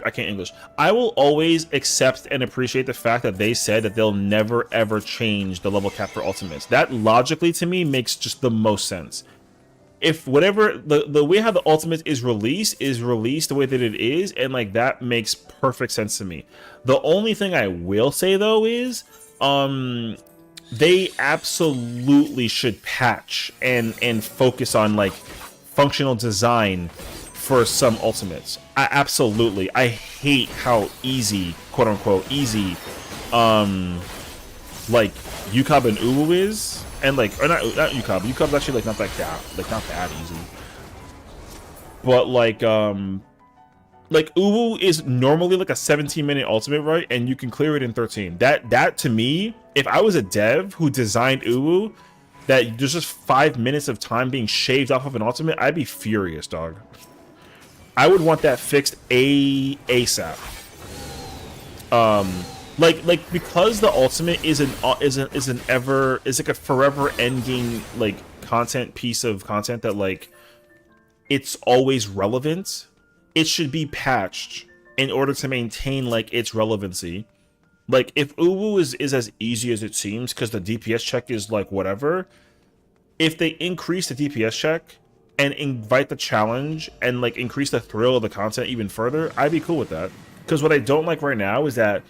can't English. I will always accept and appreciate the fact that they said that they'll never ever change the level cap for Ultimates. That logically to me makes just the most sense. If whatever the way how the Ultimate is released the way that it is, and like that makes perfect sense to me. The only thing I will say though is they absolutely should patch and focus on like functional design for some ultimates. I hate how easy, quote unquote easy, like UCOB and Uwu is, and like, or not UCOB. UCOB's actually like not that easy. But like Uwu is normally like a 17-minute ultimate, right? And you can clear it in 13. That to me, if I was a dev who designed Uwu, that there's just 5 minutes of time being shaved off of an ultimate, I'd be furious, dog. I would want that fixed ASAP. Like because the ultimate is like a forever ending like content piece of content that like it's always relevant. It should be patched in order to maintain like its relevancy. Like, if Uwu is as easy as it seems, because the DPS check is like whatever, if they increase the DPS check and invite the challenge and like increase the thrill of the content even further, I'd be cool with that. Because what I don't like right now is that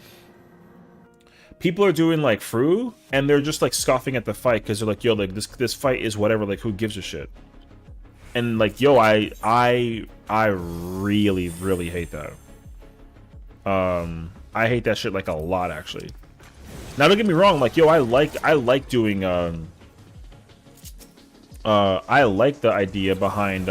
people are doing like Fru and they're just like scoffing at the fight because they're like, yo, like this fight is whatever, like who gives a shit? And like, yo, I really, really hate that. I hate that shit like a lot actually. Now don't get me wrong, like yo, I like doing I like the idea behind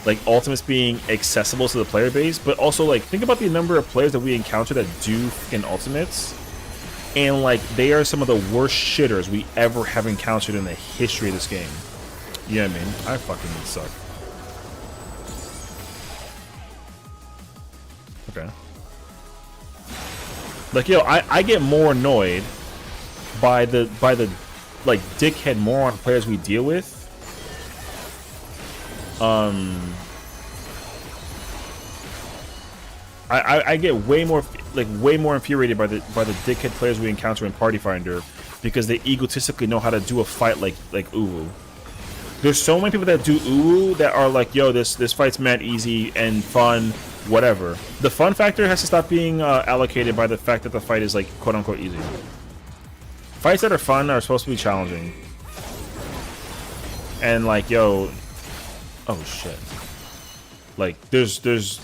like ultimates being accessible to the player base, but also like think about the number of players that we encounter that do fucking ultimates, and like they are some of the worst shitters we ever have encountered in the history of this game. You know what I mean? I fucking suck. Okay. Like yo, I get more annoyed by the like dickhead moron players we deal with. I get way more infuriated by the dickhead players we encounter in Party Finder because they egotistically know how to do a fight like Uwu. There's so many people that do Uwu that are like, yo, this fight's mad easy and fun, whatever. The fun factor has to stop being allocated by the fact that the fight is like quote unquote easy. Fights that are fun are supposed to be challenging. And like, yo, oh shit. Like there's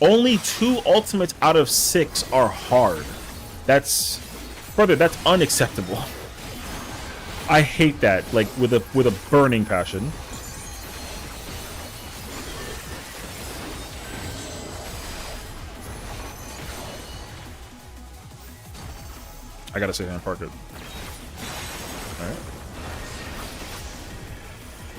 only 2 ultimates out of 6 are hard. That's, brother, that's unacceptable. I hate that, like with a burning passion. I gotta sit here and park it. All right.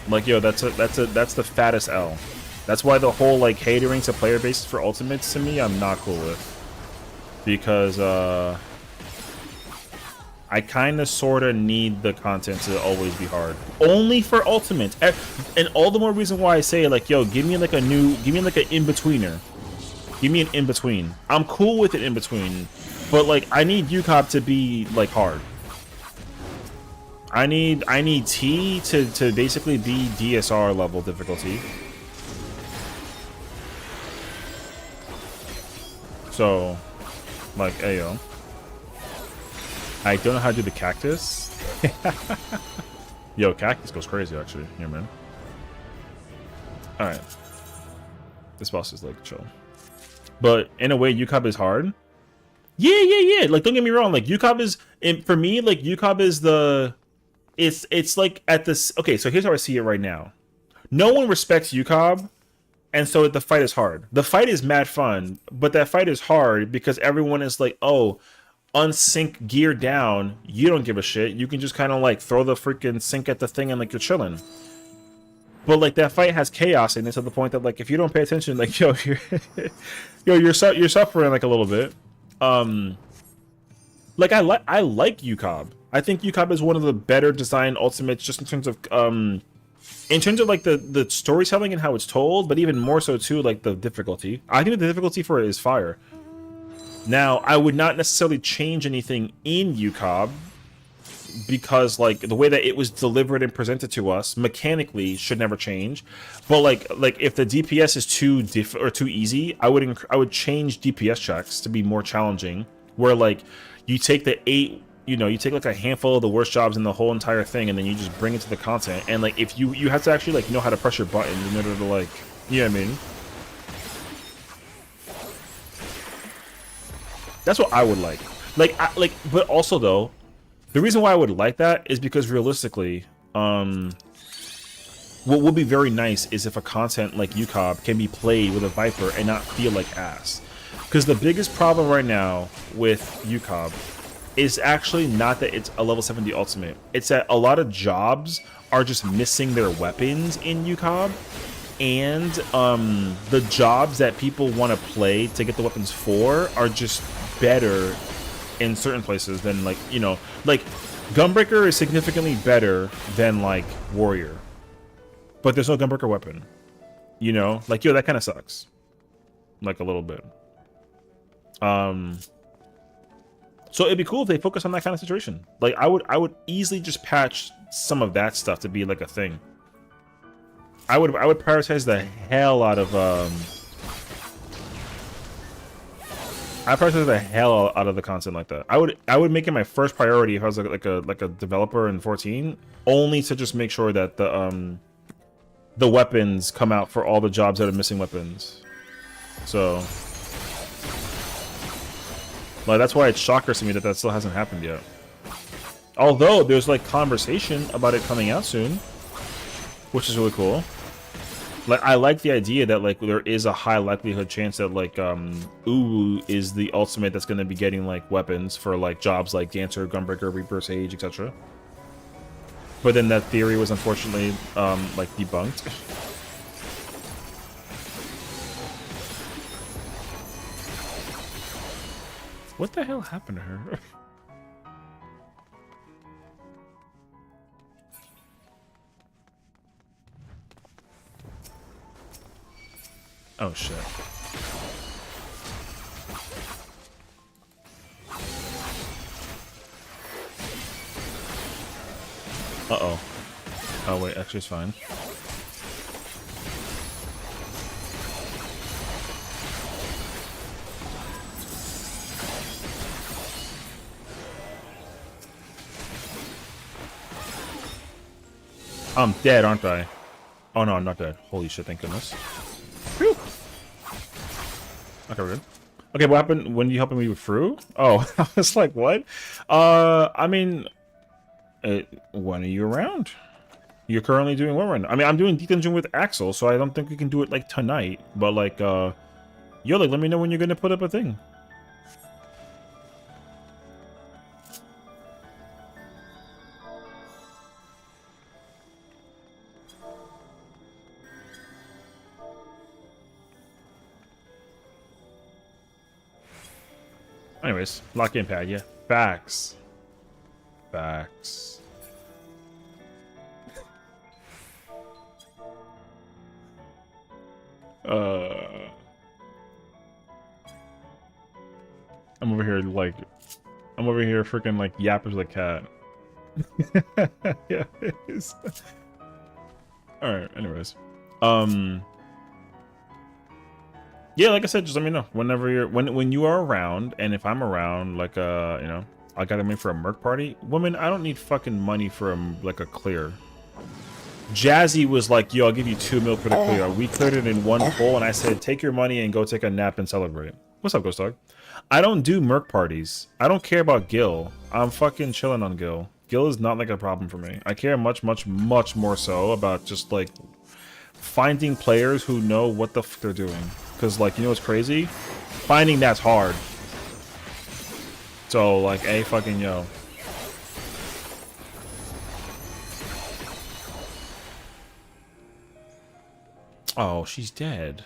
Like yo, that's the fattest L. That's why the whole like catering to player bases for ultimates to me, I'm not cool with, because I kind of sort of need the content to always be hard, only for ultimates, and all the more reason why I say like, yo, give me like an in-betweener, give me an in-between. I'm cool with it in between, but like I need UCOB to be like hard. I need T to basically be DSR level difficulty. So, like, ayo. I don't know how to do the cactus. Yo, cactus goes crazy, actually. Yeah, man. Alright. This boss is, like, chill. But, in a way, UCOB is hard. Yeah. Like, don't get me wrong. Like, UCOB is... for me, like, UCOB is the... It's like, at this... Okay, so here's how I see it right now. No one respects UCOB. And so the fight is hard. The fight is mad fun, but that fight is hard because everyone is like, oh, unsync gear down. You don't give a shit. You can just kind of like throw the freaking sync at the thing and like you're chilling. But like that fight has chaos in it to the point that like if you don't pay attention, like yo, you're suffering like a little bit. Like I like UCOB. I think UCOB is one of the better designed ultimates just in terms of like the storytelling and how it's told, but even more so too like the difficulty. I think the difficulty for it is fire. Now, I would not necessarily change anything in UCOB because like the way that it was delivered and presented to us mechanically should never change. But like if the DPS is too easy, I would change DPS checks to be more challenging. Where like you take the 8. You know, you take like a handful of the worst jobs in the whole entire thing, and then you just bring it to the content. And like, if you have to actually like know how to press your button in order to like, you know what I mean? That's what I would like. But also though, the reason why I would like that is because realistically, what would be very nice is if a content like UCOB can be played with a Viper and not feel like ass. Because the biggest problem right now with UCOB is actually not that it's a level 70 ultimate. It's that a lot of jobs are just missing their weapons in UCOB. And the jobs that people want to play to get the weapons for are just better in certain places than like, you know, like Gunbreaker is significantly better than like Warrior. But there's no Gunbreaker weapon. You know? Like, yo, that kind of sucks. Like a little bit. So it'd be cool if they focus on that kind of situation. Like I would easily just patch some of that stuff to be like a thing. I would prioritize the hell out of I prioritize the hell out of the content like that. I would make it my first priority if I was like a developer in 14, only to just make sure that the weapons come out for all the jobs that are missing weapons. So like that's why it shockers to me that that still hasn't happened yet. Although there's like conversation about it coming out soon, which is really cool. Like I like the idea that like there is a high likelihood chance that like Uwu is the ultimate that's going to be getting like weapons for like jobs like Dancer, Gunbreaker, Reaper, Sage, etc. But then that theory was unfortunately like debunked. What the hell happened to her? Oh shit. Uh-oh. Oh wait, actually it's fine. I'm dead, aren't I? Oh no, I'm not dead. Holy shit, thank goodness. Whew. Okay, we're good. Okay, what happened when you helping me with Fru? Oh, I was like, what? I mean, when are you around? You're currently doing what right now? I mean, I'm doing Deep Dungeon with Axel, so I don't think we can do it like tonight. But like, yo, like, let me know when you're gonna put up a thing. Anyways, lock in pad, yeah. Facts. Facts. I'm over here like, I'm over here freaking like yapping like cat. Yeah, it is. All right. Anyways, yeah, like I said, just let me know whenever you're when you are around, and if I'm around, like you know, I gotta make for a merc party. Woman, I don't need fucking money for like a clear. Jazzy was like, yo, I'll give you 2 mil for the clear. We cleared it in one pull, and I said, take your money and go take a nap and celebrate. What's up, Ghost Dog? I don't do merc parties. I don't care about Gil. I'm fucking chilling on Gil. Gil is not like a problem for me. I care much more so about just like finding players who know what the fuck they're doing. Because like, you know what's crazy? Finding that's hard. So like, fucking yo. Oh, she's dead.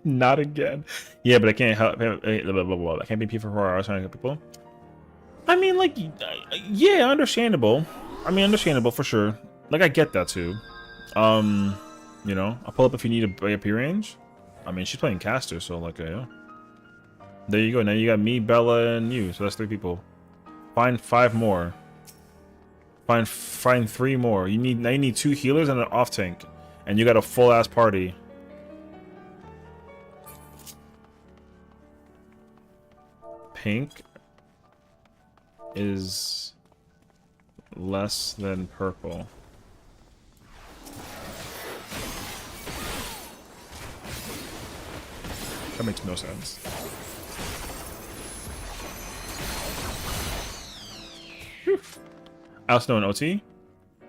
Not again. Yeah, but I can't help. I can't be people for 4 hours trying to help people. I mean, like, yeah, understandable. I mean, understandable for sure. Like, I get that too. You know, I'll pull up if you need a AP range. I mean, she's playing caster, so like, yeah. There you go. Now you got me, Bella, and you. So that's 3 people. Find 5 more. Find 3 more. You need 2 healers and an off tank, and you got a full ass party. Pink is less than purple. That makes no sense. Whew. I also know an OT.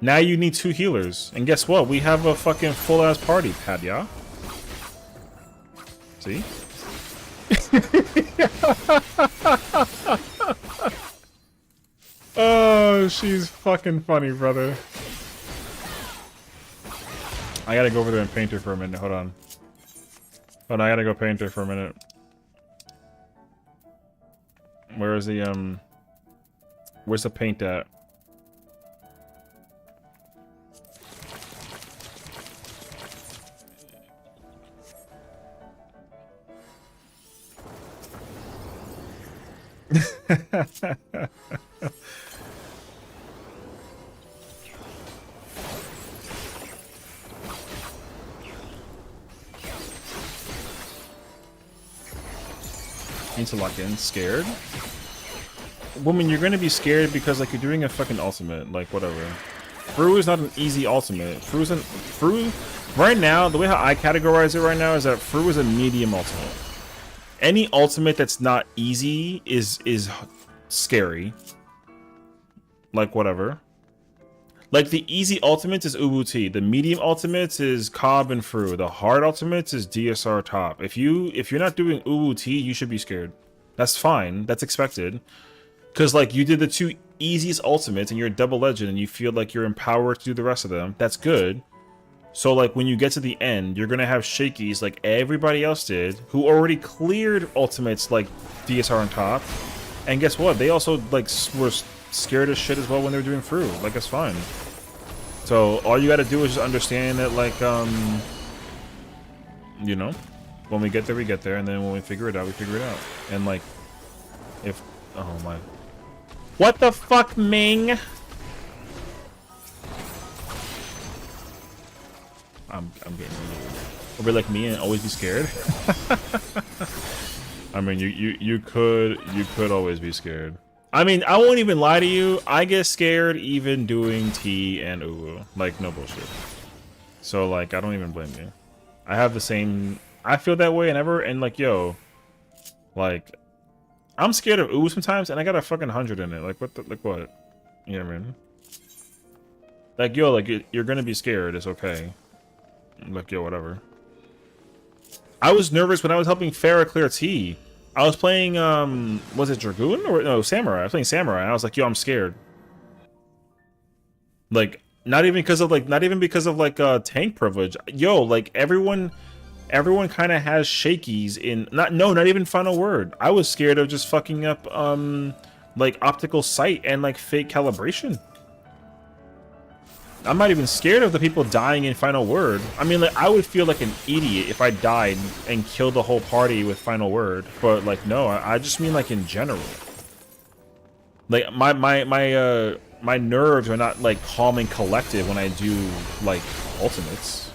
Now you need 2 healers. And guess what? We have a fucking full ass party, Padya. See? Oh, she's fucking funny, brother. I gotta go over there and paint her for a minute. Hold on. Hold on, I gotta go paint her for a minute. Where is the, where's the paint at? Need to lock in. Scared? Woman, you're gonna be scared because like you're doing a fucking ultimate. Like whatever. Fru is not an easy ultimate. Fru right now, the way how I categorize it right now is that Fru is a medium ultimate. Any ultimate that's not easy is scary. Like whatever. Like the easy ultimates is Uwu-T. The medium ultimates is Cobb and Fru. The hard ultimates is DSR top. If you're not doing Uwu-T, you should be scared. That's fine. That's expected. Cause like you did the two easiest ultimates and you're a double legend and you feel like you're empowered to do the rest of them. That's good. So like when you get to the end, you're gonna have shakies like everybody else did, who already cleared ultimates like DSR on top. And guess what? They also like were scared as shit as well when they were doing Fru. Like that's fine. So all you gotta do is just understand that like you know, when we get there, and then when we figure it out, we figure it out. And like if oh my, what the fuck, Ming? I'm getting or be like me and always be scared. I mean, you could always be scared. I mean, I won't even lie to you. I get scared even doing T and Uwu. Like, no bullshit. So, like, I don't even blame you. I have the same... I feel that way and like, yo... Like, I'm scared of Uwu sometimes, and I got a fucking 100 in it. Like, what the... Like, what? You know what I mean? Like, yo, like, you're gonna be scared. It's okay. Like, yo, whatever. I was nervous when I was helping Farah clear T. I was playing, was it Dragoon? Or, no, Samurai. I was playing Samurai, and I was like, yo, I'm scared. Like, not even because of, tank privilege. Yo, like, everyone kind of has shakies in... Not even Final Word. I was scared of just fucking up, like, optical sight and, like, fake calibration. I'm not even scared of the people dying in Final Word. I mean, like, I would feel like an idiot if I died and killed the whole party with Final Word. But, like, no, I just mean, like, in general. Like, my nerves are not, like, calm and collected when I do, like, ultimates.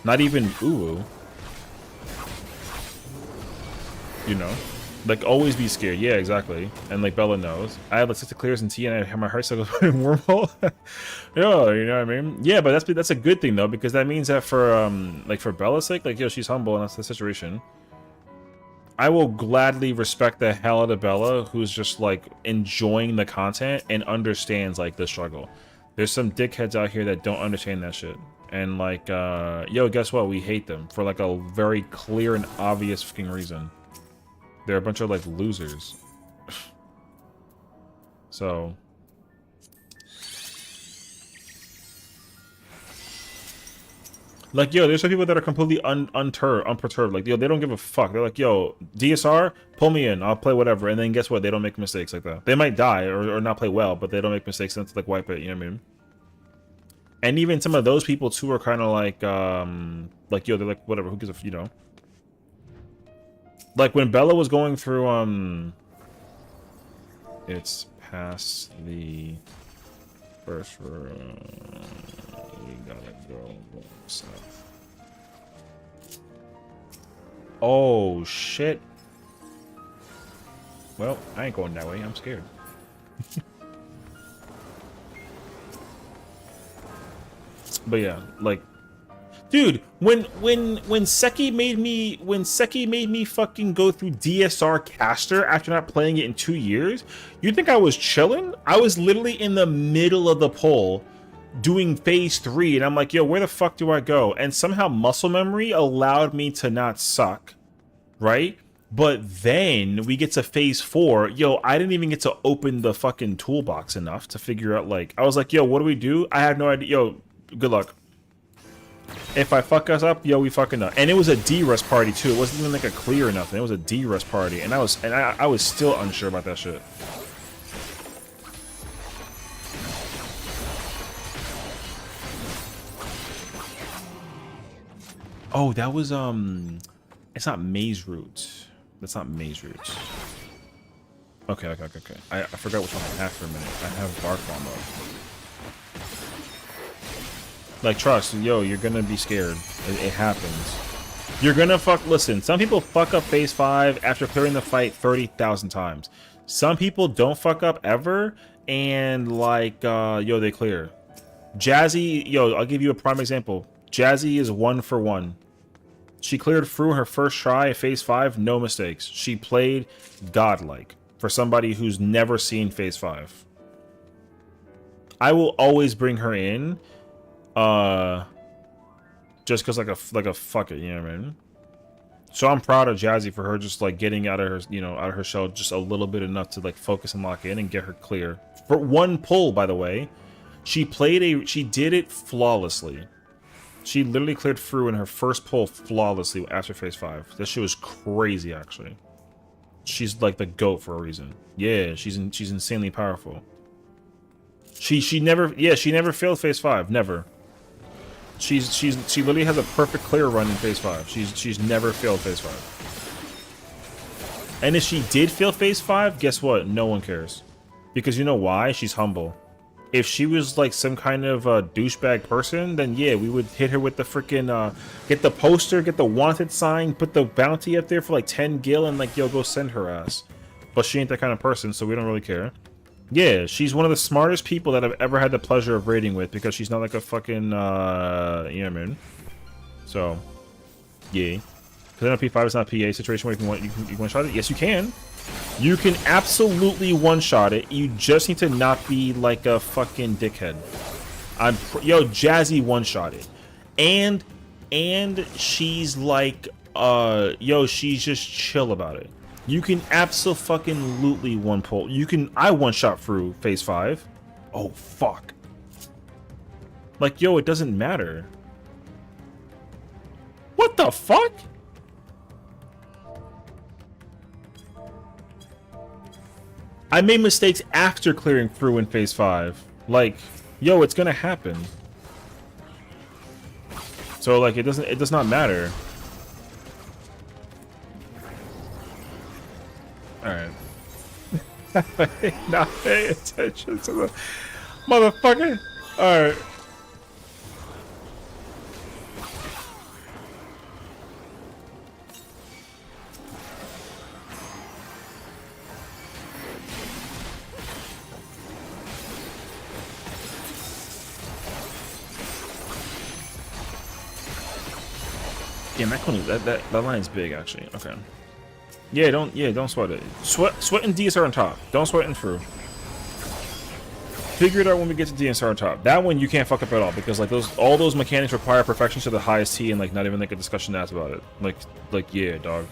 Not even Uwu. You know? Like, always be scared. Yeah, exactly. And, like, Bella knows. I had, like, 6 clears in T and I have my heart cycle in Wormhole. Yeah, you know what I mean? Yeah, but that's a good thing, though, because that means that for, like, for Bella's sake, like, yo, she's humble and that's the situation. I will gladly respect the hell out of Bella, who's just, like, enjoying the content and understands, like, the struggle. There's some dickheads out here that don't understand that shit. And, like, yo, guess what? We hate them for, like, a very clear and obvious fucking reason. They're a bunch of, like, losers. So... Like, yo, there's some people that are completely unperturbed. Like, yo, they don't give a fuck. They're like, yo, DSR, pull me in. I'll play whatever. And then guess what? They don't make mistakes like that. They might die or not play well, but they don't make mistakes enough to, like, wipe it. You know what I mean? And even some of those people, too, are kind of like, yo, they're like, whatever. Who gives a, you know? Like, when Bella was going through, it's past the first room. We gotta go south. Oh, shit. Well, I ain't going that way. I'm scared. But yeah, like, dude, when Seki made me fucking go through DSR caster after not playing it in 2 years, you think I was chilling? I was literally in the middle of the poll doing phase 3 and I'm like, yo, where the fuck do I go? And somehow muscle memory allowed me to not suck, right? But then we get to phase 4. Yo, I didn't even get to open the fucking toolbox enough to figure out, like, I was like, yo, what do we do? I have no idea. Yo, good luck. If I fuck us up, yo, we fucking up. And it was a D-Rest party too. It wasn't even like a clear or nothing. It was a D-Rest party. And I was still unsure about that shit. Oh, that was it's not Maze Route. That's not Maze Route. Okay, okay, okay, okay. I forgot which one I have for a minute. I have Bark Bomb up. Like, trust, yo, you're gonna be scared. It happens. You're gonna listen, some people fuck up phase 5 after clearing the fight 30,000 times. Some people don't fuck up ever, and like, yo, they clear. Jazzy, yo, I'll give you a prime example. Jazzy is 1 for 1. She cleared through her first try at phase 5, no mistakes. She played godlike for somebody who's never seen phase 5. I will always bring her in, just because like a fuck it, you know what I mean? So I'm proud of Jazzy for her just like getting out of her, you know, out of her shell just a little bit enough to like focus and lock in and get her clear. For one pull, by the way, she did it flawlessly. She literally cleared through in her first pull flawlessly after phase 5. That shit was crazy, actually. She's like the GOAT for a reason. Yeah, she's insanely powerful. She never failed phase 5, never. She literally has a perfect clear run in phase 5. She's never failed phase 5. And if she did fail phase 5, guess what? No one cares. Because you know why? She's humble. If she was like some kind of douchebag person, then yeah, we would hit her with the freaking get the poster, get the wanted sign, put the bounty up there for like 10 gil, and like, yo, go send her ass. But she ain't that kind of person, so we don't really care. Yeah, she's one of the smartest people that I've ever had the pleasure of raiding with, because she's not like a fucking, you know what I mean? So, yeah. Because I know P5 is not a PA situation where you can one-shot it. Yes, you can. You can absolutely one-shot it. You just need to not be like a fucking dickhead. Yo, Jazzy one-shot it. And she's like, yo, she's just chill about it. You can absolutely one pull. I one-shot through phase 5. Oh, fuck. Like, yo, it doesn't matter. What the fuck? I made mistakes after clearing through in phase 5. Like, yo, it's gonna happen. So like, it does not matter. Alright. Not pay attention to the motherfucker. Alright. Yeah, that line's big actually. Okay. Yeah, don't sweat it. Sweat and DSR on top. Don't sweat and through. Figure it out when we get to DSR on top. That one you can't fuck up at all, because like all those mechanics require perfection to the highest T, and like not even like a discussion asked about it. Like yeah, dog.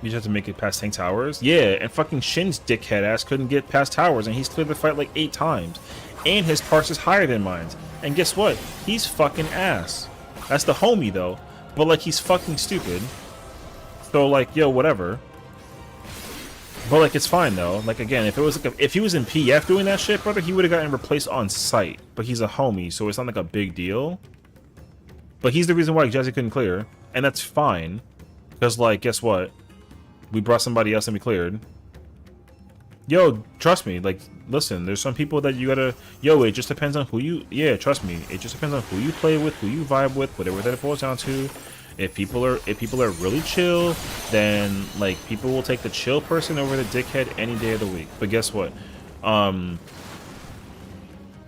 You just have to make it past tank towers. Yeah, and fucking Shin's dickhead ass couldn't get past towers, and he's cleared the fight like 8 times. And his parse is higher than mine. And guess what? He's fucking ass. That's the homie though. But like, he's fucking stupid. So like, yo, whatever. But like, it's fine though. Like again, if it was like if he was in PF doing that shit, brother, he would have gotten replaced on site. But he's a homie, so it's not like a big deal. But he's the reason why Jazzy couldn't clear, and that's fine. Because like, guess what? We brought somebody else and we cleared. Yo, trust me. Like, listen, there's some people that you gotta. Yo, it just depends on who you. Yeah, trust me. It just depends on who you play with, who you vibe with, whatever that it boils down to. If people are really chill, then like people will take the chill person over the dickhead any day of the week. But guess what?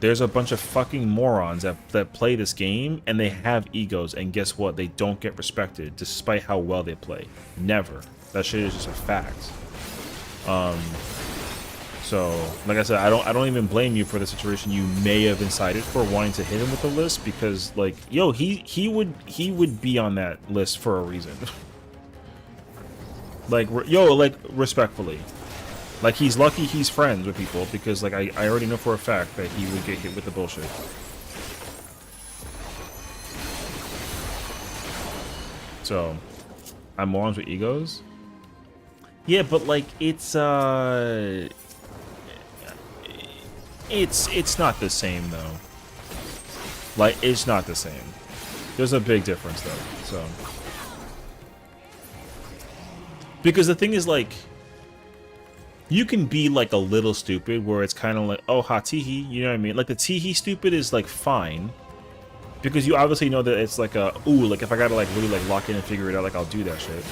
There's a bunch of fucking morons that play this game and they have egos, and guess what? They don't get respected despite how well they play. Never. That shit is just a fact. So, like I said, I don't even blame you for the situation you may have incited for wanting to hit him with the list, because like, yo, he would be on that list for a reason. Like, yo, like, respectfully, like, he's lucky he's friends with people, because like I already know for a fact that he would get hit with the bullshit. So, I'm morons with egos. Yeah, but like, it's not the same though. Like, it's not the same. There's a big difference though. So, because the thing is, like, you can be like a little stupid where it's kind of like, oh, ha teehee, you know what I mean? Like the teehee stupid is like fine because you obviously know that it's like a ooh, like if I gotta like really like lock in and figure it out, like I'll do that shit.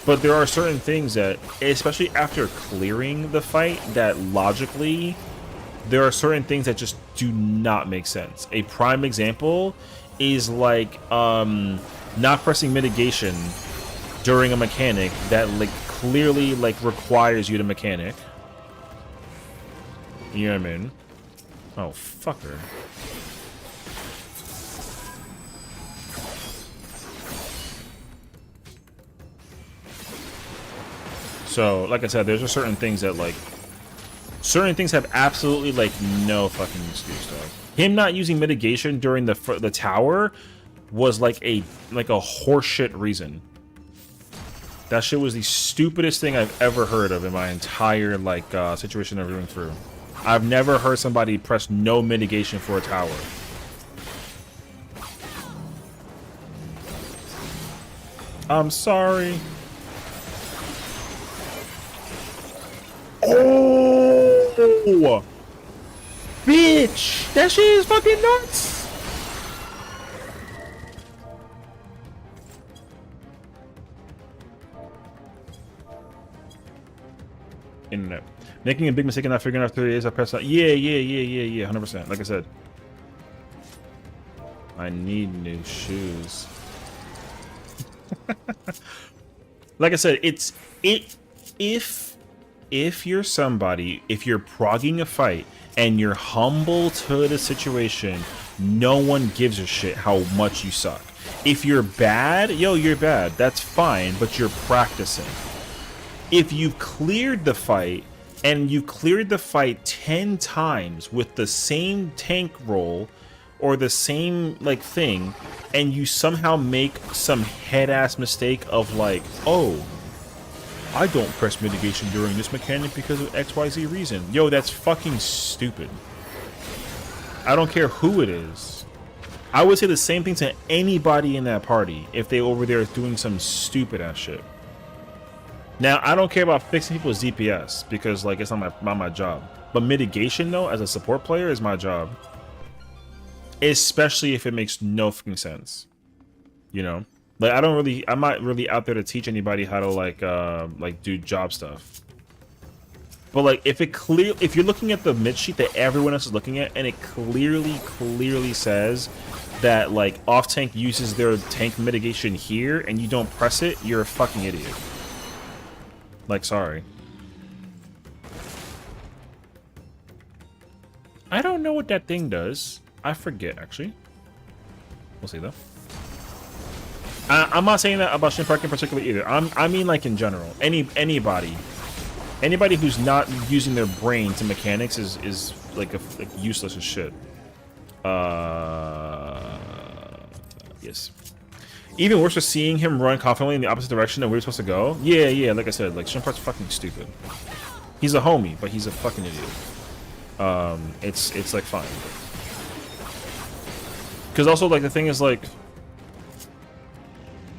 But there are certain things that, especially after clearing the fight, that logically there are certain things that just do not make sense. A prime example is like not pressing mitigation during a mechanic that like clearly like requires you to mechanic. You know what I mean? Oh, fucker. So, like I said, there's just certain things that like certain things have absolutely like no fucking excuse, dog. Him not using mitigation during the tower was like a horseshit reason. That shit was the stupidest thing I've ever heard of in my entire like situation of going through. I've never heard somebody press no mitigation for a tower. I'm sorry. Oh, bitch! That shit is fucking nuts. Internet. Making a big mistake and not figuring out 30 days I press out. Yeah, 100%. Like I said. I need new shoes. Like I said, if you're somebody, if you're progging a fight and you're humble to the situation, no one gives a shit how much you suck. If you're bad, yo, you're bad. That's fine, but you're practicing. If you've cleared the fight and you cleared the fight 10 times with the same tank roll or the same like thing, and you somehow make some head-ass mistake of like, oh, I don't press mitigation during this mechanic because of XYZ reason. Yo, that's fucking stupid. I don't care who it is. I would say the same thing to anybody in that party if they over there doing some stupid ass shit. Now, I don't care about fixing people's DPS because like it's not my job. But mitigation though, as a support player, is my job. Especially if it makes no fucking sense. You know? Like I'm not really out there to teach anybody how to like do job stuff. But like if you're looking at the mid sheet that everyone else is looking at and it clearly says that like off tank uses their tank mitigation here and you don't press it, you're a fucking idiot. Like, sorry. I don't know what that thing does. I forget actually. We'll see though. I'm not saying that about Shin Park in particular either. I mean like in general. Anybody who's not using their brain to mechanics is like useless as shit. Yes. Even worse was seeing him run confidently in the opposite direction that we were supposed to go. Yeah, like I said, like Shin Park's fucking stupid. He's a homie, but he's a fucking idiot. It's like fine. Because also like the thing is like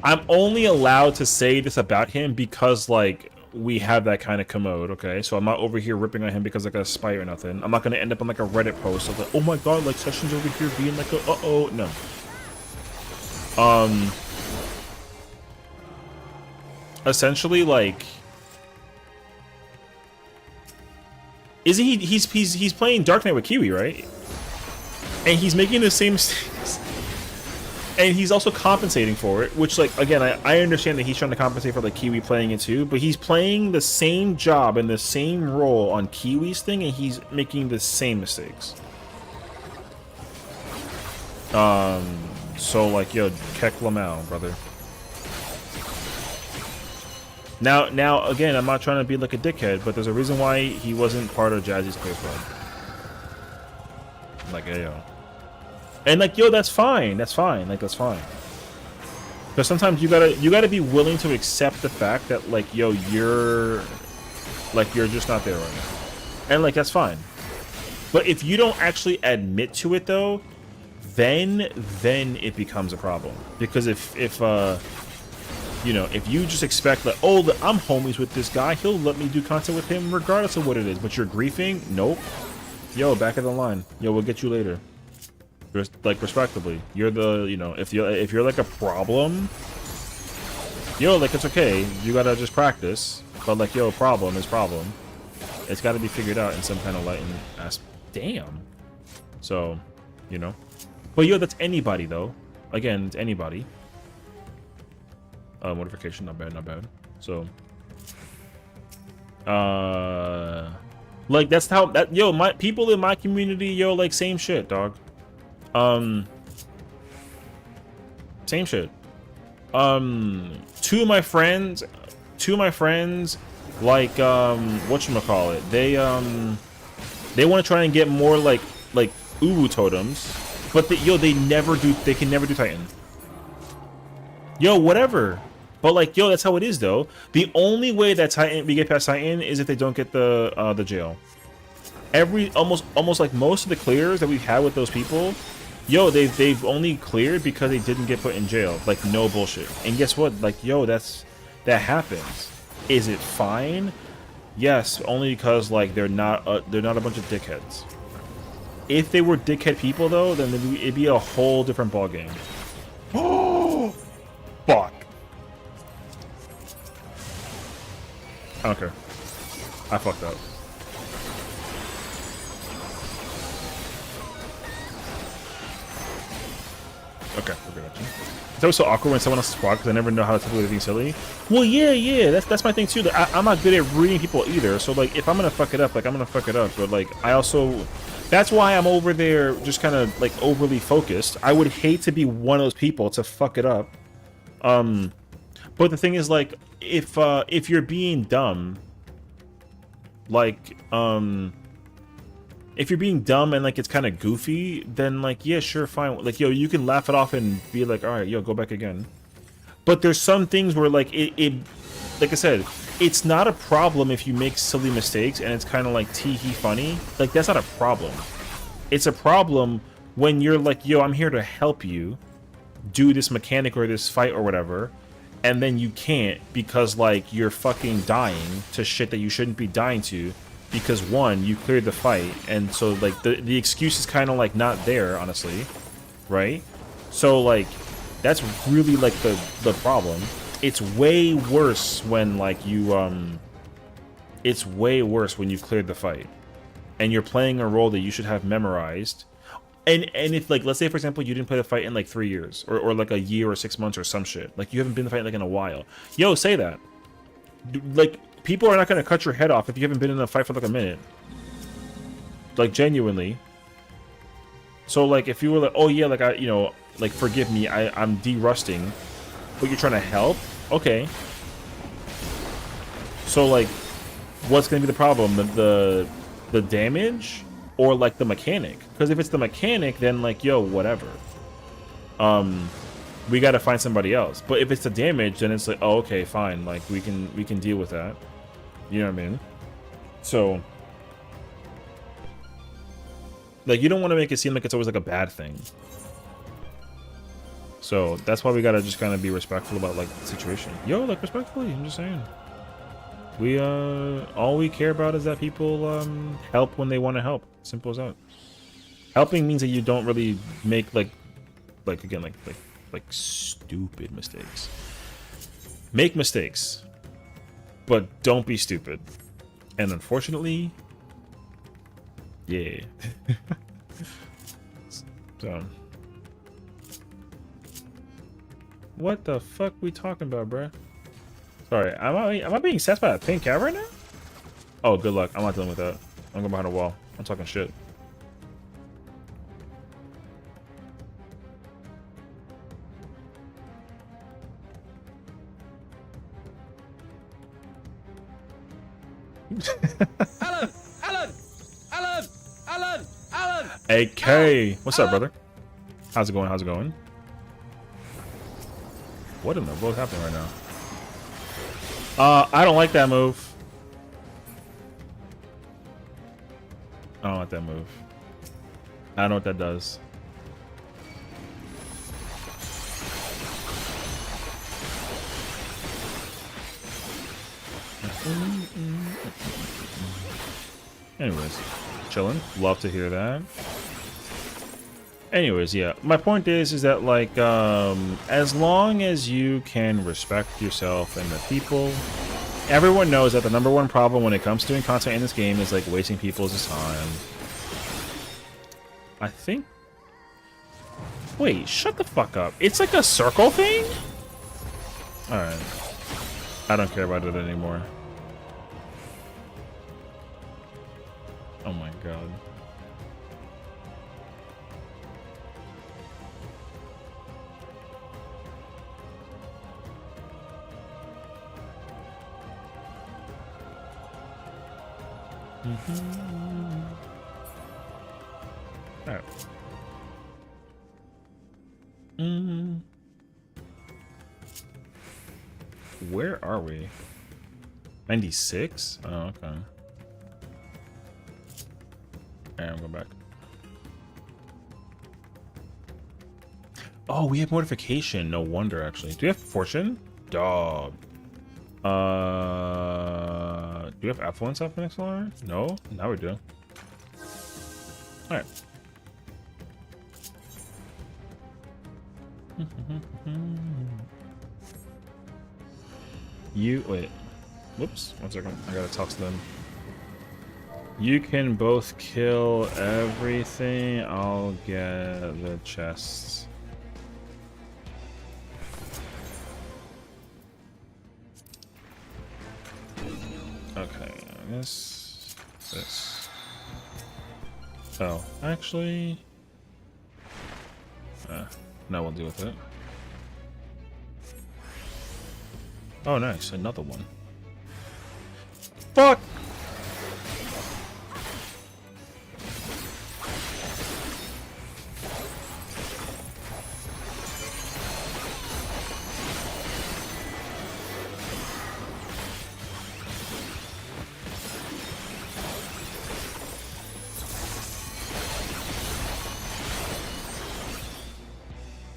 I'm only allowed to say this about him because like we have that kind of commode, okay? So I'm not over here ripping on him because I got a spite or nothing. I'm not gonna end up on like a Reddit post of like, oh my god, like Session's over here being like a uh-oh. No. Essentially like isn't he's playing Dark Knight with Kiwi, right? And he's making the same mistakes. And he's also compensating for it, which, like, again, I understand that he's trying to compensate for, like, Kiwi playing it too, but he's playing the same job and the same role on Kiwi's thing, and he's making the same mistakes. So, like, yo, Keck Lamau, brother. Now, again, I'm not trying to be, like, a dickhead, but there's a reason why he wasn't part of Jazzy's clear club. Like, yo. And like, yo, that's fine. That's fine. Like, that's fine. But sometimes you gotta be willing to accept the fact that like, yo, you're just not there right now, and like that's fine. But if you don't actually admit to it though, then it becomes a problem. Because if You know, if you just expect that, oh, I'm homies with this guy, he'll let me do content with him regardless of what it is. But you're griefing? Nope. Yo, back of the line. Yo, we'll get you later. Just, like, respectively. You're the, you know, if you're like a problem, yo, like, it's okay. You gotta just practice. But like, yo, problem is problem. It's gotta be figured out in some kind of light and aspect. Damn. So, you know. But yo, that's anybody though. Again, it's anybody. Modification, not bad, not bad. So, like that's how that yo, my people in my community, yo, like same shit, dog. Same shit. Two of my friends, like whatchamacallit, they want to try and get more like Uwu totems, but they can never do Titan. Yo, whatever. But like, yo, that's how it is though. The only way that we get past Titan is if they don't get the jail. Almost like most of the clears that we've had with those people, yo, they've only cleared because they didn't get put in jail. Like, no bullshit. And guess what? Like, yo, that happens. Is it fine? Yes, only because like they're not a bunch of dickheads. If they were dickhead people though, then it'd be a whole different ballgame. Oh, fuck. I don't care. I fucked up. Okay, we're good. It's always so awkward when someone else squad because I never know how to tackle anything silly. Well, yeah, that's my thing too. I'm not good at reading people either. So like, if I'm gonna fuck it up, like I'm gonna fuck it up. But like, I also, that's why I'm over there just kind of like overly focused. I would hate to be one of those people to fuck it up. But the thing is, like, if you're being dumb, like, if you're being dumb and like it's kind of goofy, then like, yeah, sure, fine. Like, yo, you can laugh it off and be like, all right, yo, go back again. But there's some things where like it like I said, it's not a problem if you make silly mistakes and it's kind of like tee-hee funny. Like, that's not a problem. It's a problem when you're like, yo, I'm here to help you do this mechanic or this fight or whatever, and then you can't because like you're fucking dying to shit that you shouldn't be dying to. Because one, you cleared the fight, and so like the excuse is kind of like not there, honestly, right? So like that's really like the problem. It's way worse when like you it's way worse when you cleared the fight, and you're playing a role that you should have memorized. And if like, let's say for example you didn't play the fight in like 3 years or like a year or 6 months or some shit, like you haven't been in the fight like in a while. Yo, say that. Like, people are not going to cut your head off if you haven't been in a fight for like a minute. Like, genuinely. So, like, if you were like, oh yeah, like, you know, like, forgive me, I'm de-rusting, but you're trying to help? Okay. So, like, what's going to be the problem? The damage? Or, like, the mechanic? Because if it's the mechanic, then, like, yo, whatever. We got to find somebody else. But if it's the damage, then it's like, oh, okay, fine. Like, we can deal with that. You know what I mean? So, like, you don't want to make it seem like it's always like a bad thing. So that's why we gotta just kind of be respectful about like the situation. Yo, like, respectfully, I'm just saying. We all we care about is that people help when they want to help. Simple as that. Helping means that you don't really make like again like stupid mistakes. Make mistakes, but don't be stupid. And unfortunately, yeah. So, what the fuck we talking about, bruh? Sorry, am I being sassed by a pink cat right now? Oh, good luck. I'm not dealing with that. I'm going behind a wall. I'm talking shit. Alan! AK! What's up, brother? How's it going? How's it going? What in the world is happening right now? I don't like that move. I don't like that move. I don't know what that does. Anyways, chilling. Love to hear that. Anyways, yeah. My point is that like, as long as you can respect yourself and the people, everyone knows that the #1 problem when it comes to doing content in this game is like wasting people's time. I think. Wait, shut the fuck up. It's like a circle thing? Alright. I don't care about it anymore. Oh my god. Alright. Where are we? 96? Oh, okay. Alright, I'm going back. Oh, we have mortification. No wonder, actually. Do we have fortune? Dog. Do we have affluence up in XLR? No? Now we do. Alright. Wait. Whoops. 1 second. I gotta talk to them. You can both kill everything. I'll get the chests. Okay. This. Oh, actually. No, we'll deal with it. Oh, nice. Another one. Fuck!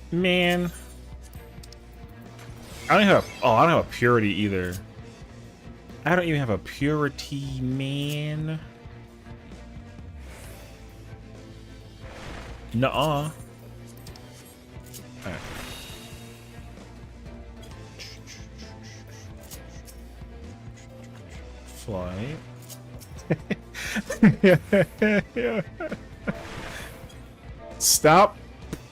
Man. I don't have a, I don't have a purity either. I don't even have a purity, man. Nuh-uh. Alright. Flight. Stop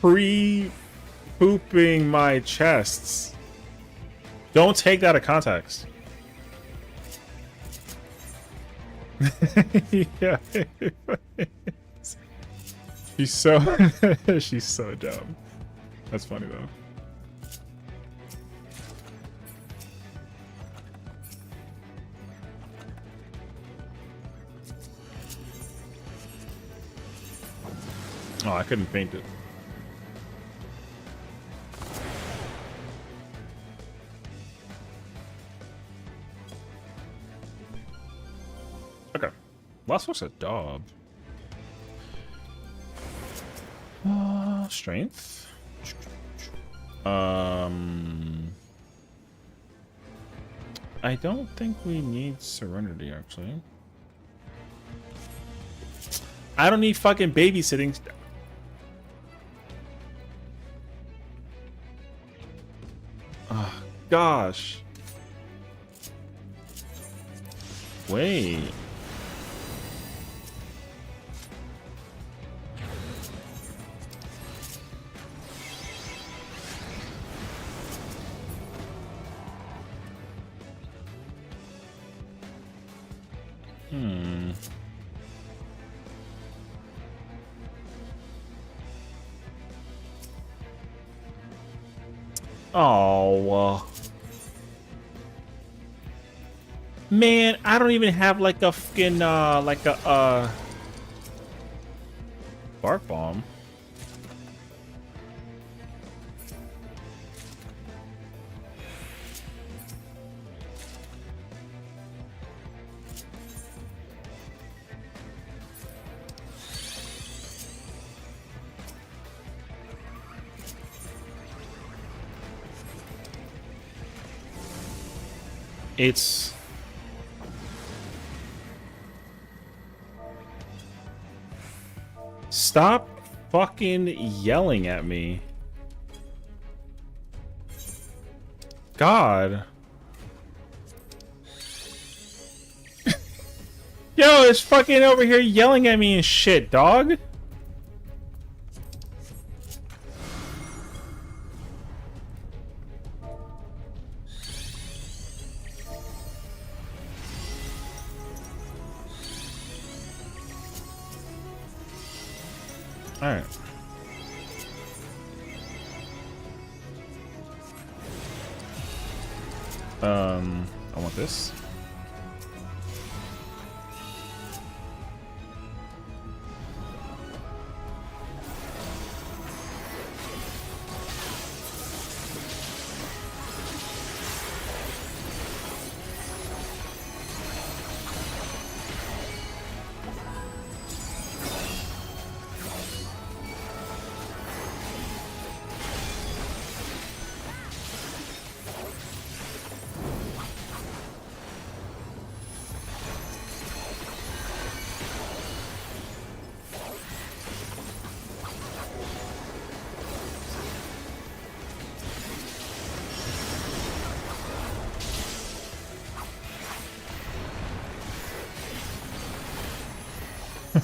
pre-pooping my chests. Don't take that out of context. Yeah. She's so she's so dumb. That's funny though. Oh, I couldn't paint it. Okay. Last one's a dog. Strength. I don't think we need serenity, actually. I don't need fucking babysitting. Oh, gosh. Wait. Oh. Man, I don't even have like a fucking like a bark bomb. It's Stop fucking yelling at me. God. Yo, it's fucking over here yelling at me and shit, dog. All right. I want this.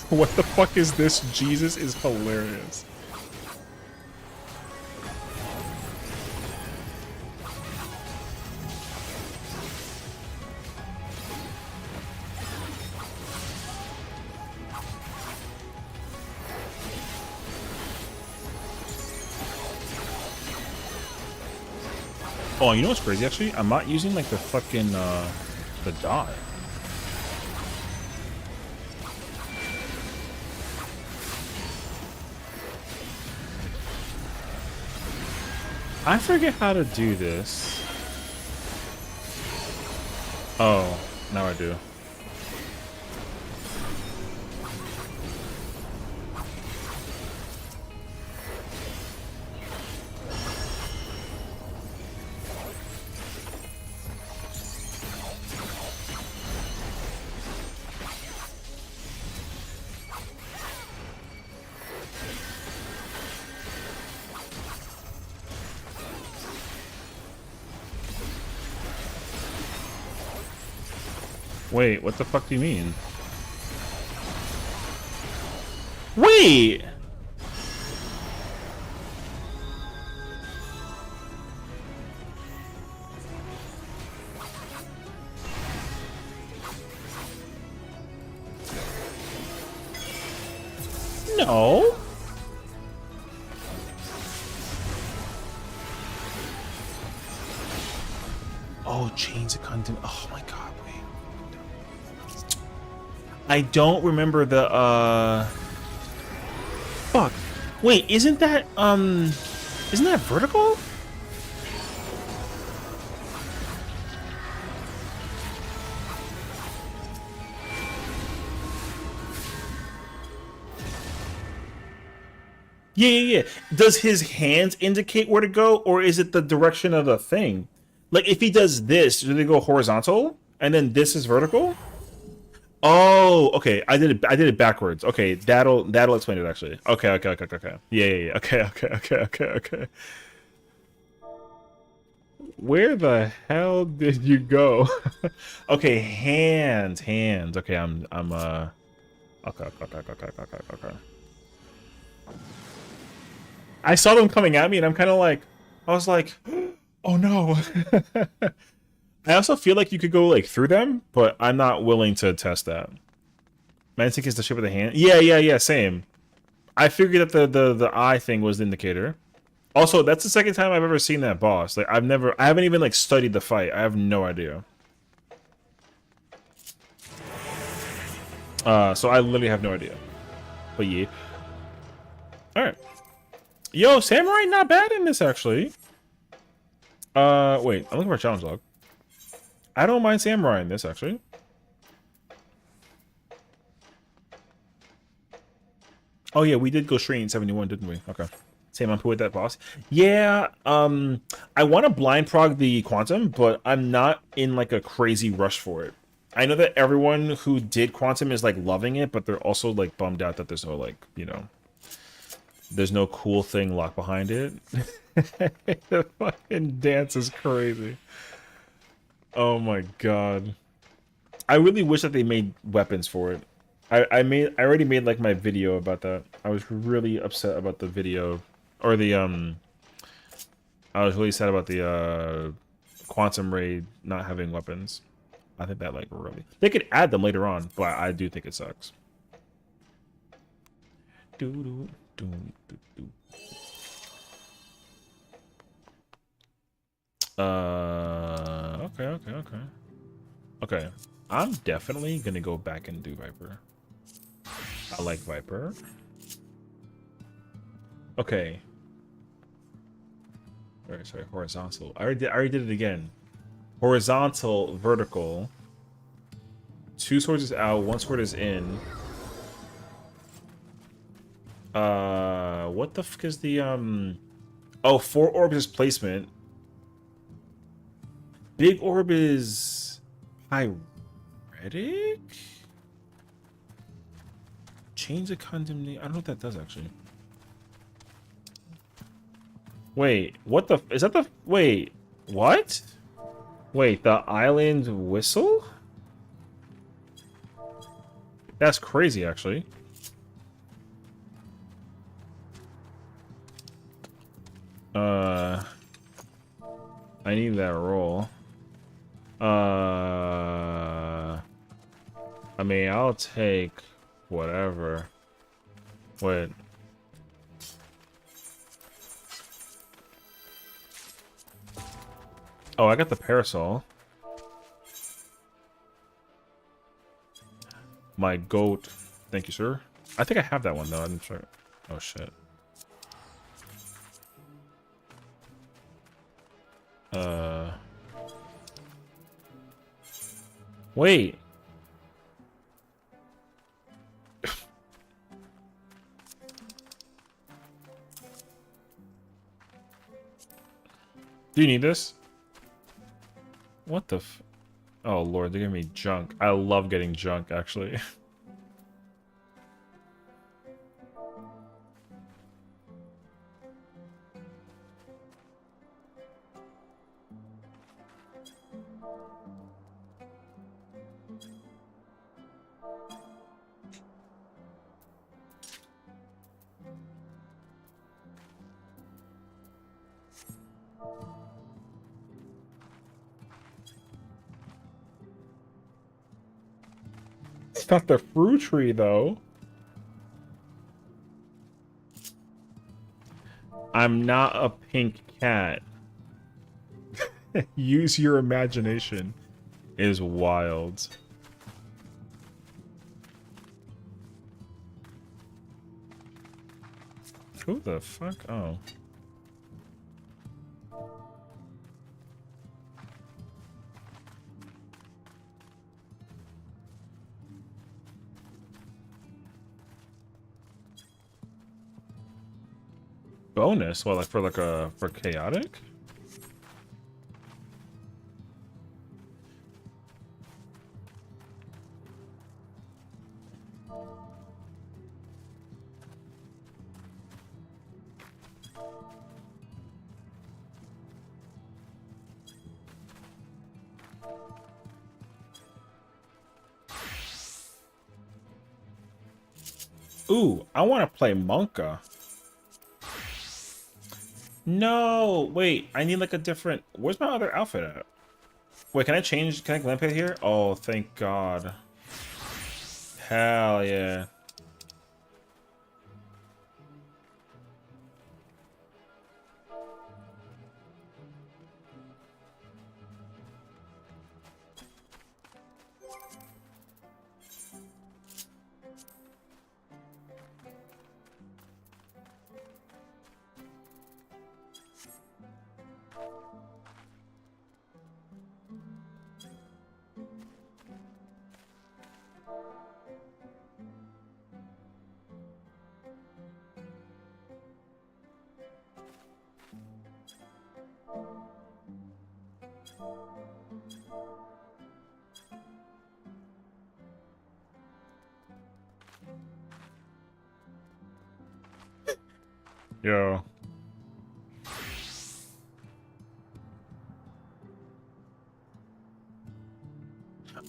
What the fuck is this? Jesus is hilarious. Oh, you know what's crazy actually? I'm not using like the fucking the dot. I forget how to do this. Oh, now I do. Wait, what the fuck do you mean? Wait! No. Oh, chains of content. Oh my god, wait. I don't remember the fuck. Wait, isn't that vertical? Yeah. Does his hands indicate where to go, or is it the direction of the thing? Like, if he does this, do they go horizontal, and then this is vertical? Oh, okay. I did it backwards. Okay, that'll explain it actually. Okay. Yeah. Okay. Where the hell did you go? Okay, hands. Okay, I'm okay. I saw them coming at me, and I was like, oh no. I also feel like you could go like through them, but I'm not willing to test that. Mantic is the shape of the hand. Yeah, same. I figured that the eye thing was the indicator. Also, that's the second time I've ever seen that boss. Like I haven't even like studied the fight. I have no idea. So I literally have no idea. But yeah. Alright. Yo, Samurai not bad in this actually. Wait, I'm looking for a challenge log. I don't mind Samurai in this actually. Oh yeah, we did go straight in 71, didn't we? Okay. Same on with that boss. Yeah, I want to blind prog the Quantum, but I'm not in like a crazy rush for it. I know that everyone who did Quantum is like loving it, but they're also like bummed out that there's no like, you know, There's no cool thing locked behind it. The fucking dance is crazy. Oh my god. I really wish that they made weapons for it. I already made like my video about that. I was really upset about the video or the I was really sad about the quantum ray not having weapons. I think that like really they could add them later on, but I do think it sucks. Okay. I'm definitely gonna go back and do Viper. I like Viper. Okay. Sorry, horizontal. I already did it again. Horizontal, vertical. 2 swords is out, 1 sword is in. What the fuck is the oh, 4 orbs is placement. Big orb is pyretic? Change of condemnation. I don't know what that does actually. Wait, what the is that the wait, what? Wait, the island whistle? That's crazy actually. I need that roll. I mean, I'll take whatever. Wait. Oh, I got the parasol. My goat. Thank you, sir. I think I have that one though. I'm sure. Oh shit. Wait. Do you need this? What the f... Oh lord, they're giving me junk. I love getting junk, actually. It's not the fruit tree, though. I'm not a pink cat. Use your imagination is wild. Who the fuck? Oh. Bonus? Well, like for chaotic? Ooh, I want to play Monka. No, wait, I need like a different... Where's my other outfit at? Wait, can I change... Can I glamp it here? Oh, thank God. Hell yeah. Yo.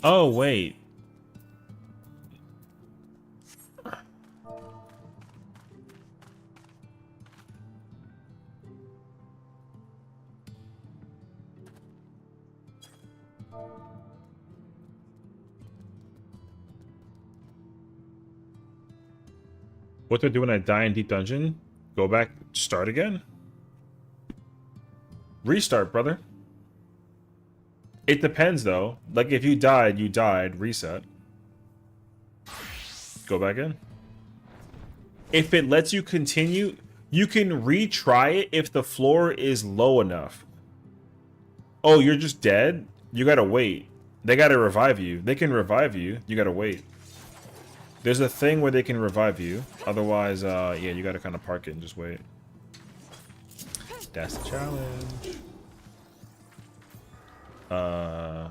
Oh, wait. What to do when I die in Deep Dungeon? Go back, start again? Restart, brother. It depends, though. Like, if you died, reset. Go back in. If it lets you continue, you can retry it if the floor is low enough. Oh, you're just dead? You gotta wait. They gotta revive you. They can revive you. You gotta wait. There's a thing where they can revive you. Otherwise, yeah, you gotta kind of park it and just wait. That's the challenge. I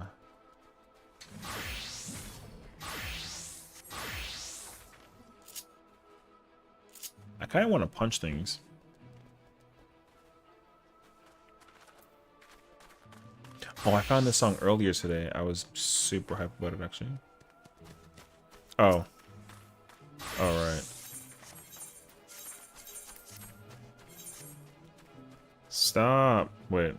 kind of want to punch things. Oh, I found this song earlier today. I was super hyped about it, actually. Oh. Alright. Stop. Wait.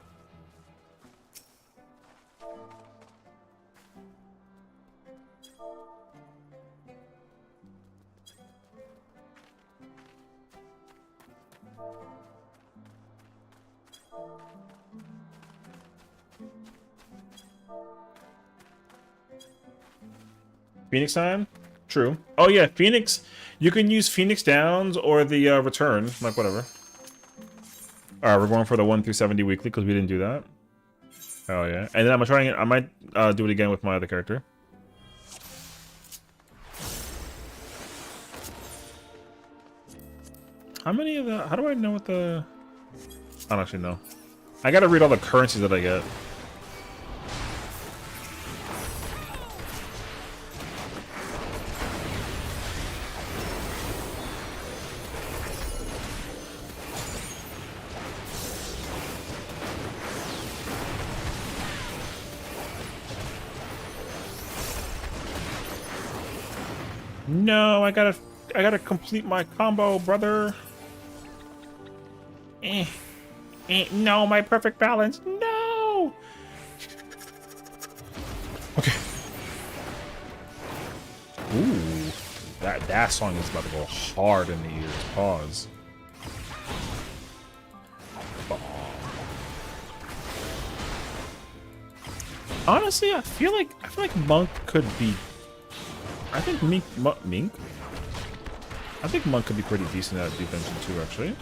Phoenix time? True. Oh yeah, Phoenix. You can use Phoenix Downs or the return, like whatever. Alright, we're going for the 1 through 70 weekly because we didn't do that. Oh yeah. And then I'm trying it. I might do it again with my other character. How many of the... How do I know what the... I don't actually know. I gotta read all the currencies that I get. No, I gotta complete my combo, brother. No, my perfect balance. No. Okay. Ooh, that song is about to go hard in the ears. Pause. Honestly, I feel like Monk could be. I think Mink. I think Monk could be pretty decent at defense too, actually.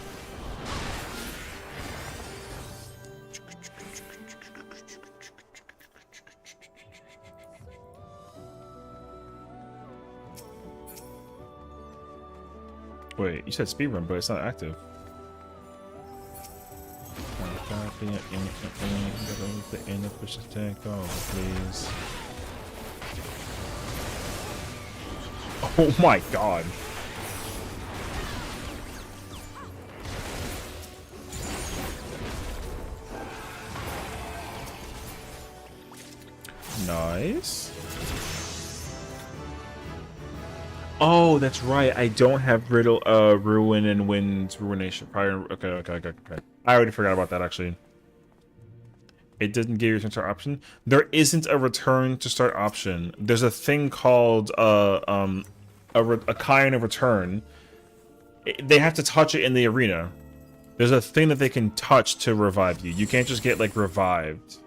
Wait, you said speedrun, but it's not active. The end of push attack. Oh, please. Oh my god. Nice. Oh, that's right. I don't have Ruin and Wind's Ruination. Prior. Okay. I already forgot about that, actually. It didn't give you a return to start option. There isn't a return to start option. There's a thing called a kind of return. They have to touch it in the arena. There's a thing that they can touch to revive you. You can't just get like revived.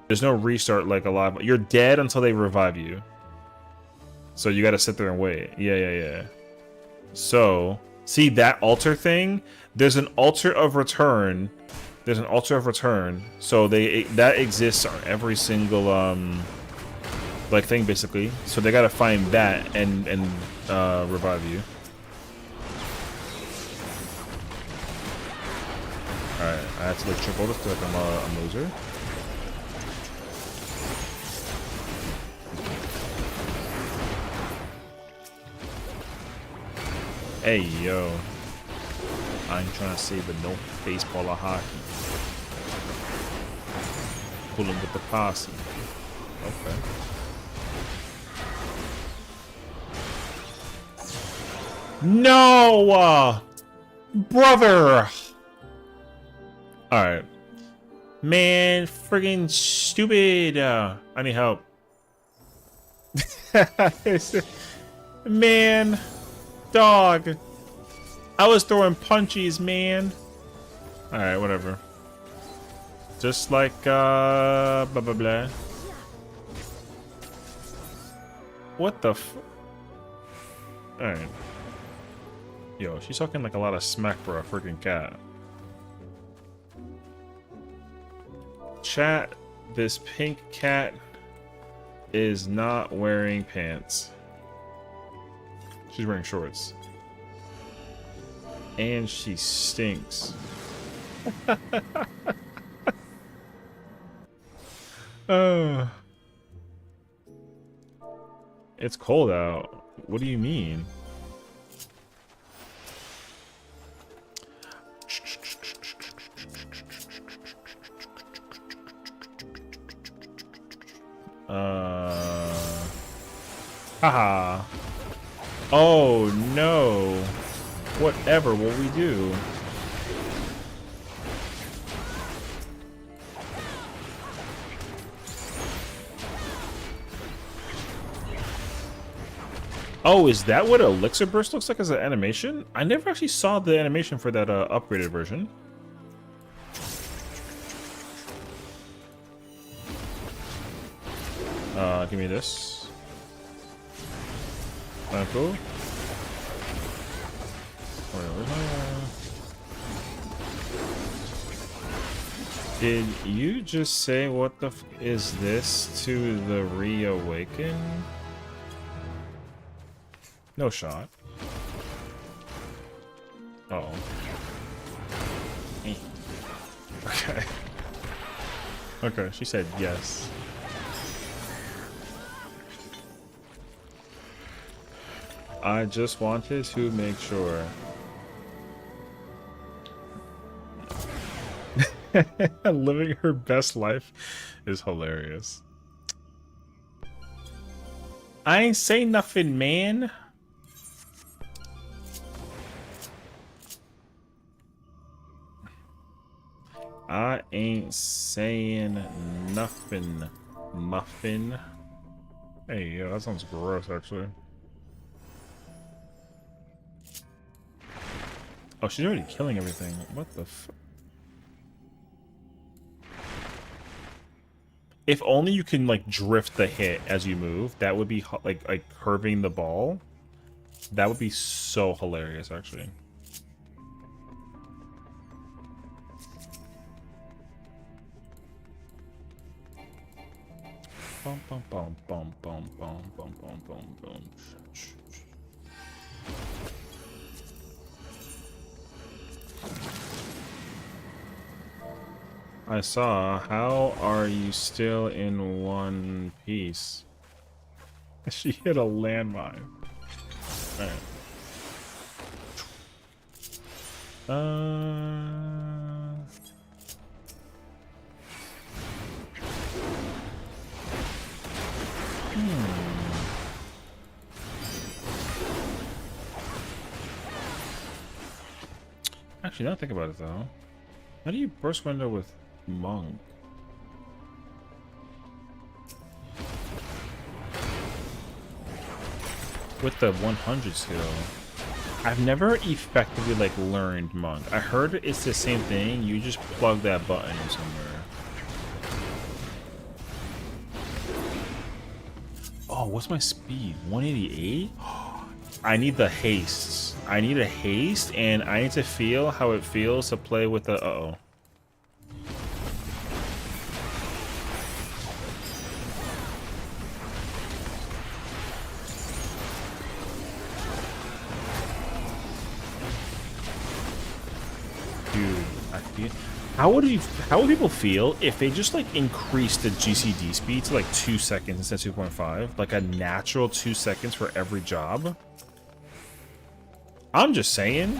There's no restart like a lot. You're dead until they revive you. So you got to sit there and wait. Yeah. So see that altar thing? There's an altar of return. There's an altar of return, so that exists on every single like thing basically. So they gotta find that and revive you. All right, I have to like triple this because like I'm a loser. Hey yo. I ain't trying to say but no baseball or hockey. Pulling with the posse. Okay. No! Brother! Alright. Man, friggin' stupid. I need help. Man. Dog. I was throwing punchies, man. Alright, whatever. Just like, blah, blah, blah. What the f... Alright. Yo, she's talking like a lot of smack for a freaking cat. Chat, this pink cat is not wearing pants. She's wearing shorts. And she stinks. It's cold out. What do you mean? Haha. Oh no. Whatever will we do? Oh, is that what Elixir Burst looks like as an animation? I never actually saw the animation for that upgraded version. Give me this. Cool. Did you just say what the f is this to the Reawaken? No shot. Uh-oh. Okay. Okay, she said yes. I just wanted to make sure. Living her best life is hilarious. I ain't say nothing, man. I ain't saying nothing, muffin. Hey, yeah, that sounds gross, actually. Oh, she's already killing everything. What the f... If only you can, like, drift the hit as you move. That would be, like curving the ball. That would be so hilarious, actually. Bum, bum, bum, bum, bum, bum, bum, bum, bum, bum. I saw. How are you still in one piece? She hit a landmine. Alright. Actually, now think about it though. How do you burst window with Monk? With the 100 skill. I've never effectively like learned Monk. I heard it's the same thing. You just plug that button in somewhere. Oh, what's my speed? 188? I need the haste. I need a haste, and I need to feel how it feels to play with the... Uh-oh. Dude, I feel... How would people feel if they just like increased the GCD speed to like 2 seconds instead of 2.5? Like a natural 2 seconds for every job? I'm just saying.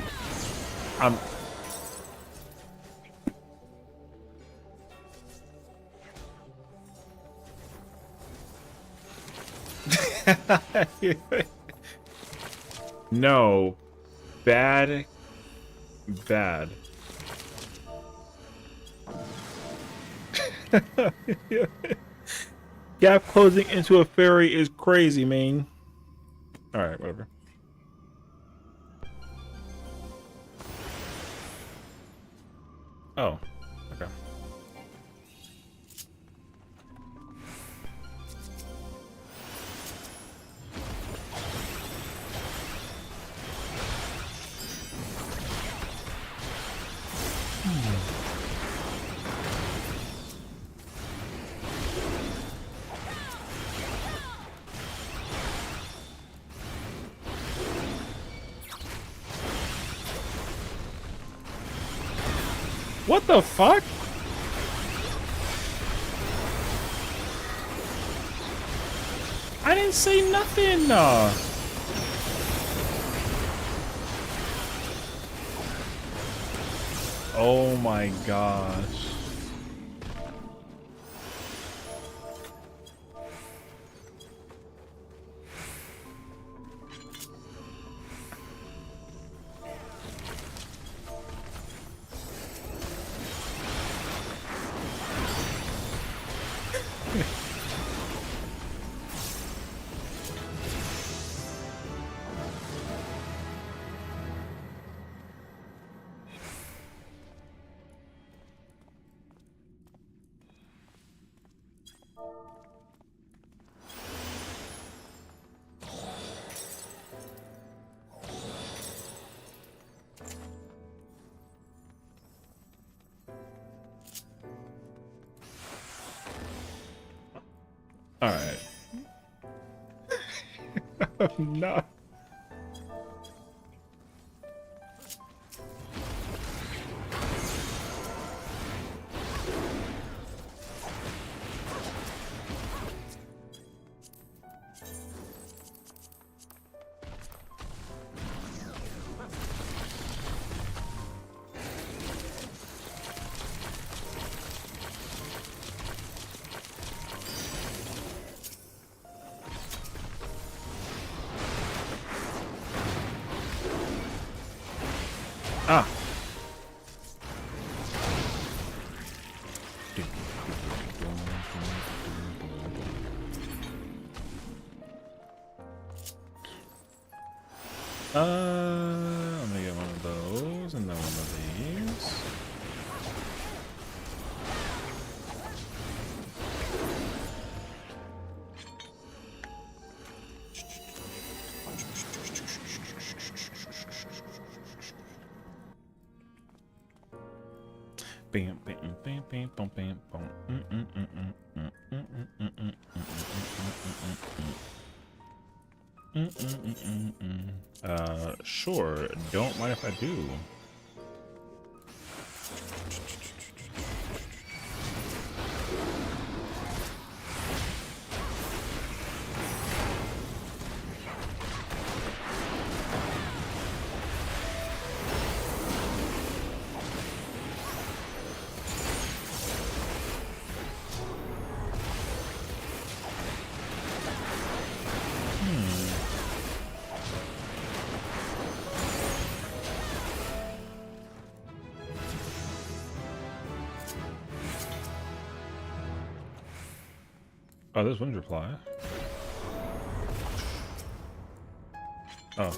No. Bad. Bad. Gap closing into a fairy is crazy, man. Alright, whatever. Oh, okay. What the fuck? I didn't say nothing. Oh my gosh. All right. No. Ah. I'm gonna get one of those and then one of these. Bam, bam, bam, bam, bam, bam, bam. Sure. Don't mind if I do. Oh, this one's reply. Oh.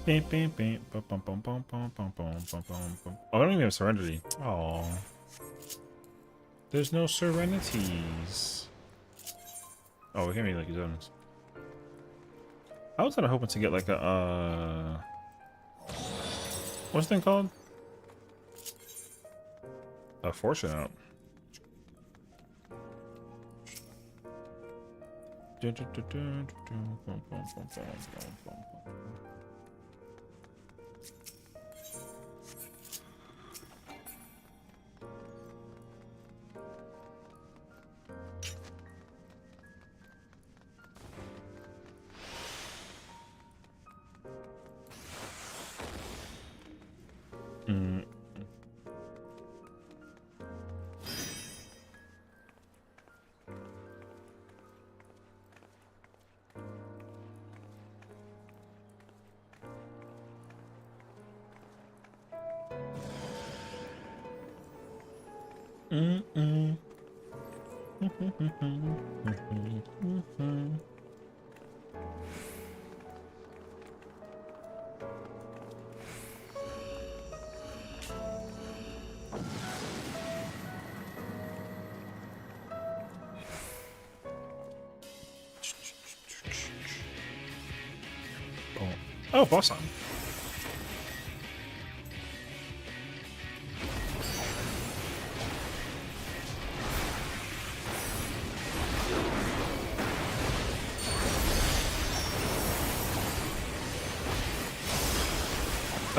Bam, bam, bam, bum, bum, bum, bum, bum, bum, bum, bum, bum, bum. Oh, I don't even have Serenity. Oh, there's no Serenities. Oh, we can't make lucky zones. I was kind of hoping to get like a what's the thing called? A fortune out. Mm. Mm-mm. Oh, boss on.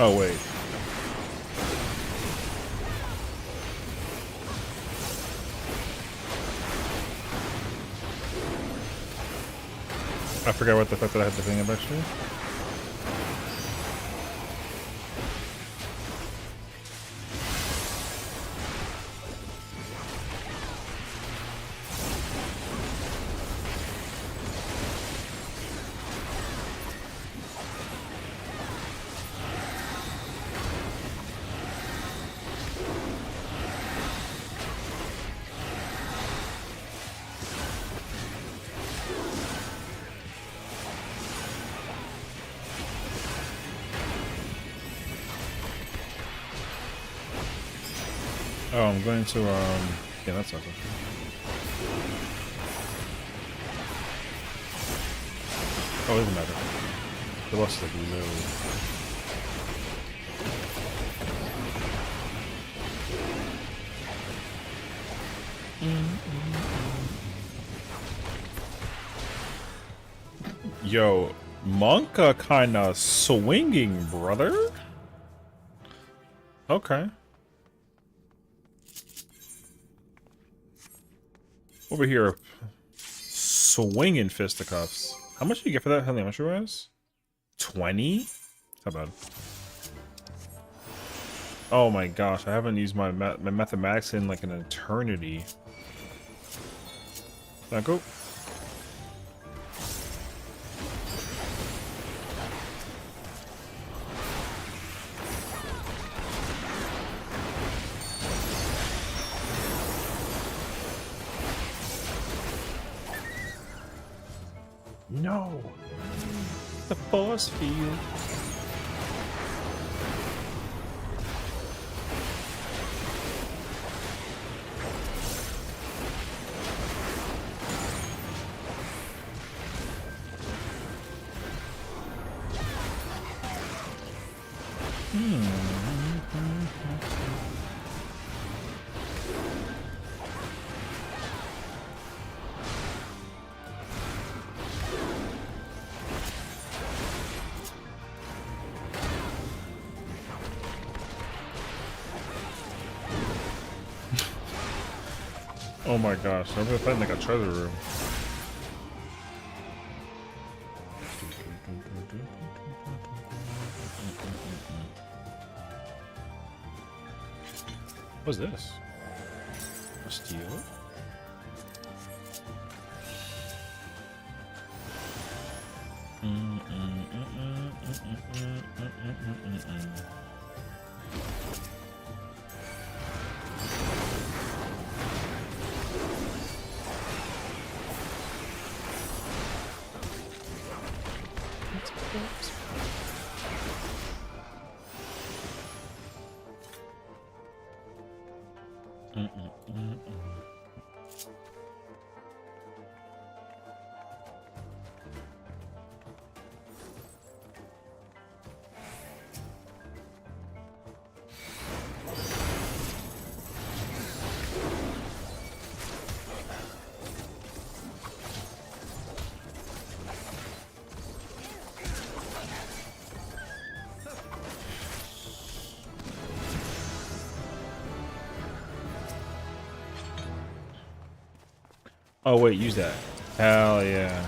Oh, wait. I forgot what the fuck that I had to think of actually. Oh, I'm going to, yeah, that's awesome. Oh, it doesn't matter. The boss is like low. Yo, Monka kinda swinging, brother. Okay. Over here, swinging fisticuffs. How much do you get for that? How much it was? 20? How bad? Oh my gosh, I haven't used my mathematics in like an eternity. Now go. No! The force field. Oh my gosh, I'm gonna find like a treasure room. What's this? A steel? Oh wait, use that. Hell yeah.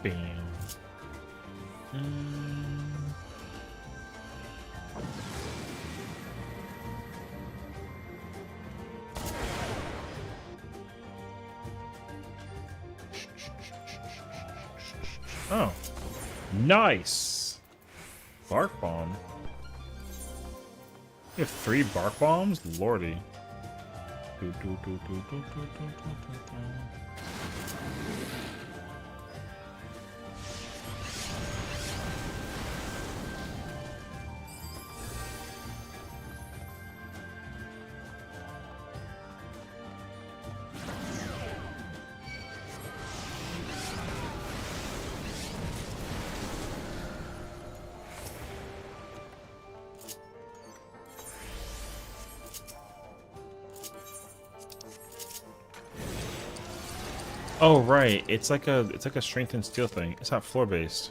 Bam. Oh, nice. Bark bomb. You have 3 bark bombs, lordy. Oh right, it's like a strength and steel thing. It's not floor based.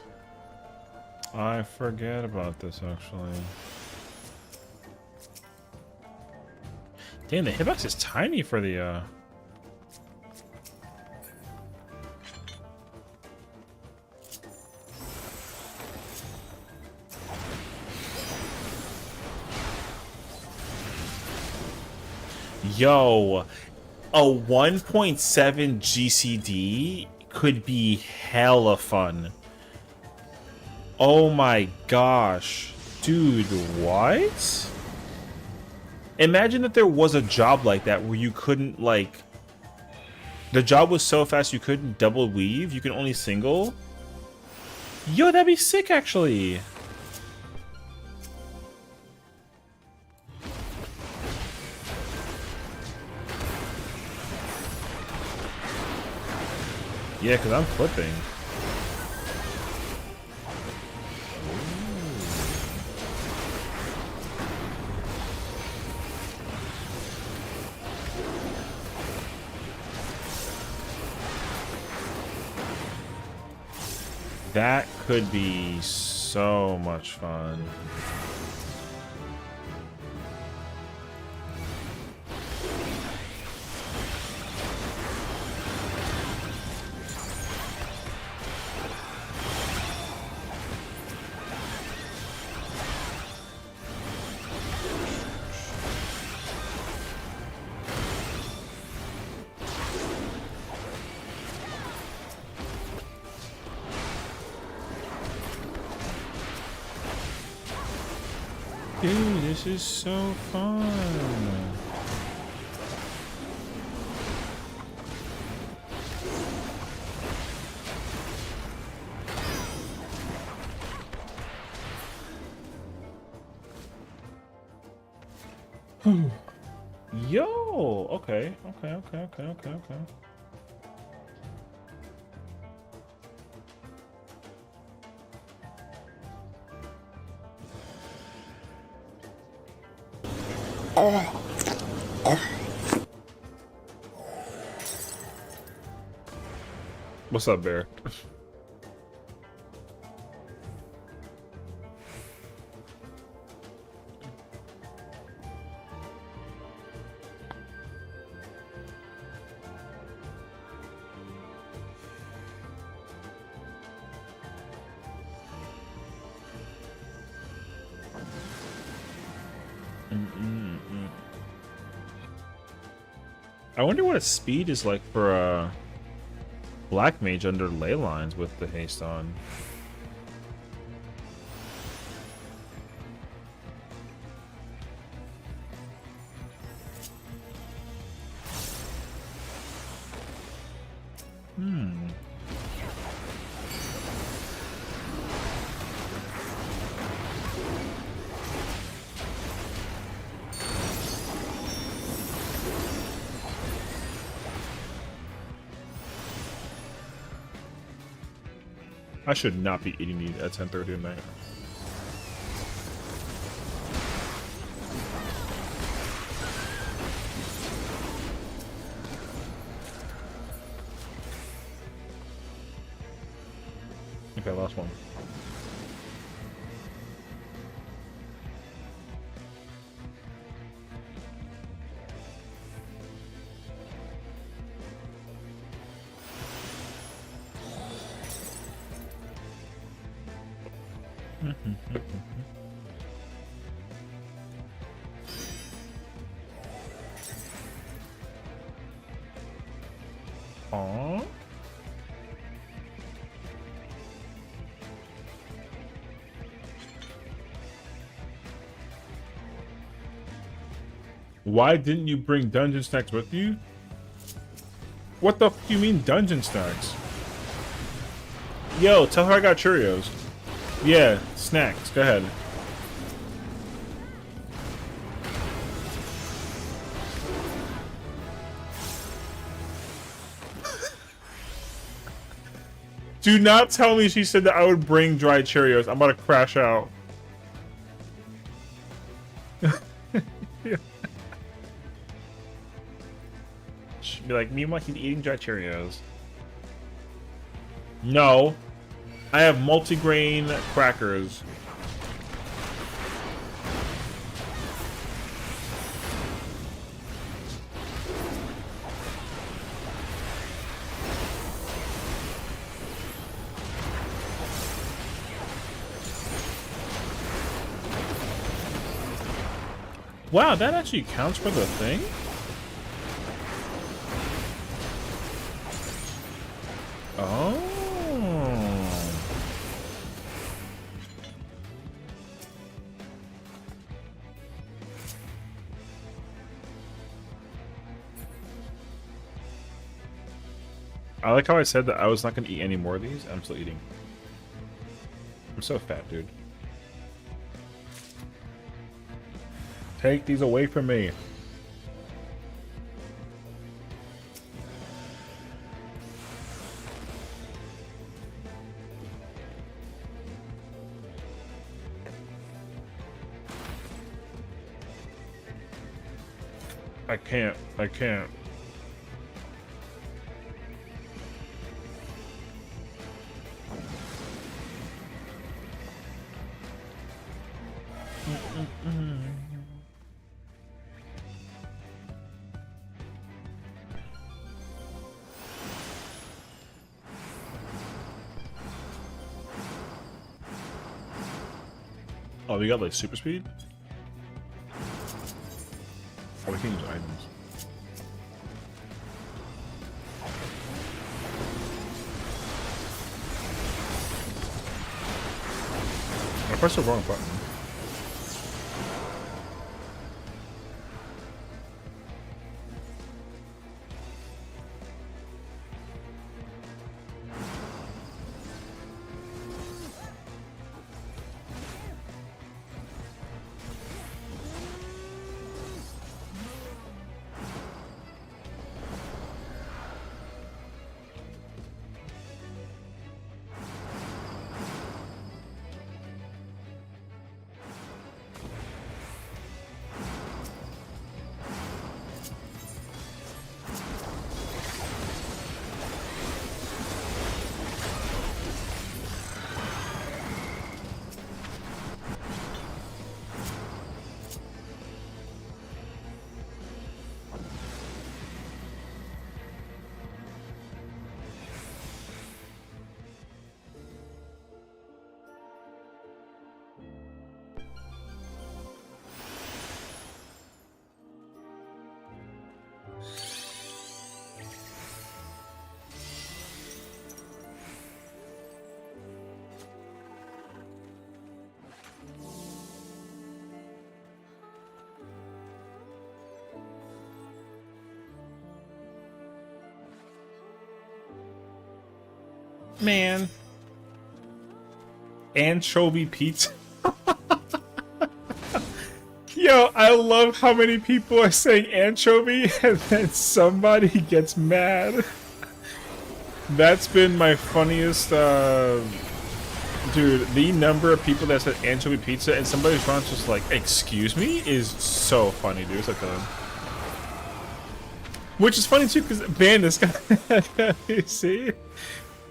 I forget about this actually. Damn, the hitbox is tiny for the Yo, a 1.7 GCD could be hella fun. Oh my gosh. Dude, what? Imagine that there was a job like that where you couldn't, like... The job was so fast you couldn't double weave, you can only single. Yo, that'd be sick, actually. Yeah, because I'm flipping. That could be so much fun. Dude, this is so fun. Yo, okay. What's up, Bear? I wonder what its speed is like for a black mage under ley lines with the haste on. I should not be eating these at 10:30 at night. Okay, last one. Aww. Why didn't you bring dungeon snacks with you? What the f do you mean dungeon snacks? Yo, tell her I got Cheerios. Yeah, snacks. Go ahead. Do not tell me she said that I would bring dried Cheerios. I'm about to crash out. Yeah. She'd be like, meanwhile, he's eating dried Cheerios. No. I have multigrain crackers. Wow, that actually counts for the thing? Oh. I like how I said that I was not going to eat any more of these. I'm still eating. I'm so fat, dude. Take these away from me. I can't. I can't. Oh, we got like super speed? Oh, we can use items. I pressed the wrong button. Man. Anchovy pizza. Yo, I love how many people are saying anchovy and then somebody gets mad. That's been my funniest Dude, the number of people that said anchovy pizza and somebody's response just like, excuse me, is so funny, dude. It's like which is funny too, because ban this guy. You see?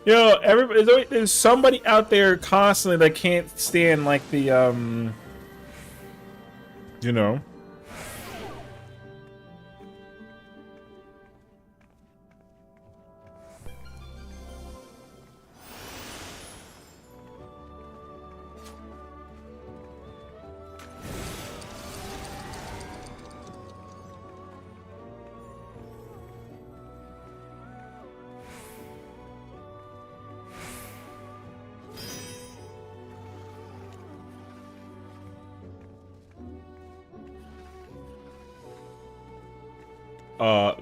Yo, everybody, there's somebody out there constantly that can't stand like the you know.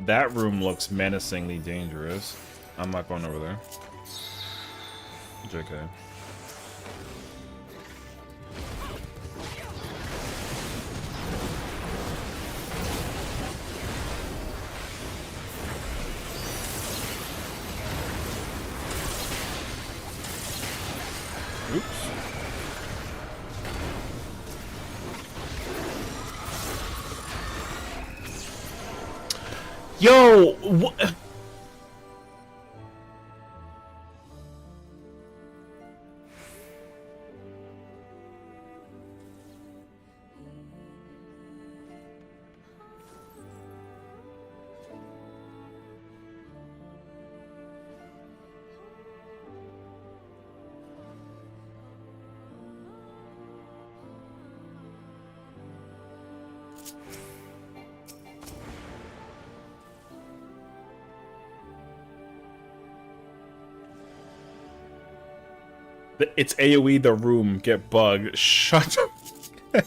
That room looks menacingly dangerous. I'm not going over there. JK. Oops. Yo, what? It's AoE the room, get bugged. Shut up.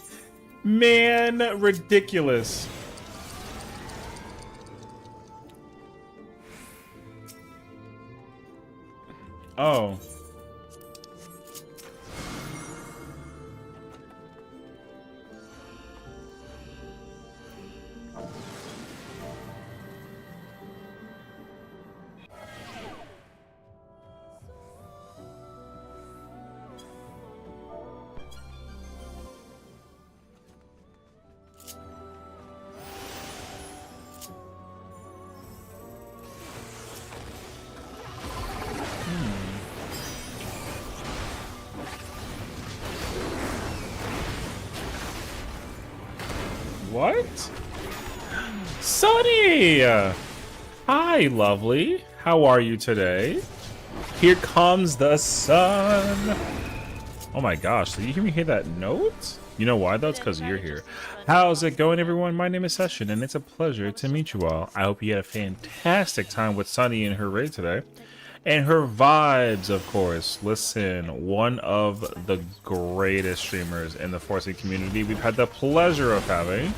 Man, ridiculous. Oh. What? Sunny! Hi, lovely. How are you today? Here comes the sun. Oh my gosh, did you hear that note? You know why though? It's because you're here. How's it going, everyone? My name is Sessiion, and it's a pleasure to meet you all. I hope you had a fantastic time with Sunny and her raid today. And her vibes, of course. Listen, one of the greatest streamers in the Forcing community we've had the pleasure of having.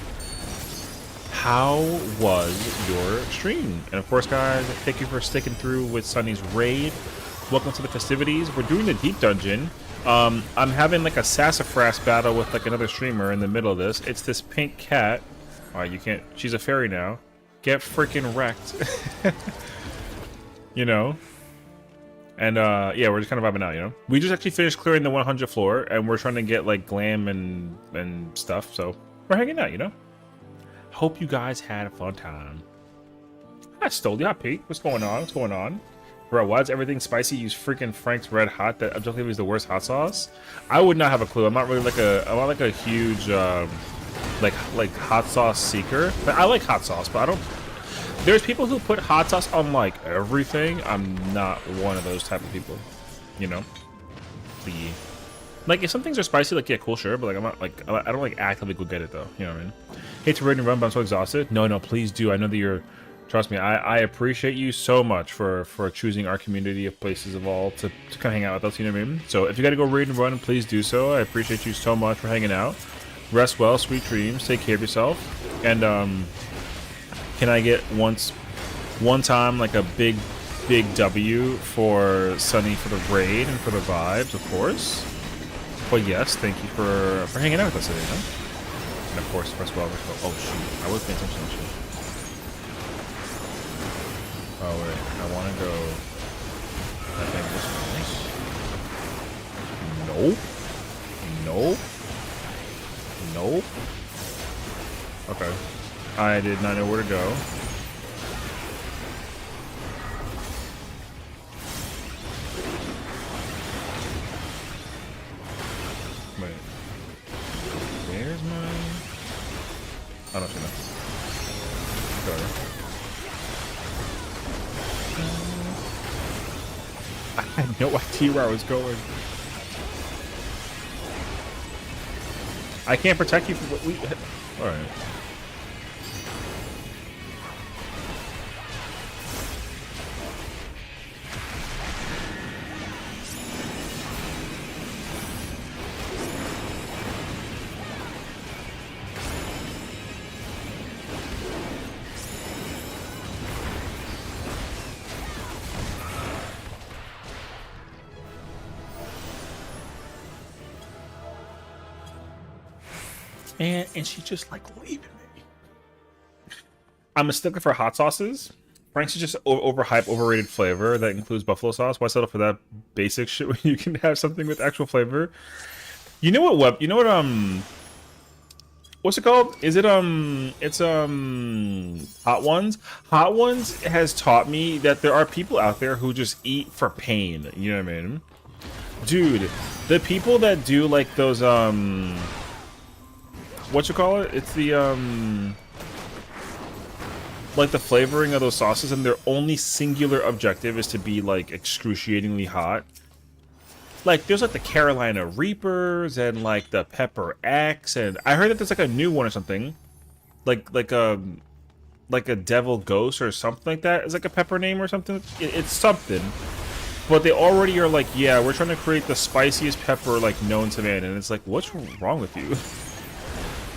How was your stream? And of course, guys, thank you for sticking through with Sunny's raid. Welcome to the festivities. We're doing the deep dungeon. I'm having like a sassafras battle with like another streamer in the middle of this. It's this pink cat. You can't. She's a fairy now. Get freaking wrecked. You know. And yeah, we're just kind of vibing out, you know. We just actually finished clearing the 100 floor, and we're trying to get like glam and stuff. So we're hanging out, you know. Hope you guys had a fun time. I stole the Pete. What's going on? What's going on? Bro, why is everything spicy? Use freaking Frank's Red Hot. That objectively is the worst hot sauce. I would not have a clue. I'm not really like I'm not like a huge like hot sauce seeker. But I like hot sauce, but I don't. There's people who put hot sauce on like everything. I'm not one of those type of people. You know. Like if some things are spicy, like yeah, cool, sure, but like I'm not like I don't like actively go get it though. You know what I mean? Hate to raid and run, but I'm so exhausted. No, please do. I know that you're. Trust me, I appreciate you so much for choosing our community of places of all to come hang out with us, you know what I mean? So if you gotta go raid and run, please do so. I appreciate you so much for hanging out. Rest well, sweet dreams, take care of yourself. And can I get one time like a big W for Sunny for the raid and for the vibes, of course. But yes, thank you for hanging out with us today, you know? And of course, rest well, rest well. Oh shoot, I was paying attention to shit. Oh wait, I want to go. I think this Nope. Nope. Nope. Okay. I did not know where to go. Wait. Where's my... I don't know. Okay. I had no idea where I was going. I can't protect you from what we... Alright. And she just like leaving me. I'm a stickler for hot sauces. Frank's is just overhyped, overrated flavor that includes buffalo sauce. Why settle for that basic shit when you can have something with actual flavor? You know what? You know what? What's it called? Is it It's Hot Ones. Hot Ones has taught me that there are people out there who just eat for pain. You know what I mean? Dude, the people that do like those what you call it? It's the like the flavoring of those sauces, and their only singular objective is to be like excruciatingly hot. Like there's like the Carolina Reapers and like the Pepper X, and I heard that there's like a new one or something, like a Devil Ghost or something like that. It's like a pepper name or something. It's something, but they already are like, yeah, we're trying to create the spiciest pepper like known to man, and it's like, what's wrong with you?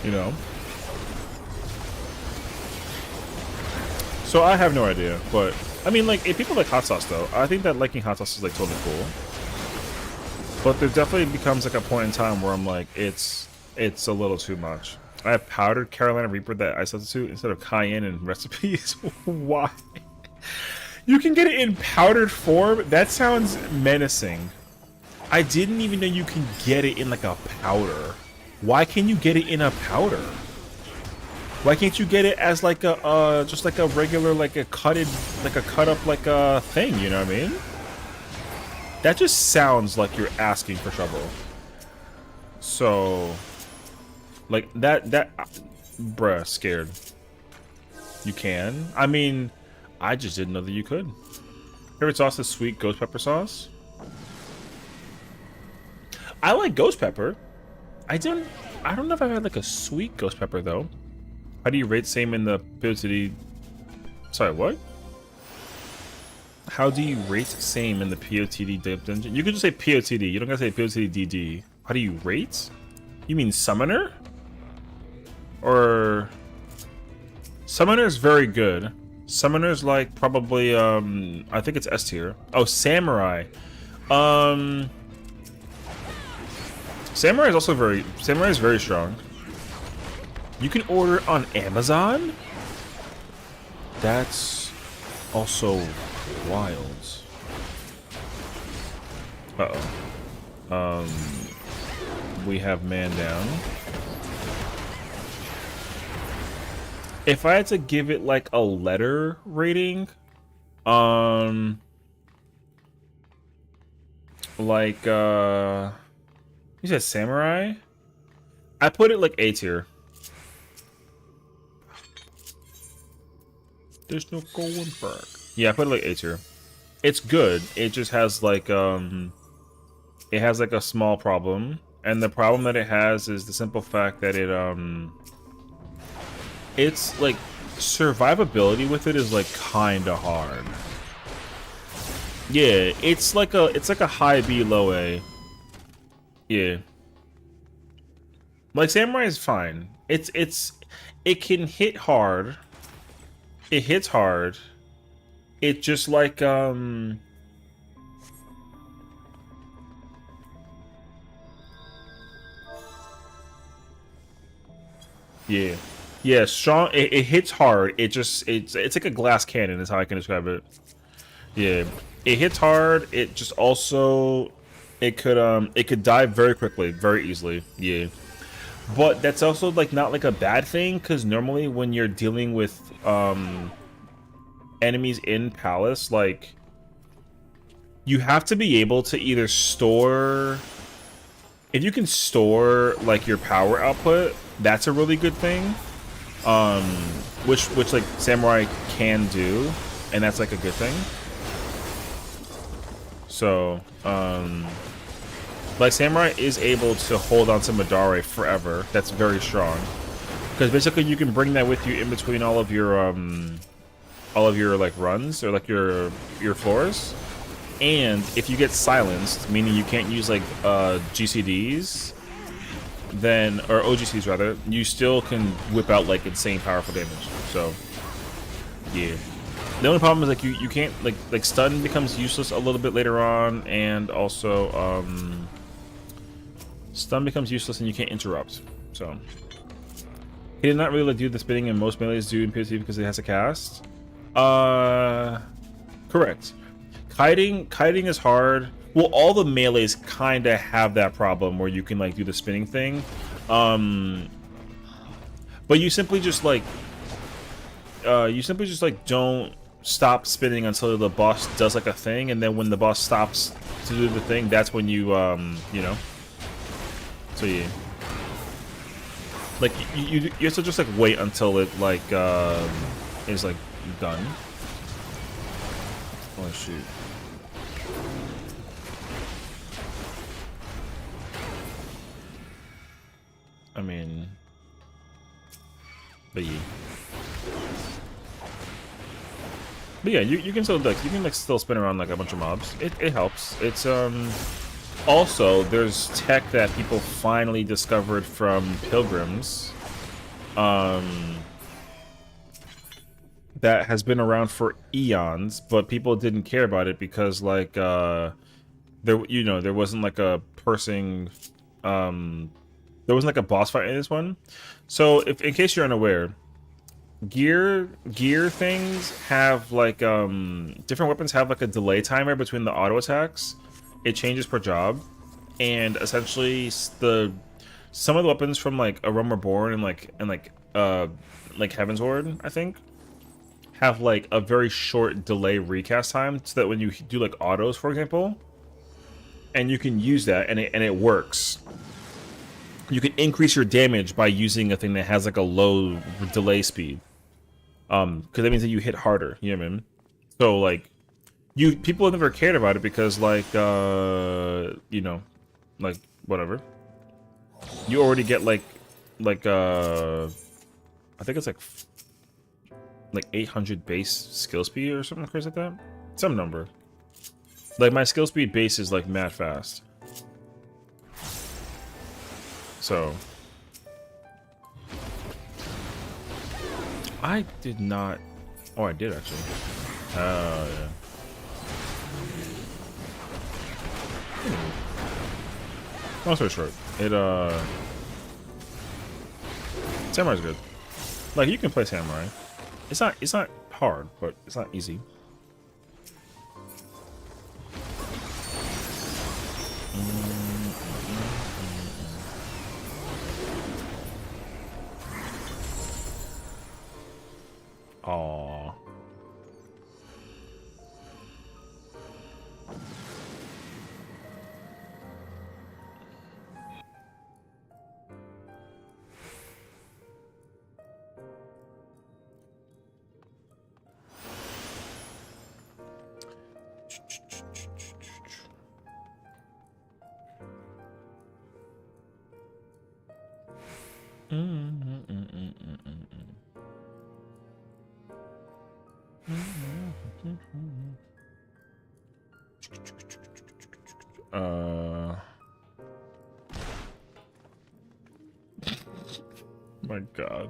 You know? So I have no idea, but I mean, like, if people like hot sauce, though, I think that liking hot sauce is like totally cool. But there definitely becomes like a point in time where I'm like, it's a little too much. I have powdered Carolina Reaper that I substitute instead of cayenne in recipes. Why? You can get it in powdered form? That sounds menacing. I didn't even know you can get it in like a powder. Why can't you get it in a powder? Why can't you get it as like a just like a regular like a cut up like a thing, you know what I mean? That just sounds like you're asking for trouble. So like that bruh, scared. You can? I mean, I just didn't know that you could. Favorite sauce is sweet ghost pepper sauce. I like ghost pepper. I don't know if I've had like a sweet ghost pepper though. How do you rate same in the POTD? Sorry, what? How do you rate same in the POTD dungeon? You could just say POTD. You don't gotta say POTD DD. How do you rate? You mean summoner? Or summoner's very good. Summoner's like probably I think it's S tier. Oh, samurai. Samurai is also very strong. You can order on Amazon? That's also wild. Uh-oh. We have man down. If I had to give it like a letter rating, like you said samurai? I put it like A tier. There's no going back. Yeah, I put it like A tier. It's good. It just has like it has like a small problem, and the problem that it has is the simple fact that it's like survivability with it is like kind of hard. Yeah, it's like a high B low A. Yeah. Like samurai is fine. It can hit hard. It hits hard. It just like yeah. Yeah, strong. It hits hard. It's like a glass cannon is how I can describe it. Yeah. It hits hard. It just also it could die very quickly, very easily. Yeah. But that's also like not like a bad thing, because normally when you're dealing with enemies in Palace, like you have to be able to either store, if you can store like your power output, that's a really good thing. Which like Samurai can do, and that's like a good thing. So, like Samurai is able to hold on to Madare forever. That's very strong. Because basically you can bring that with you in between all of your like runs or like your floors. And if you get silenced, meaning you can't use like GCDs, then, or OGCs rather, you still can whip out like insane powerful damage. So yeah. The only problem is like you can't like stun becomes useless a little bit later on, and also stun becomes useless and you can't interrupt. So he did not really like do the spinning and most melees do in PvP because it has a cast. Correct. Kiting is hard. Well, all the melees kind of have that problem where you can like do the spinning thing. But you simply just like don't stop spinning until the boss does like a thing, and then when the boss stops to do the thing, that's when you you know. So yeah. Like you have to just like wait until it like is like done. Oh shoot. I mean, but yeah. But yeah, you can still like still spin around like a bunch of mobs. It helps. It's also there's tech that people finally discovered from pilgrims, that has been around for eons, but people didn't care about it because like there wasn't like a person there wasn't like a boss fight in this one. So if in case you're unaware, gear things have like different weapons have like a delay timer between the auto attacks. It changes per job, and essentially some of the weapons from like A Realm Reborn and like Heaven's Ward, I think, have like a very short delay recast time, so that when you do like autos, for example, and you can use that and it works. You can increase your damage by using a thing that has like a low delay speed. Because that means that you hit harder, you know what I mean? So like people have never cared about it because like you know, like whatever. You already get like I think it's like 800 base skill speed or something crazy like that. Some number. Like my skill speed base is like mad fast. So I did not. Oh, I did actually. Oh yeah. Long story short, Samurai's good. Like you can play Samurai. It's not hard, but it's not easy. Aww. My God.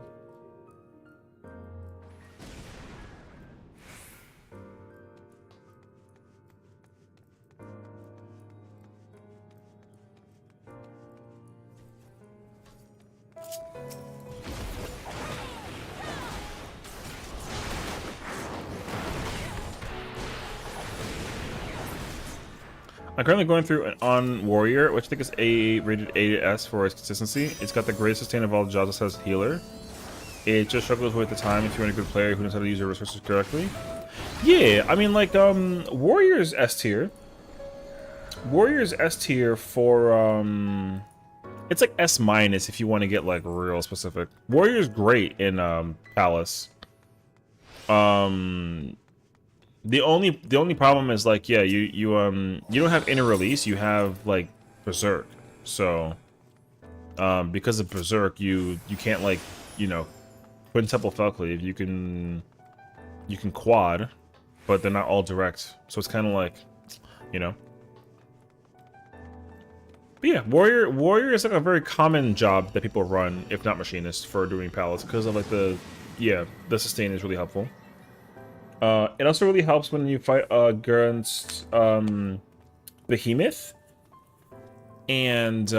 I'm currently going through on Warrior, which I think is A rated A/S for its consistency. It's got the greatest sustain of all the jobs. It says healer. It just struggles with the time if you're a good player who knows how to use your resources correctly. Yeah, I mean, like, Warrior's S tier. Warrior's S tier for, it's like S minus if you want to get, like, real specific. Warrior's great in, Palace. The only problem is, like, yeah, you don't have inner release, you have, like, Berserk. So, because of Berserk, you can't, like, you know, put in Temple Felcleave, you can quad, but they're not all direct. So it's kind of like, you know. But yeah, Warrior is like a very common job that people run, if not machinists, for doing Palace, because of like the sustain is really helpful. It also really helps when you fight against Behemoth and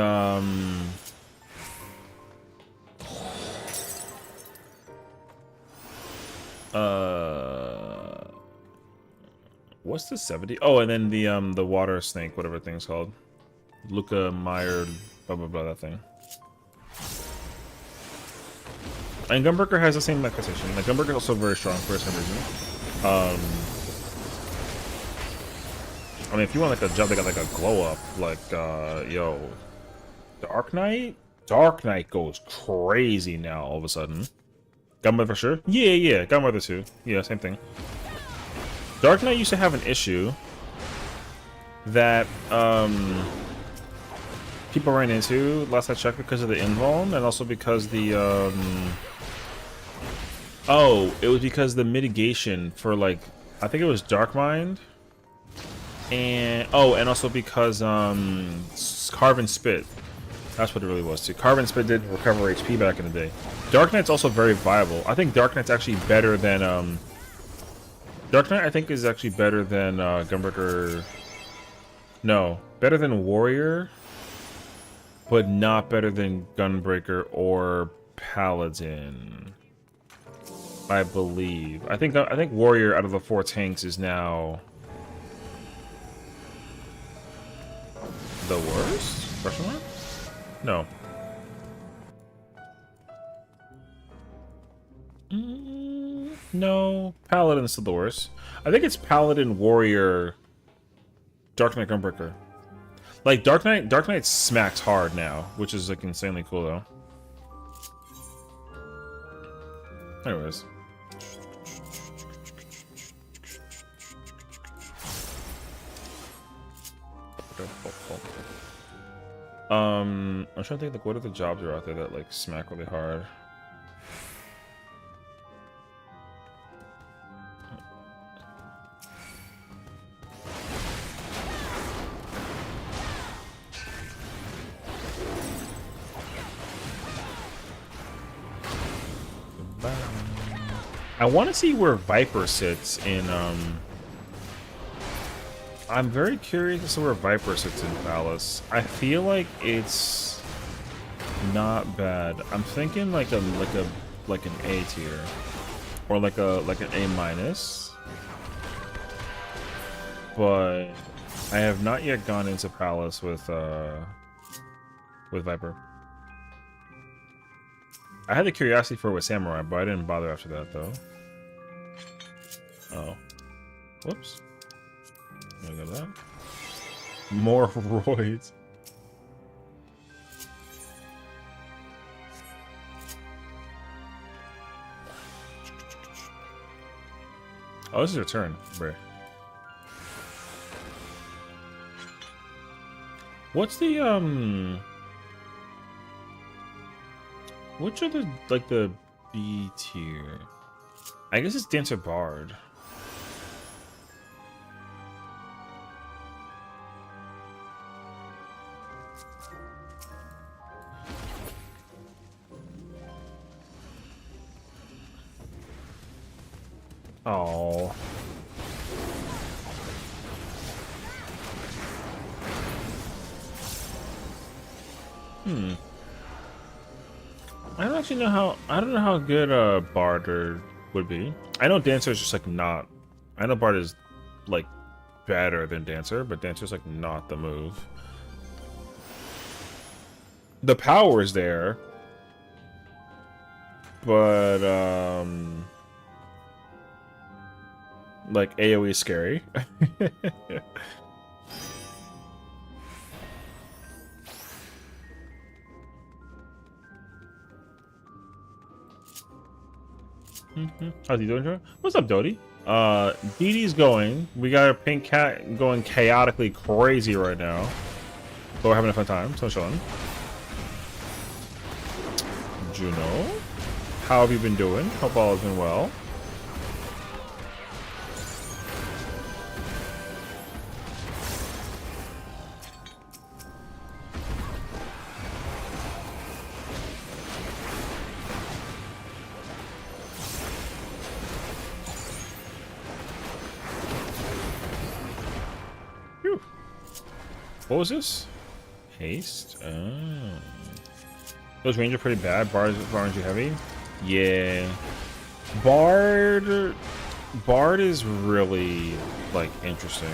what's the 70? Oh, and then the water snake, whatever thing's called. Luca Meyer, blah blah blah, that thing. And Gunbreaker has the same position. Like, Gunbreaker is also very strong for some reason. I mean, if you want like a job that got like a glow up, like yo, Dark Knight goes crazy now all of a sudden. Gunmother for sure. Yeah, Gunmother too. Yeah, same thing. Dark Knight used to have an issue that people ran into last I checked because of the invuln, and also because the oh, it was because the mitigation for, like, I think it was Dark Mind, and oh, and also because Carven Spit. That's what it really was too. Carven Spit did recover HP back in the day. Dark Knight's also very viable. I think Dark Knight's actually better than Dark Knight, I think, is actually better than Gunbreaker. No, better than Warrior, but not better than Gunbreaker or Paladin, I believe. I think Warrior out of the 4 tanks is now the worst? Question mark? No. No, Paladin's still the worst. I think it's Paladin, Warrior, Dark Knight, Gunbreaker. Like, Dark Knight smacks hard now, which is, like, insanely cool, though. Anyways. I'm trying to think, like, what other jobs are out there that, like, smack really hard? I want to see where Viper sits in, I'm very curious as to where Viper sits in Palace. I feel like it's not bad. I'm thinking like an A tier, or like an A minus. But I have not yet gone into Palace with Viper. I had the curiosity for it with Samurai, but I didn't bother after that though. Oh, whoops. Look at that. More roids. Oh, this is your turn, Bray. What's the which are the, like, the B tier? I guess it's Dancer Bard. Oh. I don't actually know how. I don't know how good Bard would be. I know Dancer is just like not. I know Bard is like better than Dancer, but Dancer's like not the move. The power is there, but like AoE is scary. How's he doing, Joe? What's up, Dodie? Dee Dee's going. We got our pink cat going chaotically crazy right now. But we're having a fun time, so chilling. Juno, how have you been doing? Hope all has been well. Phew. What was this? Haste? Oh. Those range are pretty bad. Bard aren't too heavy. Yeah. Bard is really like interesting.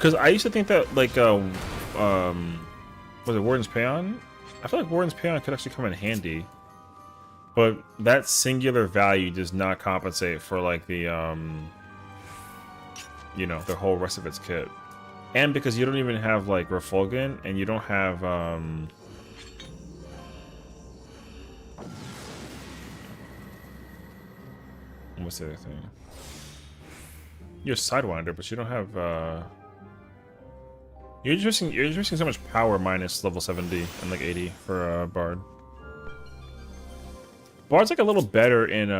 Cause I used to think that like was it Warden's Paeon? I feel like Warden's Paeon could actually come in handy. But that singular value does not compensate for like the you know, the whole rest of its kit. And because you don't even have like Refulgent, and you don't have what's the other thing? You're Sidewinder, but you don't have you're just missing so much power minus level 70 and like 80 for Bard. Bard's like a little better in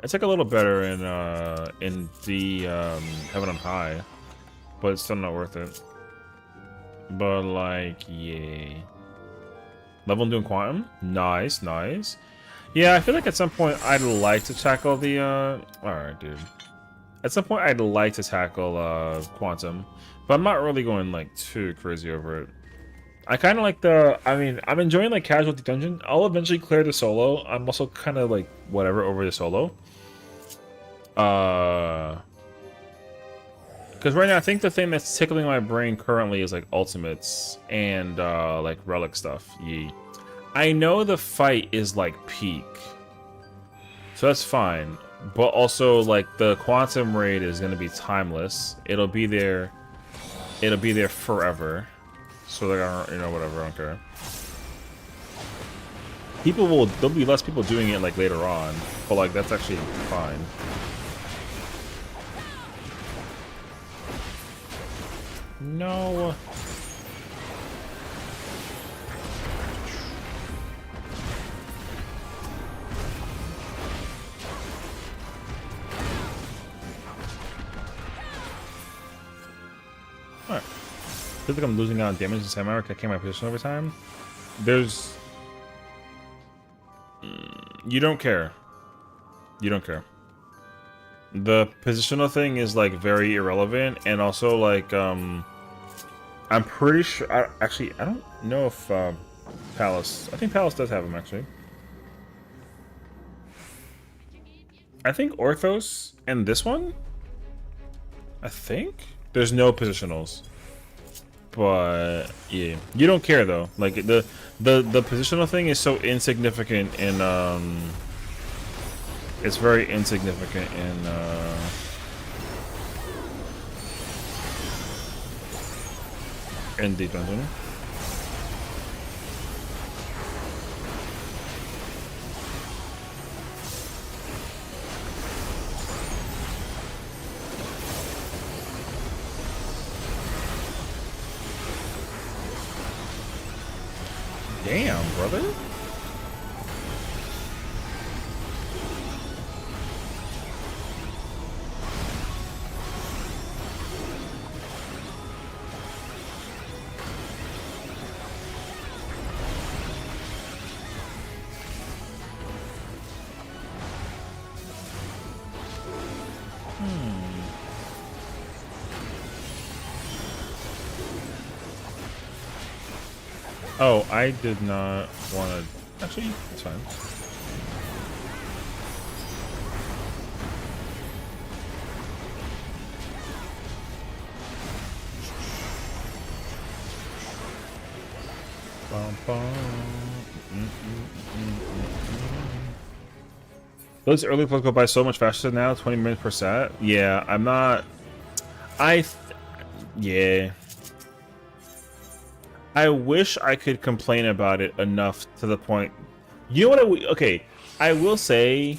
it's like a little better in the Heaven on High, but it's still not worth it. But like, yeah. Level doing Quantum? Nice, nice. Yeah, I feel like at some point I'd like to tackle the alright, dude. At some point I'd like to tackle Quantum, but I'm not really going like too crazy over it. I kinda like I'm enjoying like Casualty Dungeon. I'll eventually clear the solo. I'm also kinda like whatever over the solo. Because right now, I think the thing that's tickling my brain currently is like ultimates and like relic stuff. Yee. I know the fight is like peak, so that's fine. But also, like the quantum raid is gonna be timeless. It'll be there. It'll be there forever. So like, I don't, you know, whatever. I don't care. There'll be less people doing it like later on, but like that's actually fine. No. Alright. Feels like I'm losing out on damage in Samurai. I can't my position over time. There's... You don't care. You don't care. The positional thing is like very irrelevant, and also like I'm pretty sure. Actually, I don't know if Palace. I think Palace does have them actually. I think Orthos and this one. I think there's no positionals, but yeah, you don't care though. Like the positional thing is so insignificant in it's very insignificant in the dungeon. Damn, brother. Oh, I did not want to... Actually, it's fine. Bum, bum. Mm. Those early flows go by so much faster now. 20 minutes per set. Yeah, I'm not. Yeah. I wish I could complain about it enough to the point. You know what? Okay, I will say,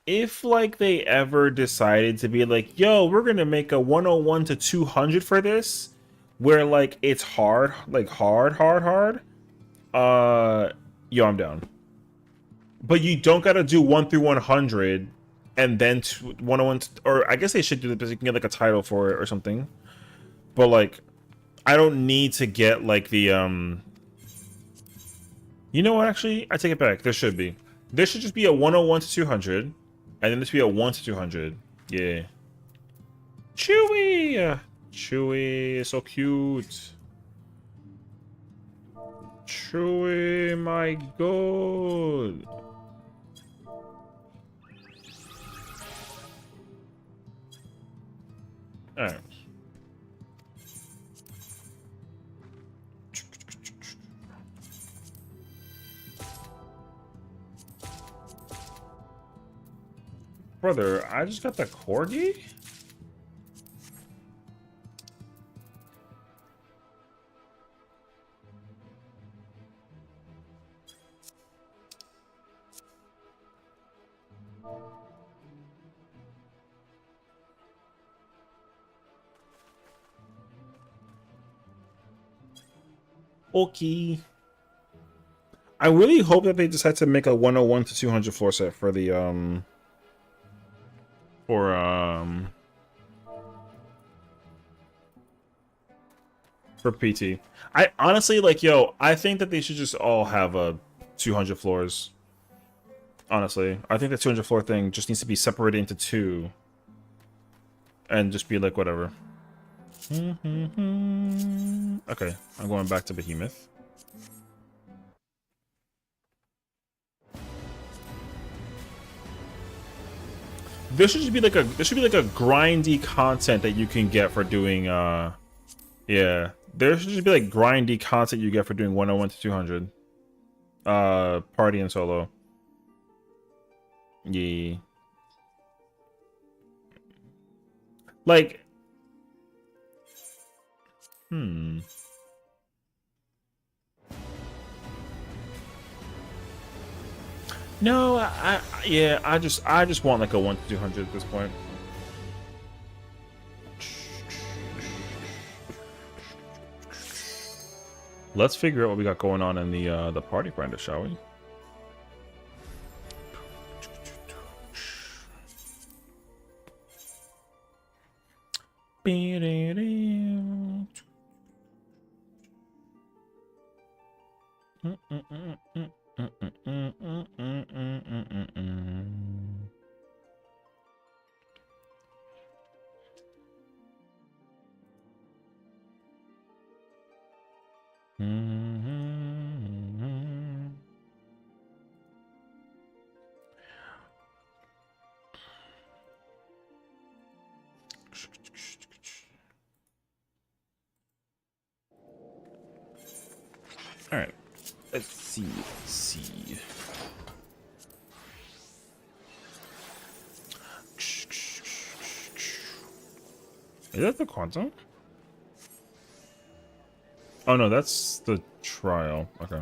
if like they ever decided to be like, yo, we're gonna make a 101 to 200 for this, where like it's hard, like hard, yo, I'm down. But you don't gotta do 1 through 100 and then 101, or I guess they should do this because you can get like a title for it or something. But like, I don't need to get like the You know what? Actually, I take it back. There should be. There should just be a 101 to 200, and then this be a 1 to 200. Yeah. Chewy, Chewy is so cute. Chewy, my god. All right. Brother, I just got the corgi? Okay. I really hope that they decide to make a 101 to 200 floor set for the for for PT. I honestly like, yo, I think that they should just all have a 200 floors. Honestly, I think the 200 floor thing just needs to be separated into two and just be like whatever. Okay, I'm going back to Behemoth. There should be like a grindy content that you can get for doing yeah. There should just be like grindy content you get for doing 101 to 200. Party and solo. Yeah. Like No, yeah, I just want like a 1 to 200 at this point. Let's figure out what we got going on in the party grinder, shall we? All right, let's see. Is that the quantum? Oh no, that's the trial. Okay.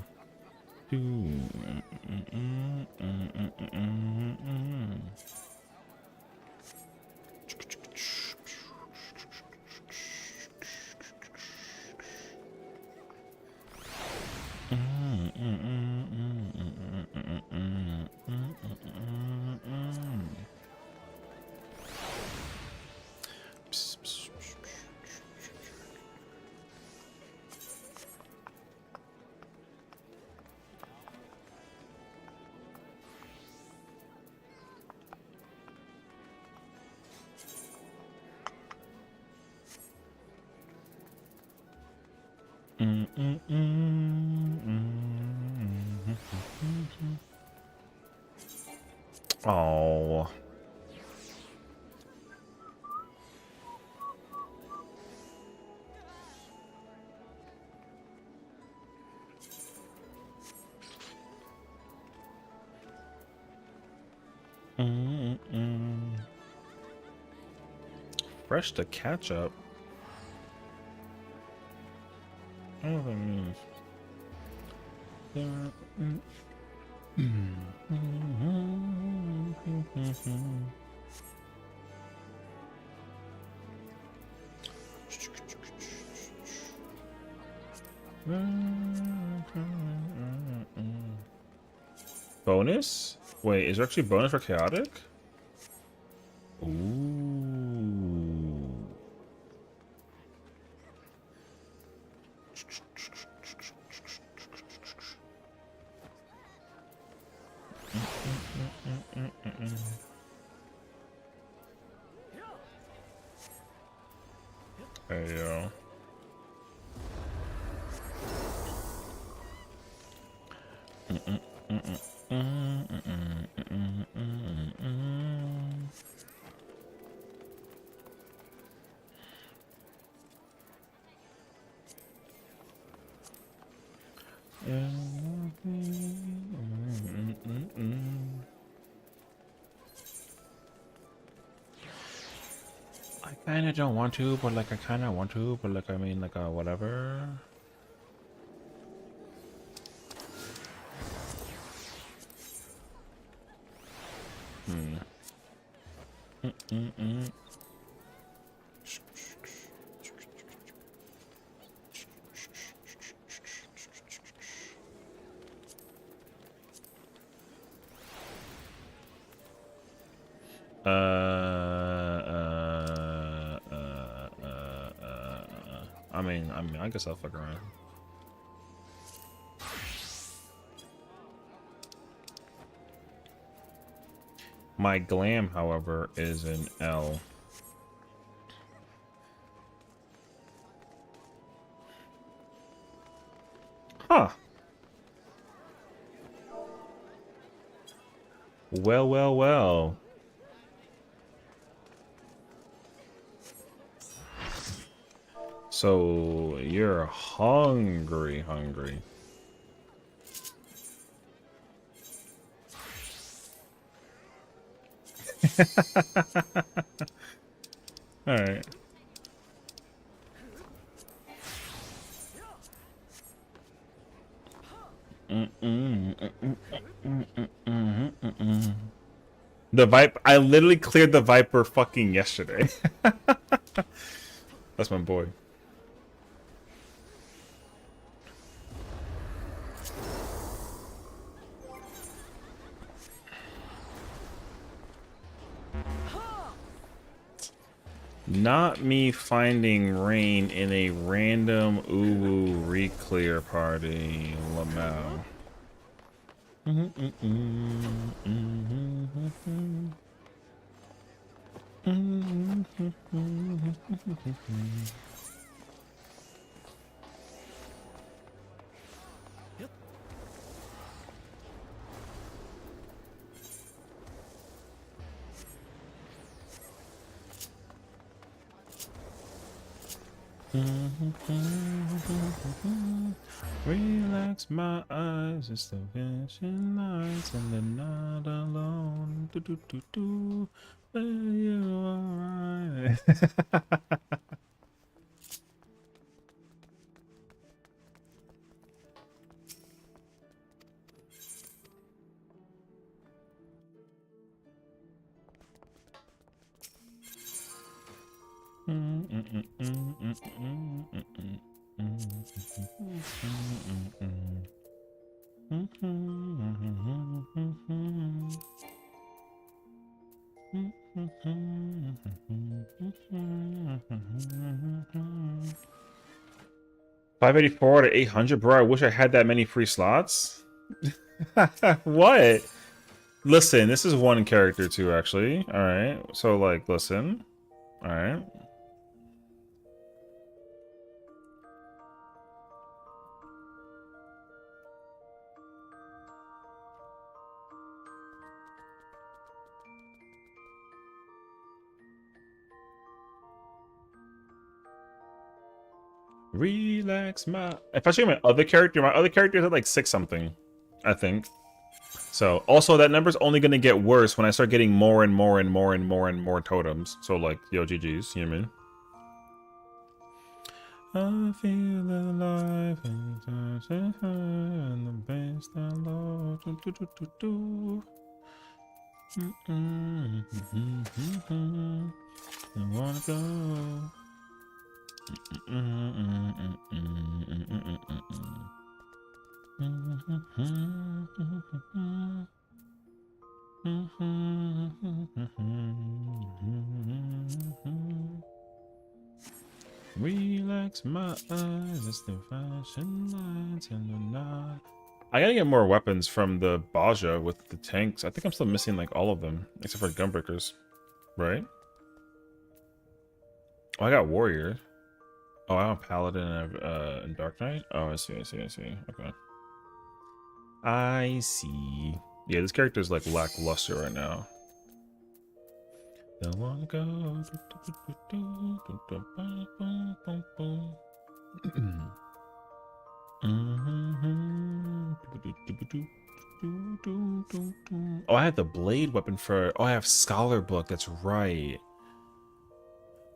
Oh. Fresh to catch up. I don't know what that means. Bonus? Wait, is there actually bonus for chaotic? Ooh. There you go. I kind of don't want to, but like I kind of want to, but like I mean like whatever. I guess I'll fuck around. My glam, however, is an L. Huh. Well, well, well. So you're hungry. All right. The Viper. I literally cleared the Viper fucking yesterday. That's my boy. Not me finding rain in a random uwu re-clear party, Lamau. Relax my eyes, it's the vision lights, and they're not alone. Do do do do. Are you alright? $584 to 800, bro. I wish I had that many free slots. What? Listen, this is one character too, actually. All right. So, like, listen. All right. Relax my. If I show you my other character is at like 6 something, I think. So also that number's only gonna get worse when I start getting more and more and more and more and more totems. So like, yo, GG's, you know what I mean? I feel alive and the best I love. I wanna go. Relax my eyes, it's the flashing lights and the night. I gotta get more weapons from the Baja with the tanks. I think I'm still missing like all of them, except for gunbreakers, right? Oh, I got warrior. Oh, I have paladin and dark knight. Oh, I see. Okay, I see. Yeah, this character is like lackluster right now. Don't wanna go. Oh, I have the blade weapon for. Oh, I have Scholar Book. That's right.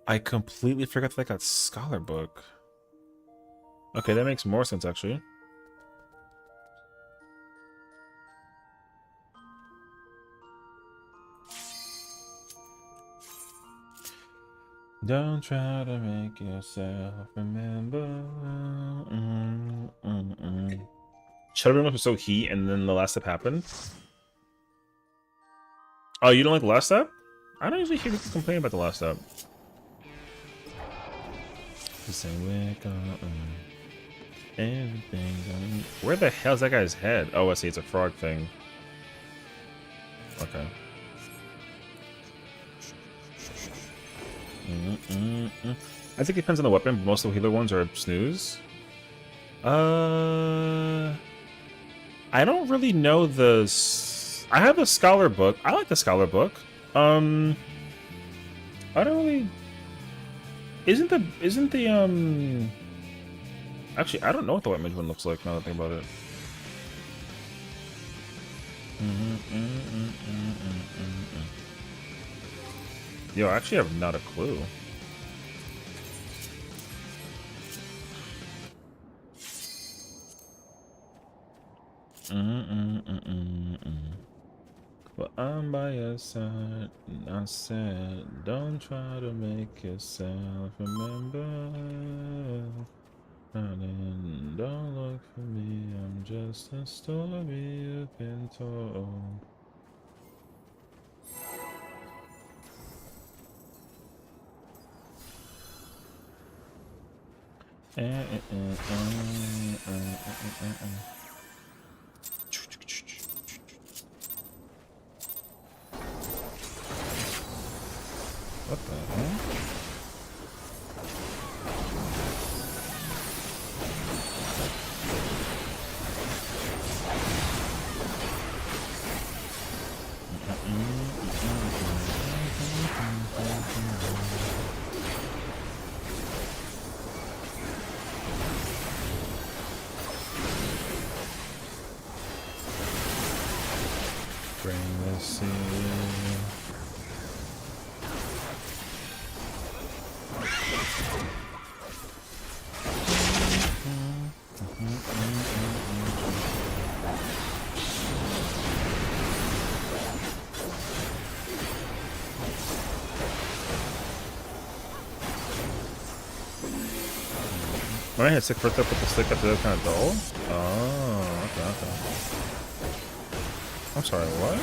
I completely forgot that I got Scholar Book. Okay, that makes more sense actually. Don't try to make yourself remember. Shadowbrim was so heat, and then the last step happened. Oh, you don't like the last step? I don't usually hear people complain about the last step. Everything. Where the hell's that guy's head? Oh, I see. It's a frog thing. Okay. I think it depends on the weapon, but most of the healer ones are snooze. I don't really know the. I have a Scholar Book. I like the Scholar Book. I don't really. Isn't the Actually, I don't know what the white mage one looks like now that I think about it. Yo, I actually have not a clue. But I'm by your side, and I said, don't try to make yourself remember. Darling, don't look for me, I'm just a story you've been told. What the hell? Bring the sea. When I hit sick first up with the stick up to that kind of dull? Oh, okay. I'm sorry, what?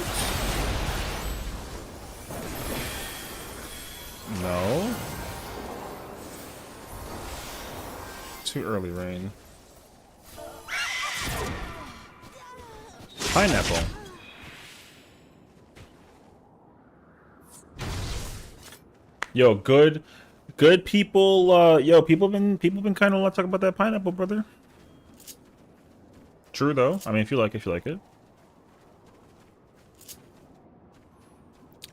No. Too early, Rain. Pineapple. Yo, good people. Yo, people been kind of talking about that pineapple, brother. True though. I mean, if you like it.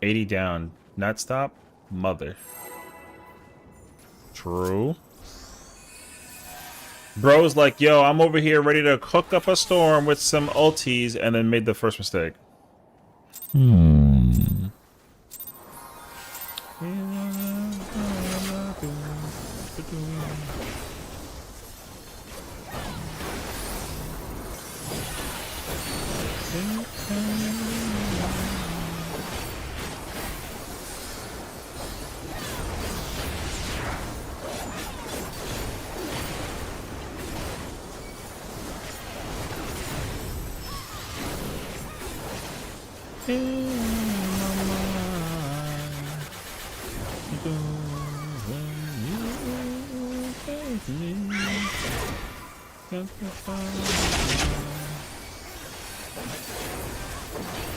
80 down. Not stop. Mother. True. Bro's like, yo, I'm over here ready to cook up a storm with some ultis, and then made the first mistake.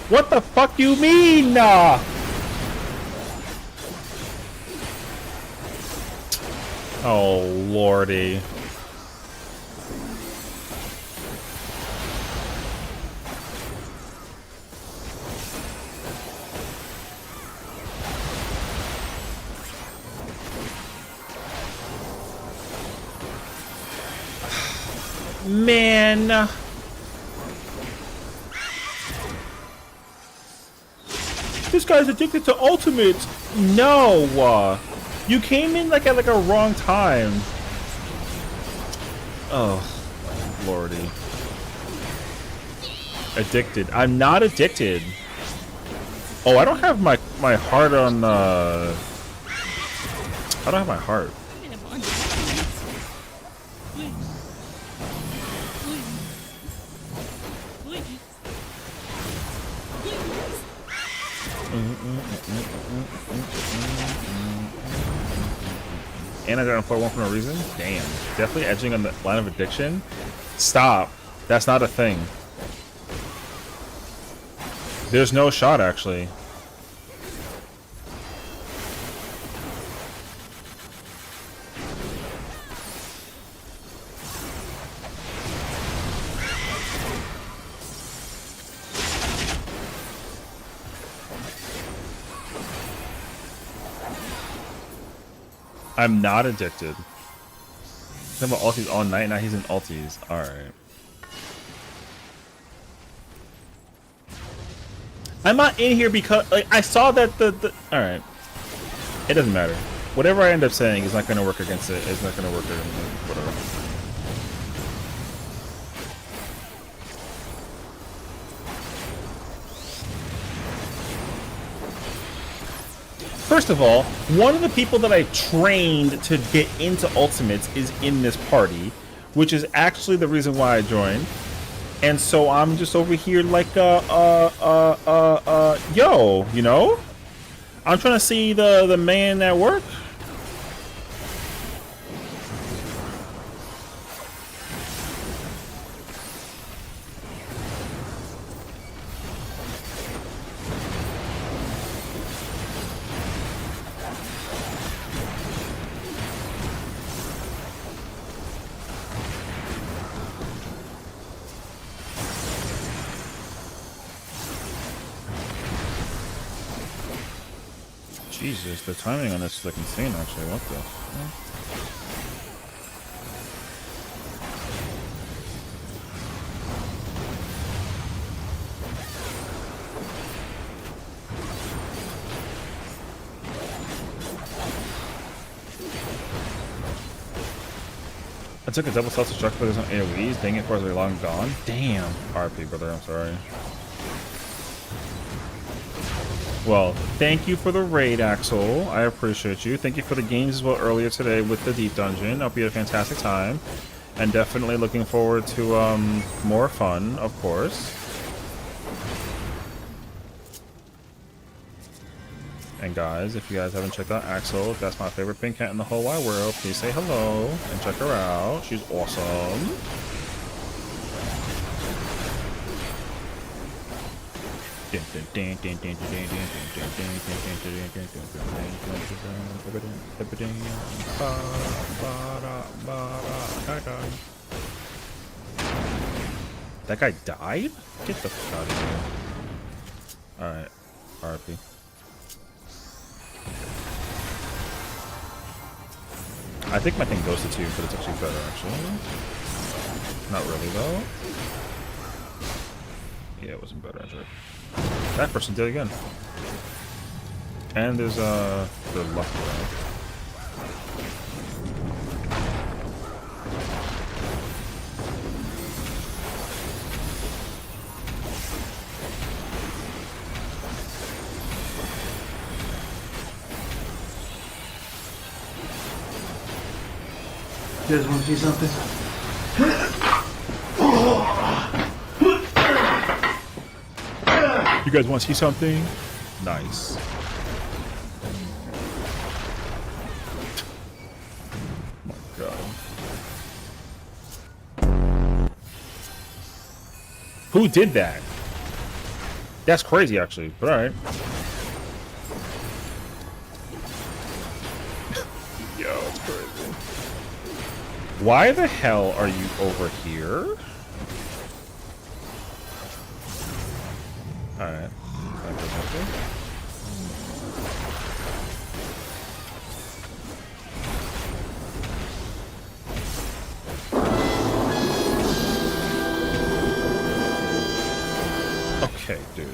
What the fuck you mean? Oh, lordy. Man. This guy's addicted to ultimates. No. You came in like at a wrong time. Oh, lordy. Addicted. I'm not addicted. Oh, I don't have my heart on I don't have my heart. And I got a 4-1 for no reason? Damn. Definitely edging on the line of addiction? Stop. That's not a thing. There's no shot, actually. I'm not addicted. He's talking about ultis all night, now he's in ultis. Alright. I'm not in here because like I saw that the alright. It doesn't matter. Whatever I end up saying is not gonna work against it. It's not gonna work against it. Whatever. First of all, one of the people that I trained to get into ultimates is in this party, which is actually the reason why I joined. And so I'm just over here like, yo, you know? I'm trying to see the man at work. Jesus, the timing on this is like insane actually. What the fuck? I took a double seltzer truck, but there's no AoEs. Dang it, bars are long gone. Damn. RP, brother, I'm sorry. Well, thank you for the raid, Axel. I appreciate you. Thank you for the games as well earlier today with the Deep Dungeon. Hope you had a fantastic time. And definitely looking forward to more fun, of course. And guys, if you guys haven't checked out Axel, that's my favorite pink cat in the whole wide world, please say hello and check her out. She's awesome. That guy died? Get the fuck out of here. Alright, RP. I think my thing goes to 2, but it's actually better, actually. Not really, though. Yeah, it wasn't better, actually. That person did it again. And there's, the luck round. You guys want to see something? You guys want to see something? Nice. Oh my god. Who did that? That's crazy, actually. But alright. Yo, it's crazy. Why the hell are you over here? Alright. Okay, dude.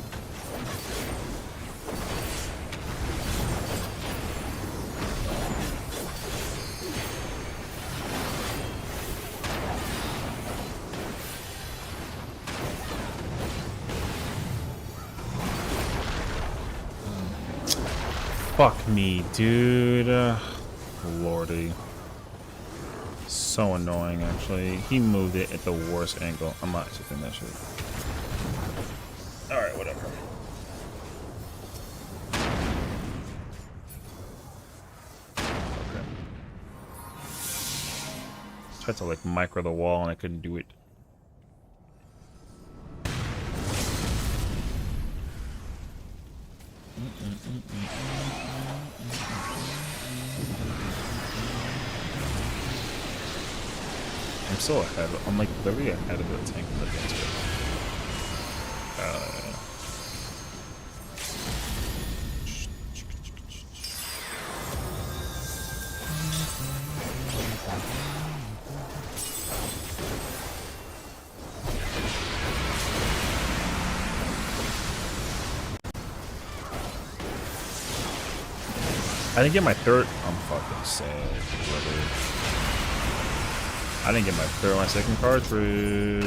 Fuck me, dude. Lordy. So annoying, actually. He moved it at the worst angle. I'm not accepting that shit. Alright, whatever. Okay. Tried to, like, micro the wall and I couldn't do it. I'm still ahead. I'm like literally ahead of the tank against it. I didn't get my third. I'm fucking sad, brother. I didn't get my second cartridge.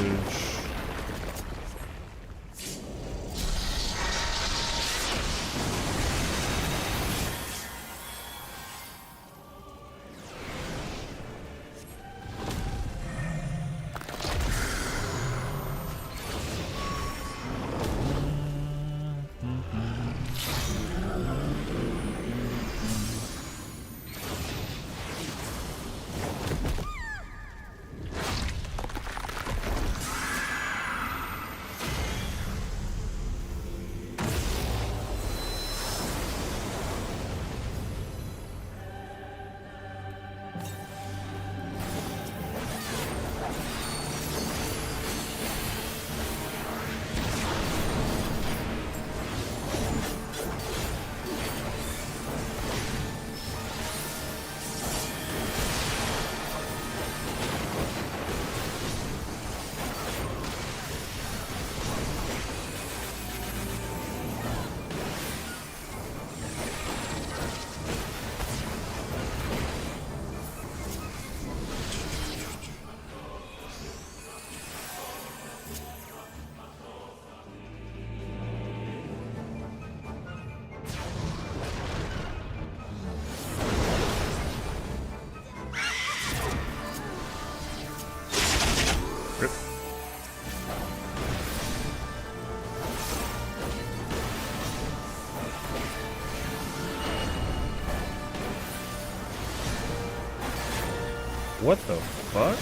What the fuck?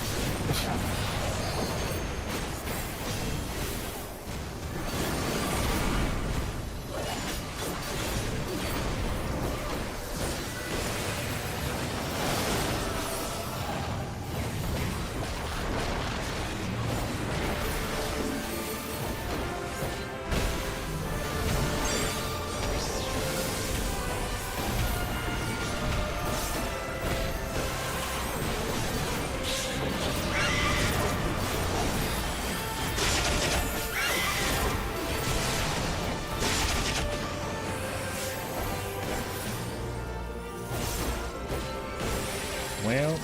Well.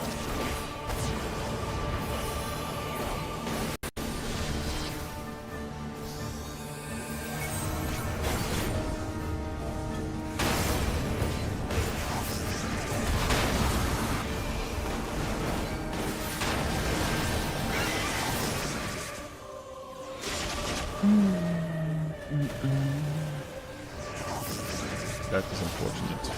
That is unfortunate.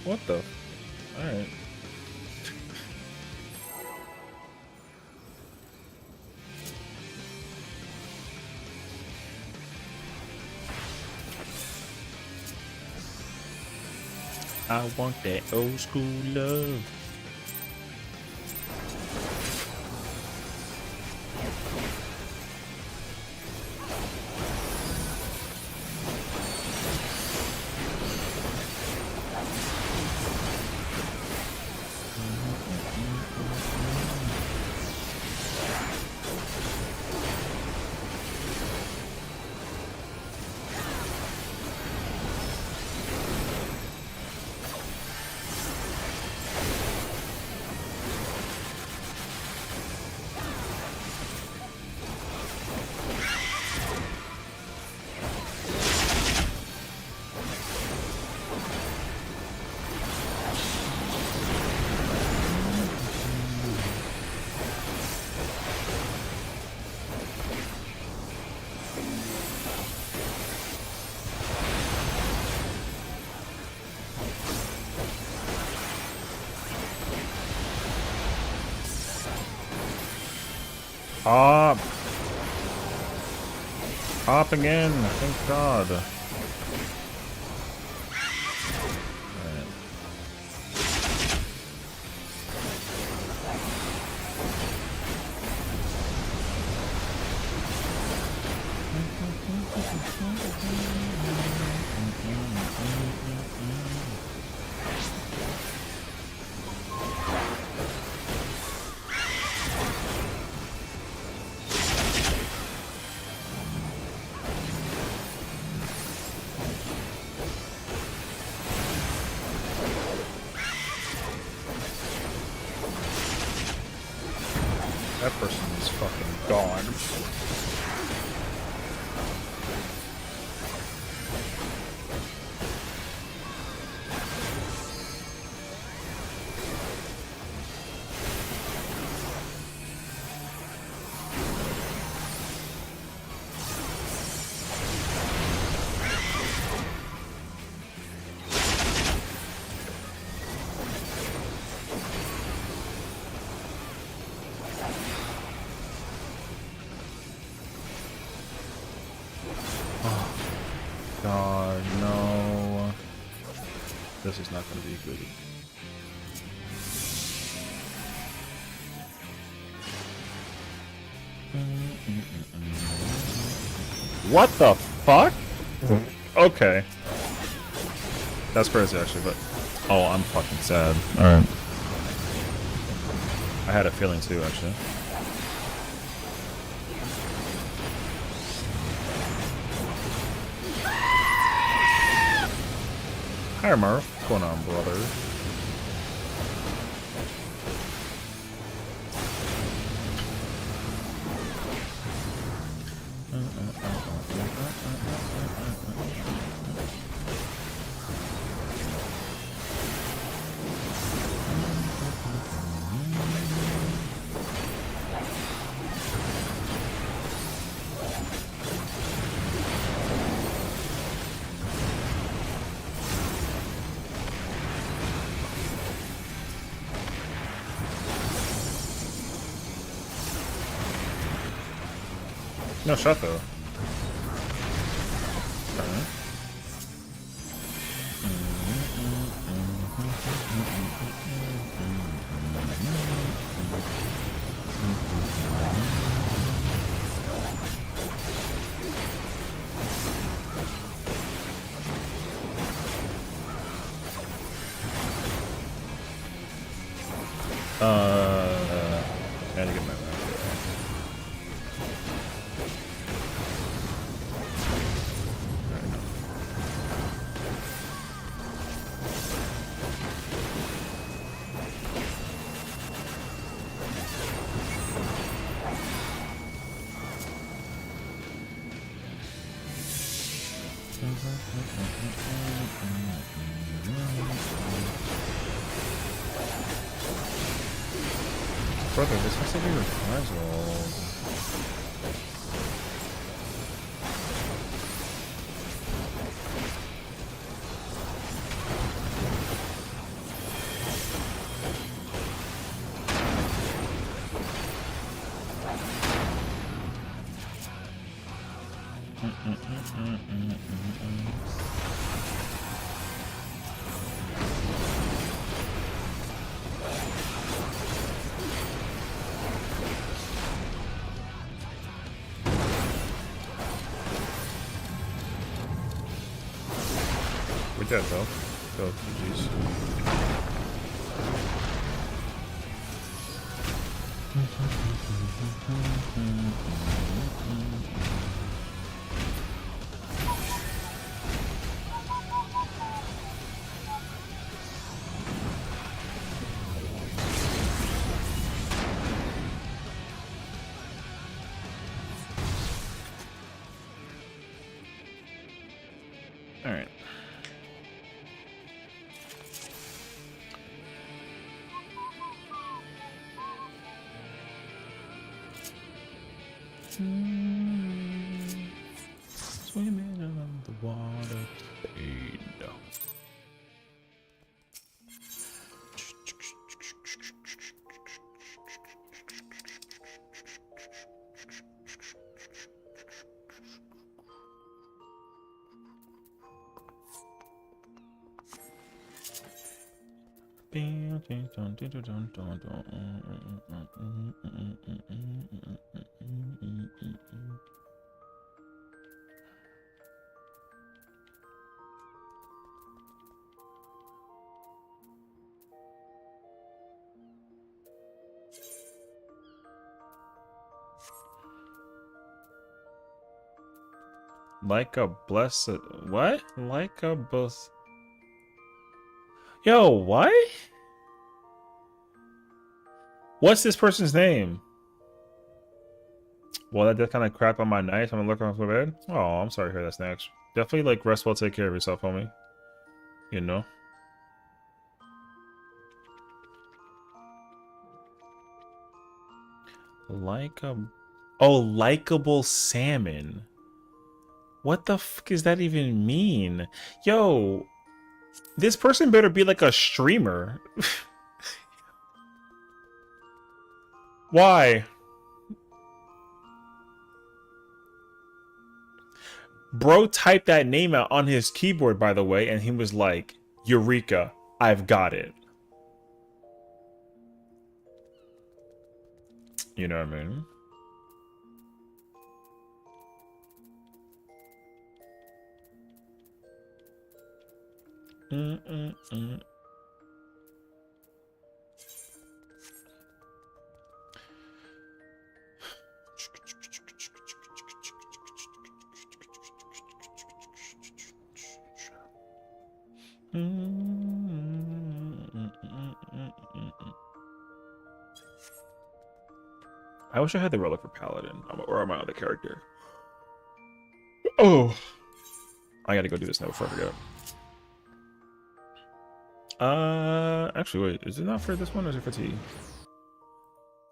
What the? Alright. I want that old school love. Hop! Hop again, thank God. Alright. That person is fucking gone. God, no. This is not going to be good. What the fuck? Okay. That's crazy, actually, but... Oh, I'm fucking sad. Alright. I had a feeling, too, actually. Hi, Murph. What's going on, brother? No shot though. Alright. I had to get my round. Brother, this has to be reprisal. We're dead though. Oh, jeez. All right. Swimming around the water. Fade. Like a blessed what? Like a blessed. Yo, what? What's this person's name? Well, that did kind of crap on my knife. I'm gonna look off my bed. Oh, I'm sorry to hear that, Snacks. Definitely, like, rest well, take care of yourself, homie. You know? Like a... Oh, likable salmon. What the fuck does that even mean? Yo, this person better be like a streamer. Why? Bro typed that name out on his keyboard, by the way, and he was like, Eureka, I've got it. You know what I mean? I wish I had the relic for Paladin, or my other character. Oh, I gotta go do this now before I forget. Actually, wait, is it not for this one, or is it for T?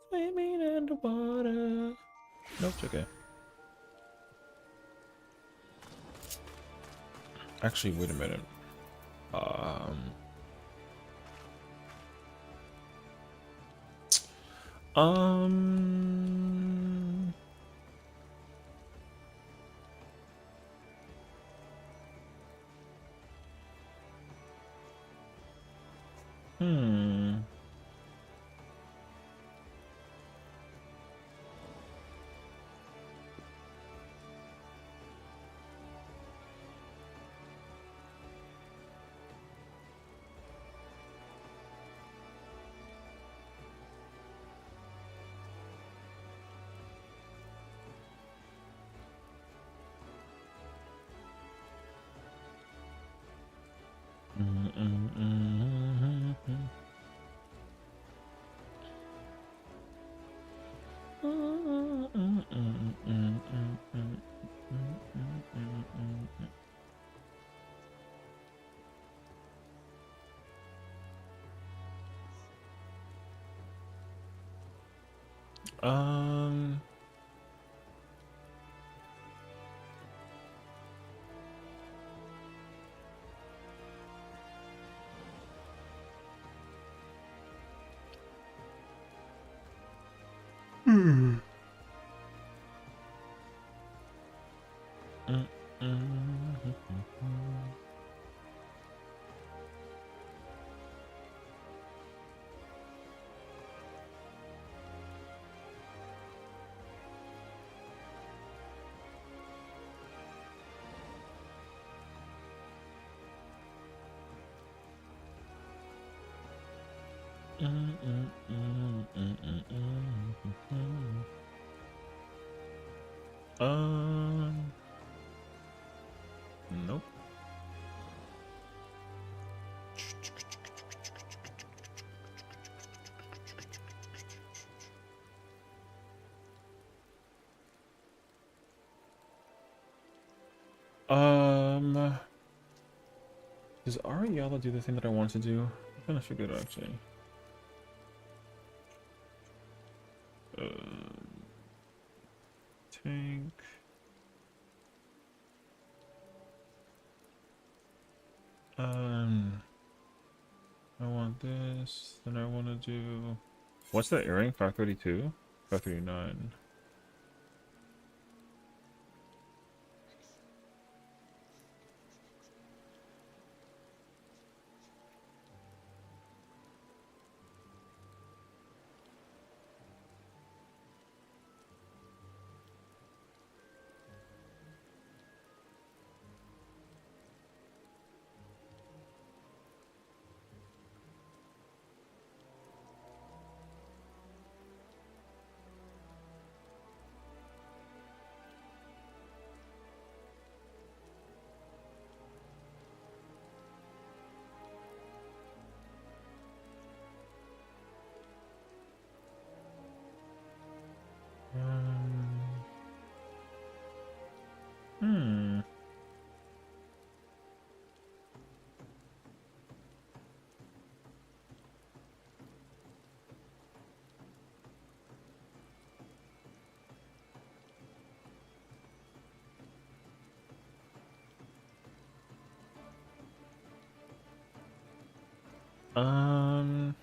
Swimming underwater. Nope, it's okay. Actually, wait a minute. Um. Mm, mm, mm, mm, mm, mm, mm, mm, mm. Nope. Does Ariella do the thing that I want to do? I kind of forget actually. Tank. I want this. Then I want to do. What's that earring? 532? 539. Hmm.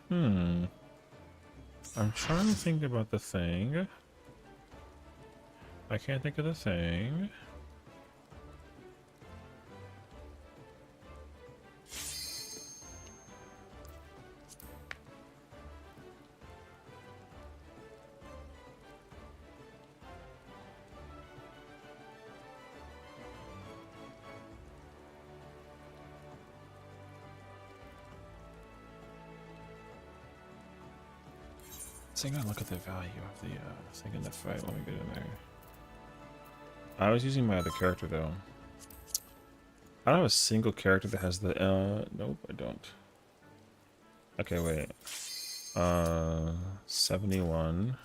Hmm. I'm trying to think about the thing. I can't think of the thing. So I gotta look at the value of the thing in the fight. Let me get in there. I was using my other character though. I don't have a single character that has the nope, I don't. Okay, wait. 71.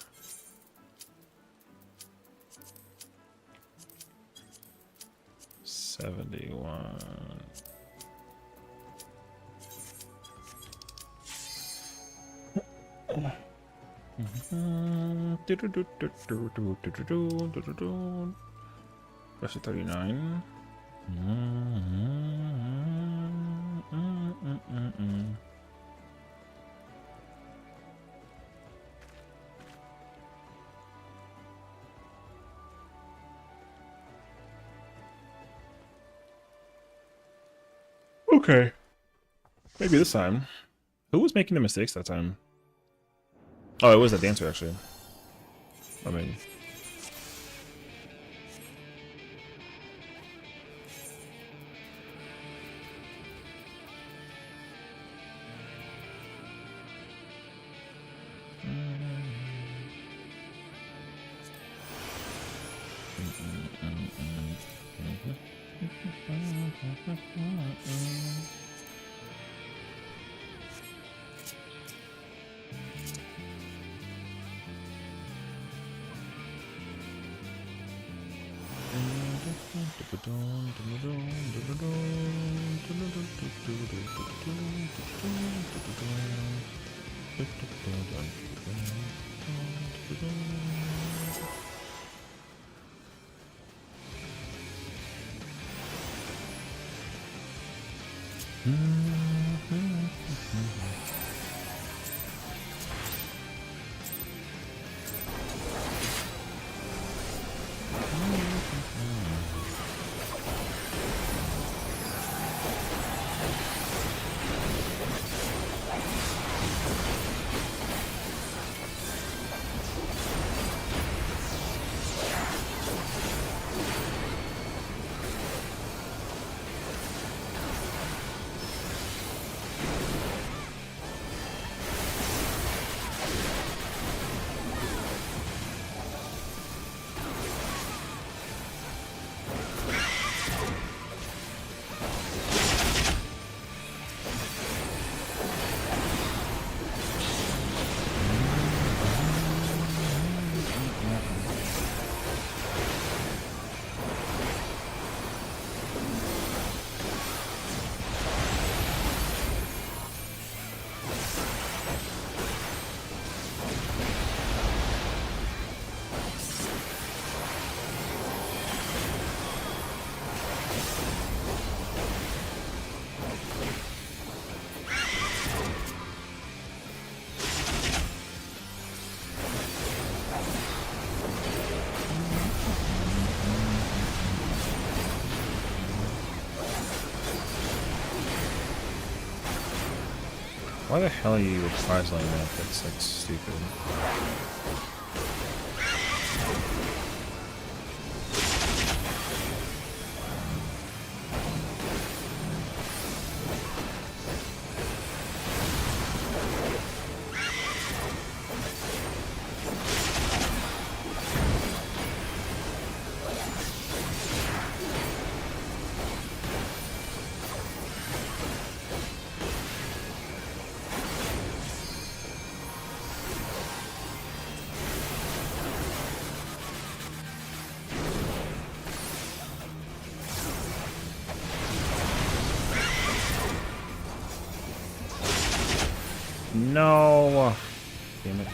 Press 39. Okay. Maybe this time. Who was making the mistakes that time? Oh, it was the dancer, actually. I mean... Why the hell are you replies like that? That's like stupid. No! Damn it.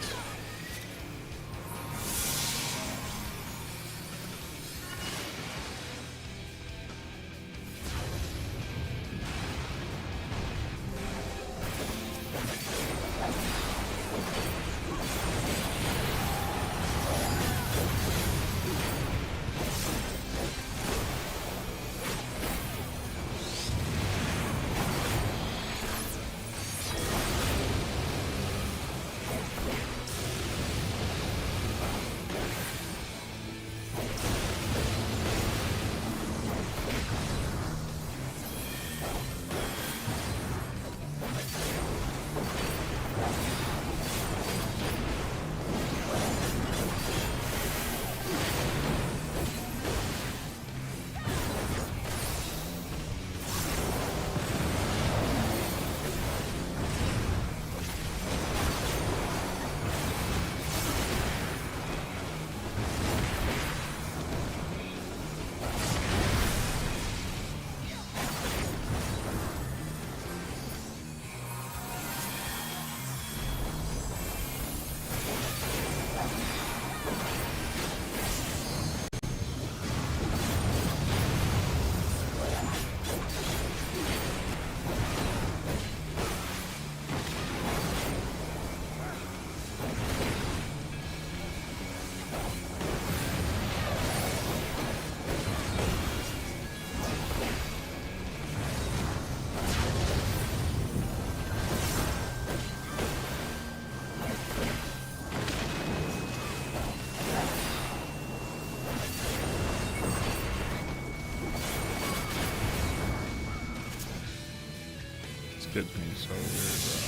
Get me so weird,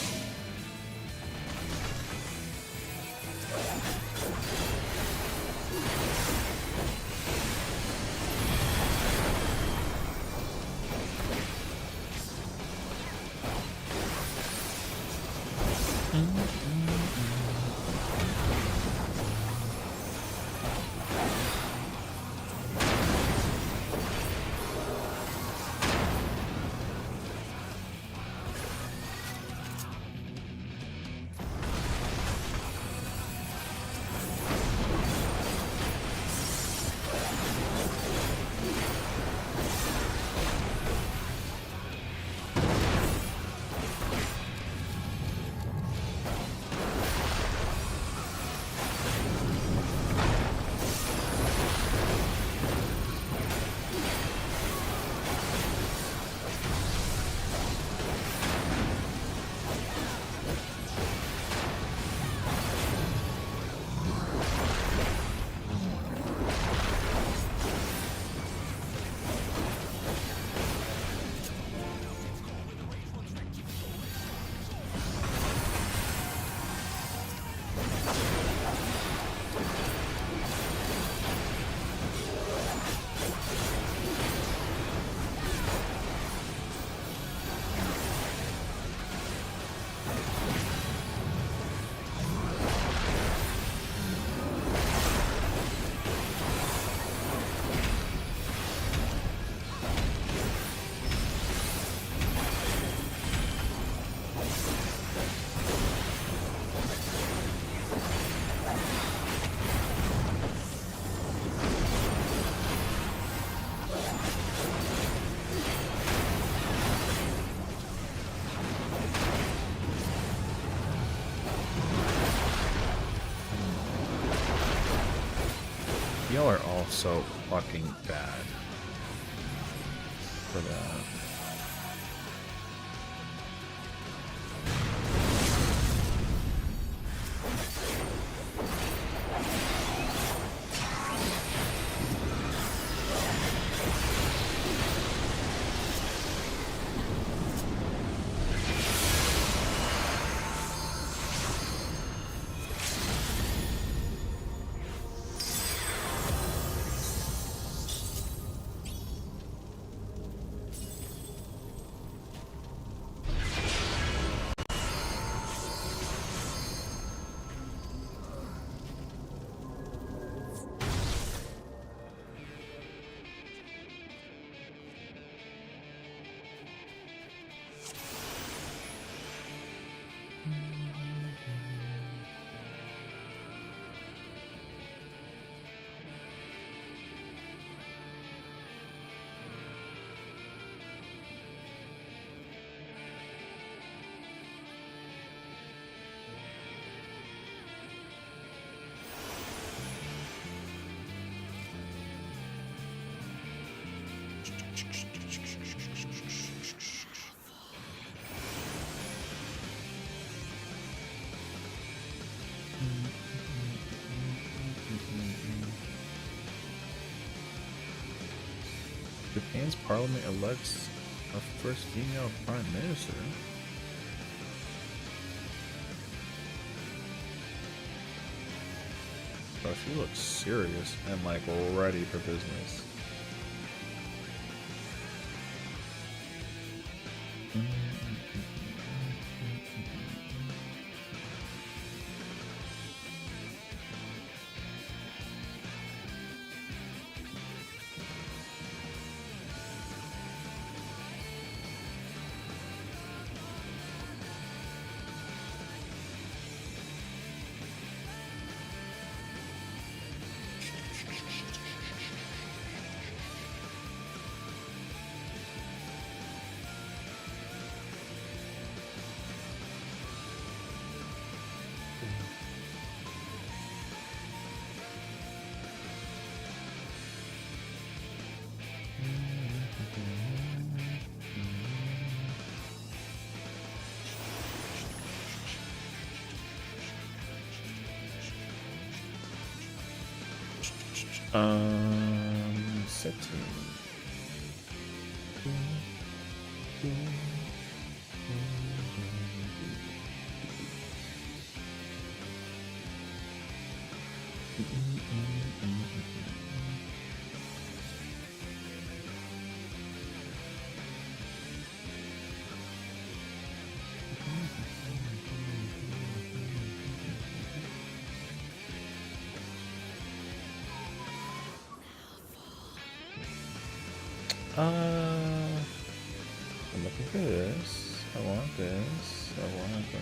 Y'all are all so fucking bad for that. Japan's parliament elects a first female prime minister. Oh, she looks serious and like ready for business. Sessiion. I'm looking for this. I want this. I want that.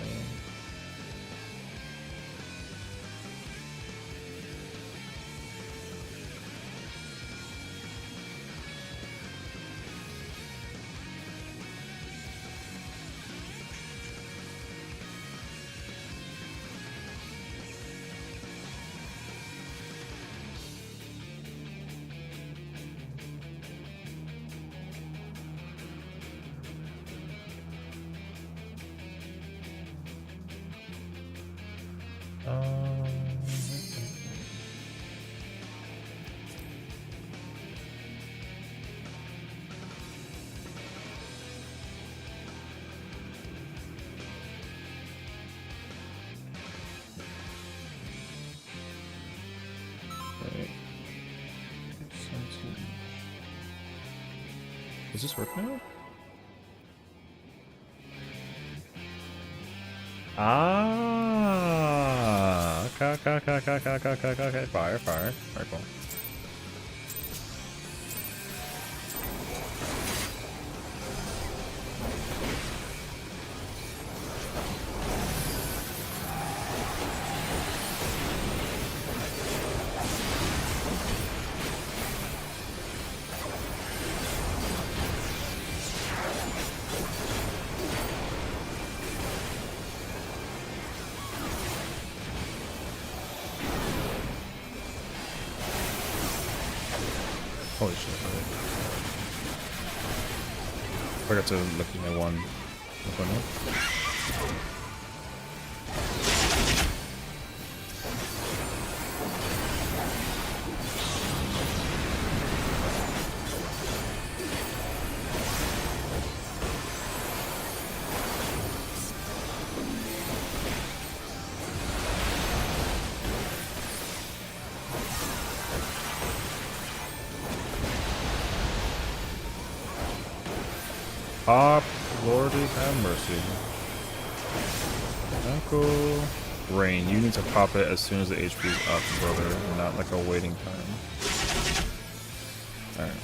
Does this work now? Ah, okay. Fire. Very cool. Holy shit. Forgot to look at my one. Pop, Lordy, have mercy. Uncle Rain, you need to pop it as soon as the HP is up, brother, not like a waiting time. Alright.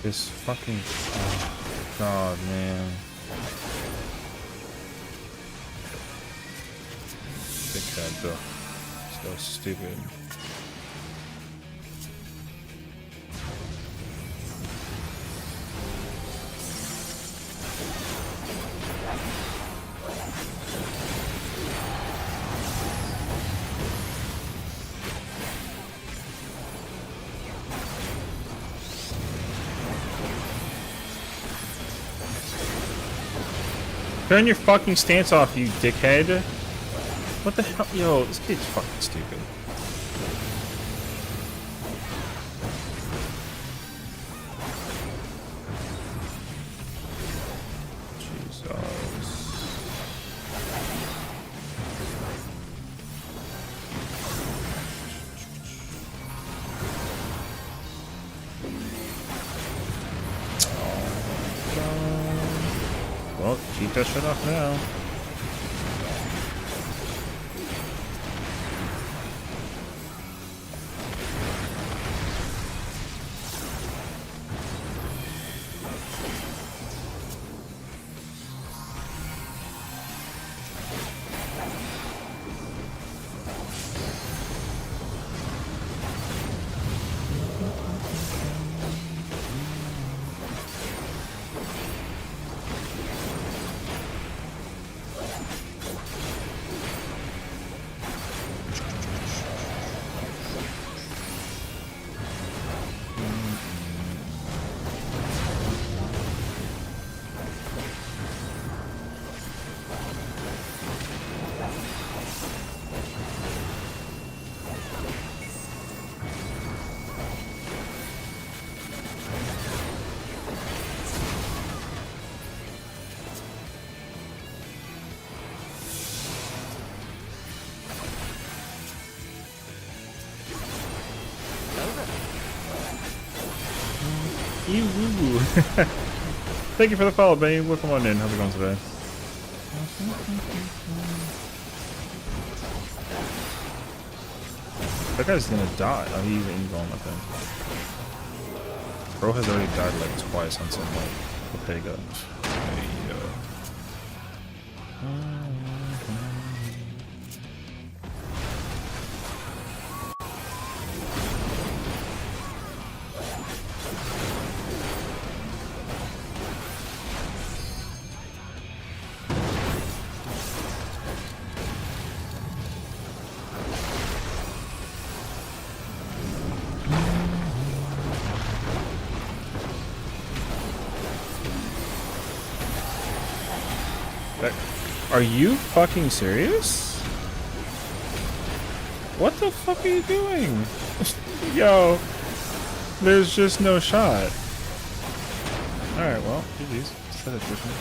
This fucking... Oh, God, man. Dickhead, though. So stupid. Turn your fucking stance off, you dickhead. What the hell? Yo, this kid's fucking stupid. Jesus. Well, keep that shit off now. Woo. Thank you for the follow, Benny. Welcome on in. How's it going today? That guy's gonna die. Oh, he's invulnerable, I think. Bro has already died like twice on some like Pega. Are you fucking serious? What the fuck are you doing? Yo, there's just no shot. Alright, well, GG's. Set it different.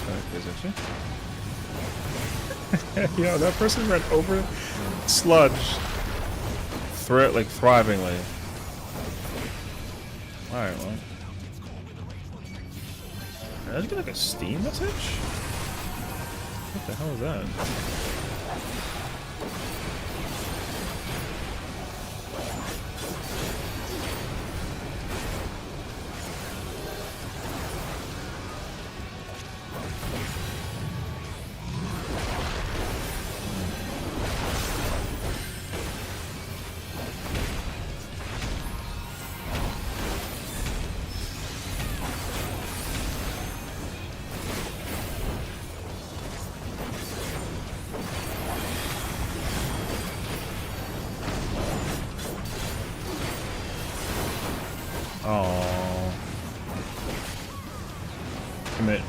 Yo, that person ran over sludge. Like thrivingly. Alright, well. Did I just get like a Steam message? What the hell is that? Oh. Commit.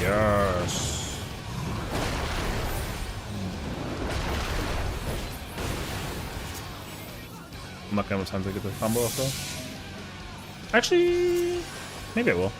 Yes. I'm not gonna have time to get the combo off though. Actually, maybe I will.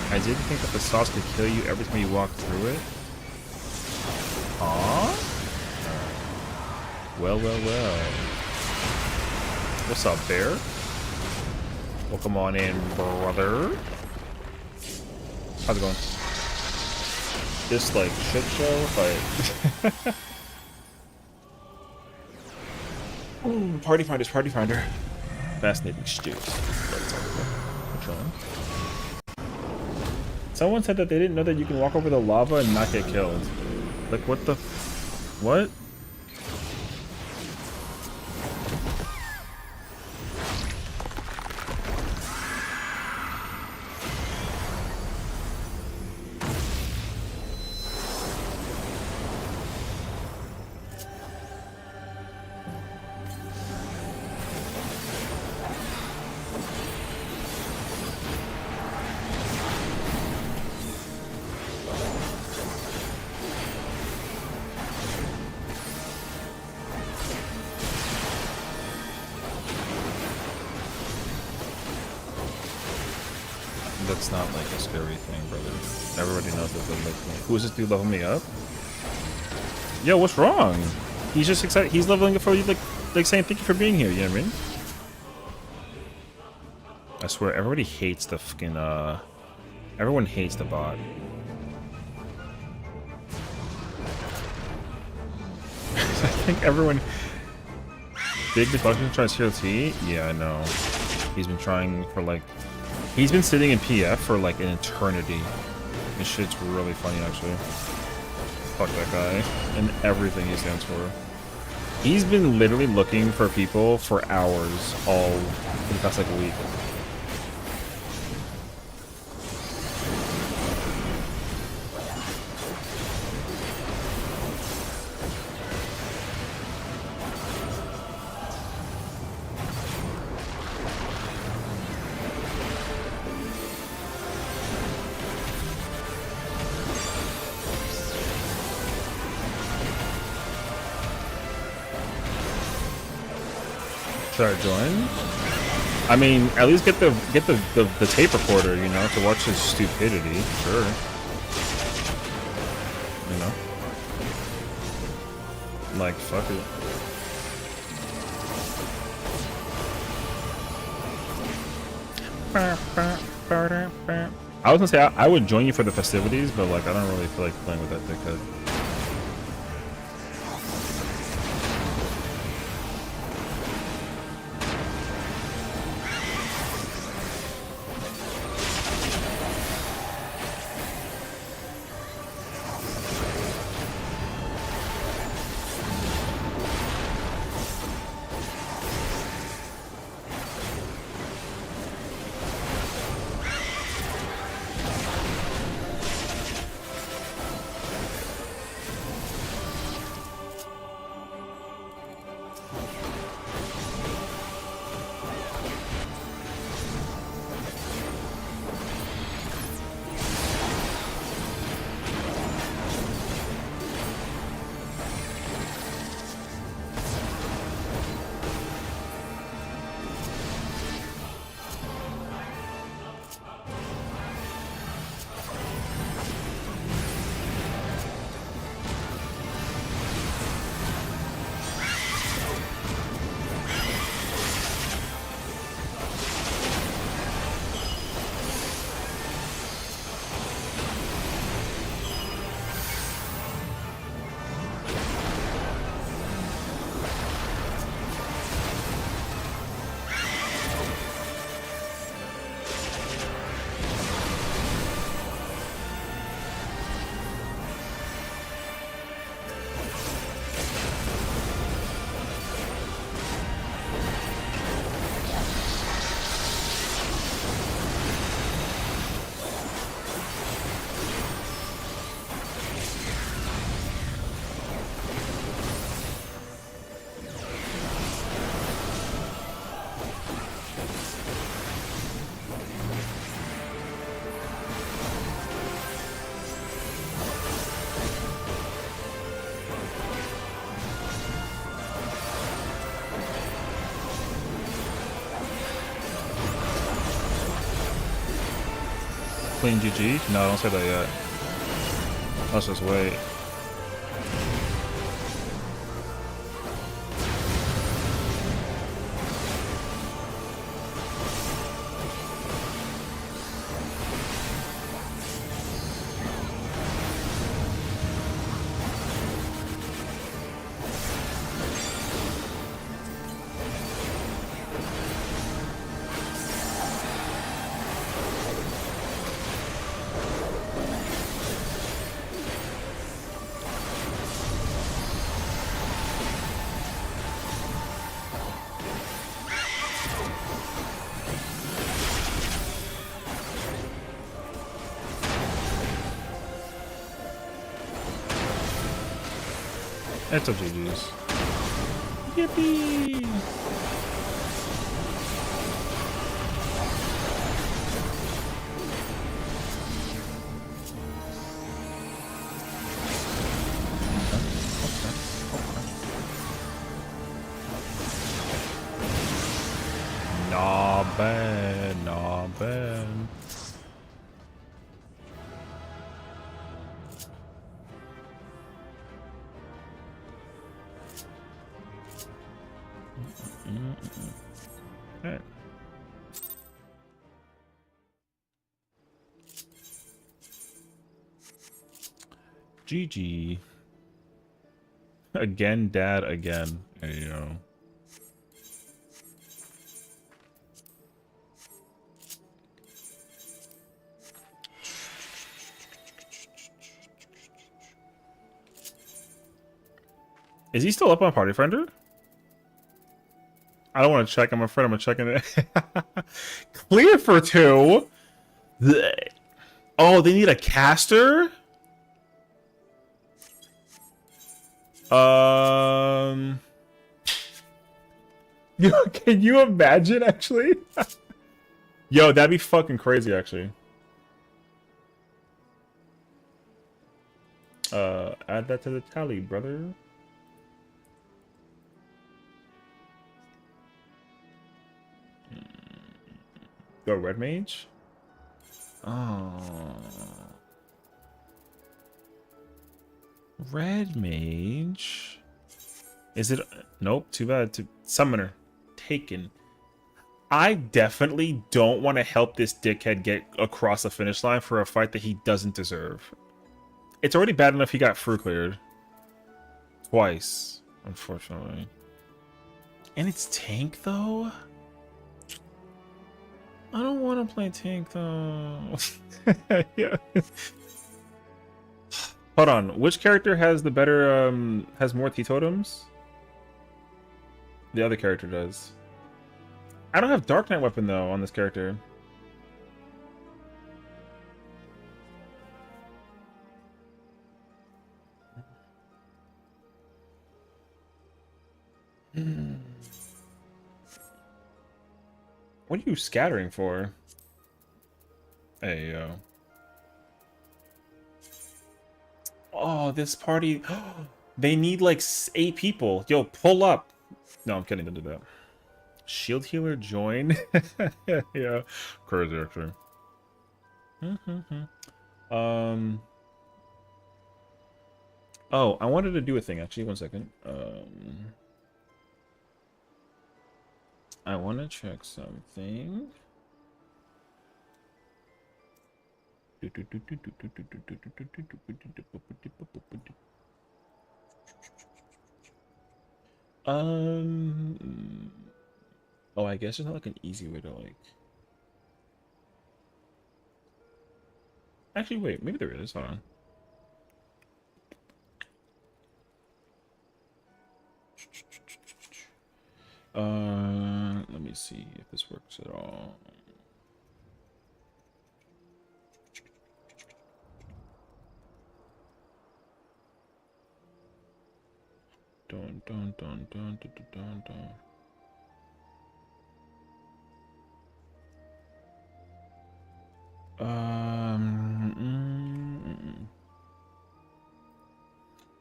I didn't think that the sauce could kill you every time you walk through it. Aww. Well, well, well. What's up, bear? Welcome on in, brother. How's it going? This like shit show fight. Ooh, party finders, party finder. Fascinating stews. What's wrong? Someone said that they didn't know that you can walk over the lava and not get killed. Like, what the what? That's not like a scary thing, brother. Everybody knows that they're like, who is this dude leveling me up? Yo, what's wrong? He's just excited. He's leveling up for you, like saying thank you for being here. You know what I mean? I swear, everybody hates the fucking everyone hates the bot. I think everyone. Big Deflection tries CLT? Yeah, I know. He's been trying for like. He's been sitting in PF for like an eternity. This shit's really funny, actually. Fuck that guy. And everything he stands for. He's been literally looking for people for hours all in the past like a week. Should I join? I mean, at least get the tape recorder, you know, to watch his stupidity. Sure. You know? Like, fuck it. I was gonna say I would join you for the festivities, but like I don't really feel like playing with that dickhead. Clean GG? No, don't say that yet. Let's just wait. It's a GG's. Yippee! Not bad, not bad. Okay. GG. Again, Dad, again. There you go. Is he still up on Party Finder? I don't want to check. I'm afraid I'm checking it. Clear for 2. Oh, they need a caster? Can you imagine, actually? Yo, that'd be fucking crazy, actually. Add that to the tally, brother. Go red mage? Oh. Red mage? Is it? Nope, too bad. Summoner. Taken. I definitely don't want to help this dickhead get across the finish line for a fight that he doesn't deserve. It's already bad enough he got fruit cleared. Twice, unfortunately. And it's tank, though? I don't want to play tank, though. Yeah. Hold on. Which character has the better, has more T-totems? The other character does. I don't have Dark Knight weapon, though, on this character. What are you scattering for? Hey, yo. Oh, this party. They need like 8 people. Yo, pull up. No, I'm kidding. Don't do that. Shield healer join. Yeah, crazy actually. Oh, I wanted to do a thing actually. 1 second. I want to check something. Oh, I guess there's not like an easy way to like. Actually, wait. Maybe there is. Hold on. Let me see if this works at all. Dun dun dun dun dun dun dun.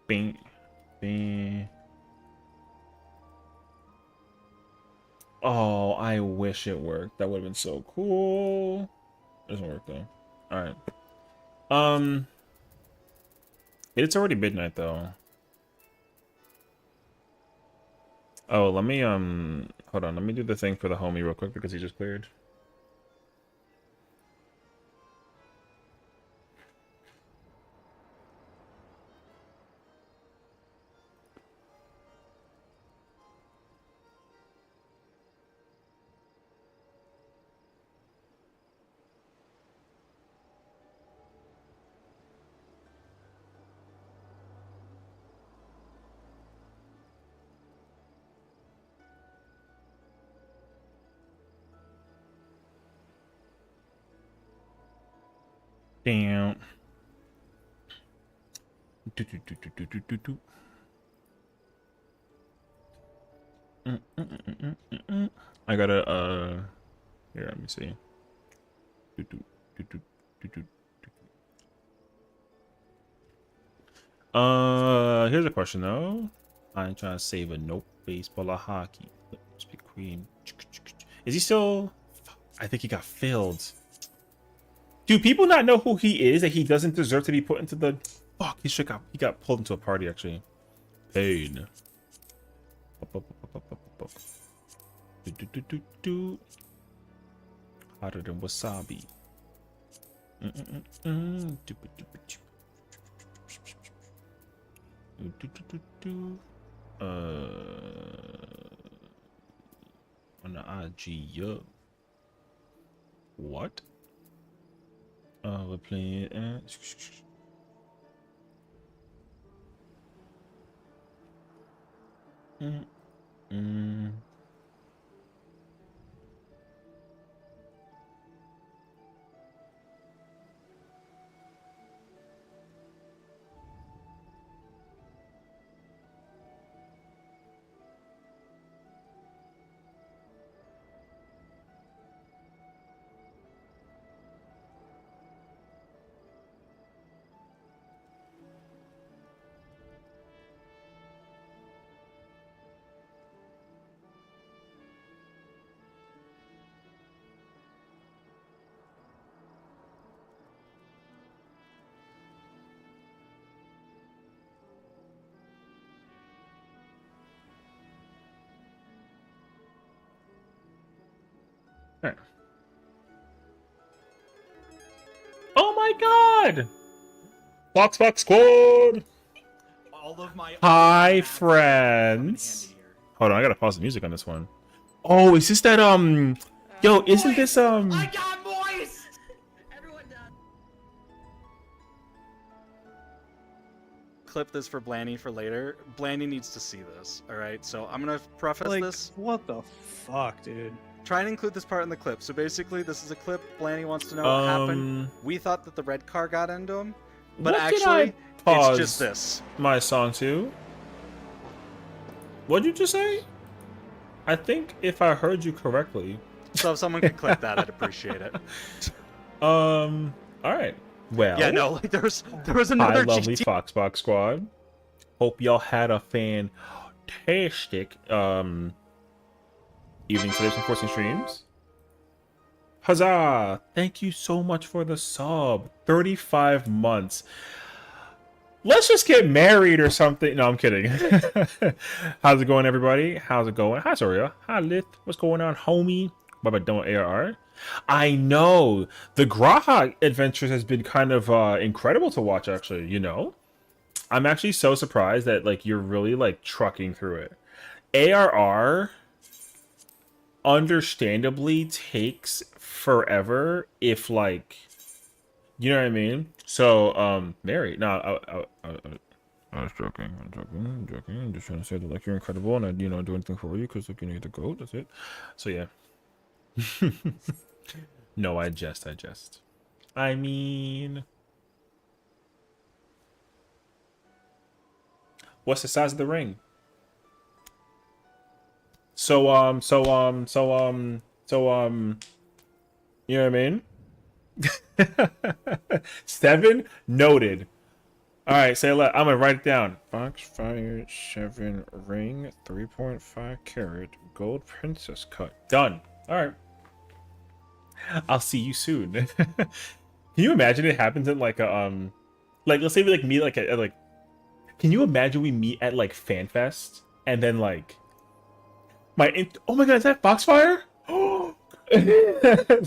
Bing, bing. Oh, I wish it worked. That would have been so cool. Doesn't work though. All right. Um, it's already midnight though. Oh, let me hold on. Let me do the thing for the homie real quick because he just cleared. Damn. Do, do, do, do, do, do, do, do. I gotta here, let me see. Do, do, do, do, do, do, do. Here's a question though. I ain't trying to save a nope, baseball or hockey. Let's be queen. Is he still? I think he got filled. Do people not know who he is? That he doesn't deserve to be put into the. Fuck! He got pulled into a party actually. Pain. Do. Hotter than wasabi. On the IG, yup. What? We're playing. Right. Oh my god! Fox Squad! All of my Hi, friends. Hold on, I gotta pause the music on this one. Oh, is this that Yo, isn't this I got moist. Everyone done. Clip this for Blanny for later. Blanny needs to see this. All right, so I'm gonna preface Like, this. what the fuck, dude? Try and include this part in the clip. So basically, this is a clip. Blanny wants to know what happened. We thought that the red car got into him, but what did actually, I pause it's just this. my song to? What'd you just say? I think if I heard you correctly. So if someone could clip that, I'd appreciate it. All right. Well. Yeah, no, like there was Hi, another lovely GT. Foxbox Squad. Hope y'all had a fantastic evening today. Some 14 streams. Huzzah! Thank you so much for the sub. 35 months. Let's just get married or something. No, I'm kidding. How's it going, everybody? How's it going? Hi, Soria. Hi, Lith. What's going on, homie? What about don't ARR? I know the Graha adventures has been kind of incredible to watch. Actually, you know, I'm actually so surprised that like you're really like trucking through it. ARR understandably takes forever if like, you know what I mean. So Mary, no, I was joking. I'm joking. I'm just trying to say that like you're incredible and I'd do anything for you because like you're the GOAT. That's it. So yeah. No, I jest. I mean, what's the size of the ring? So you know what I mean? 7 noted. All right, say let. I'm gonna write it down. Foxfire 7 ring, 3.5 carat gold princess cut. Done. All right. I'll see you soon. Can you imagine it happens at like a like let's say we like meet like at like can you imagine we meet at like FanFest and then like oh my god, is that Foxfire?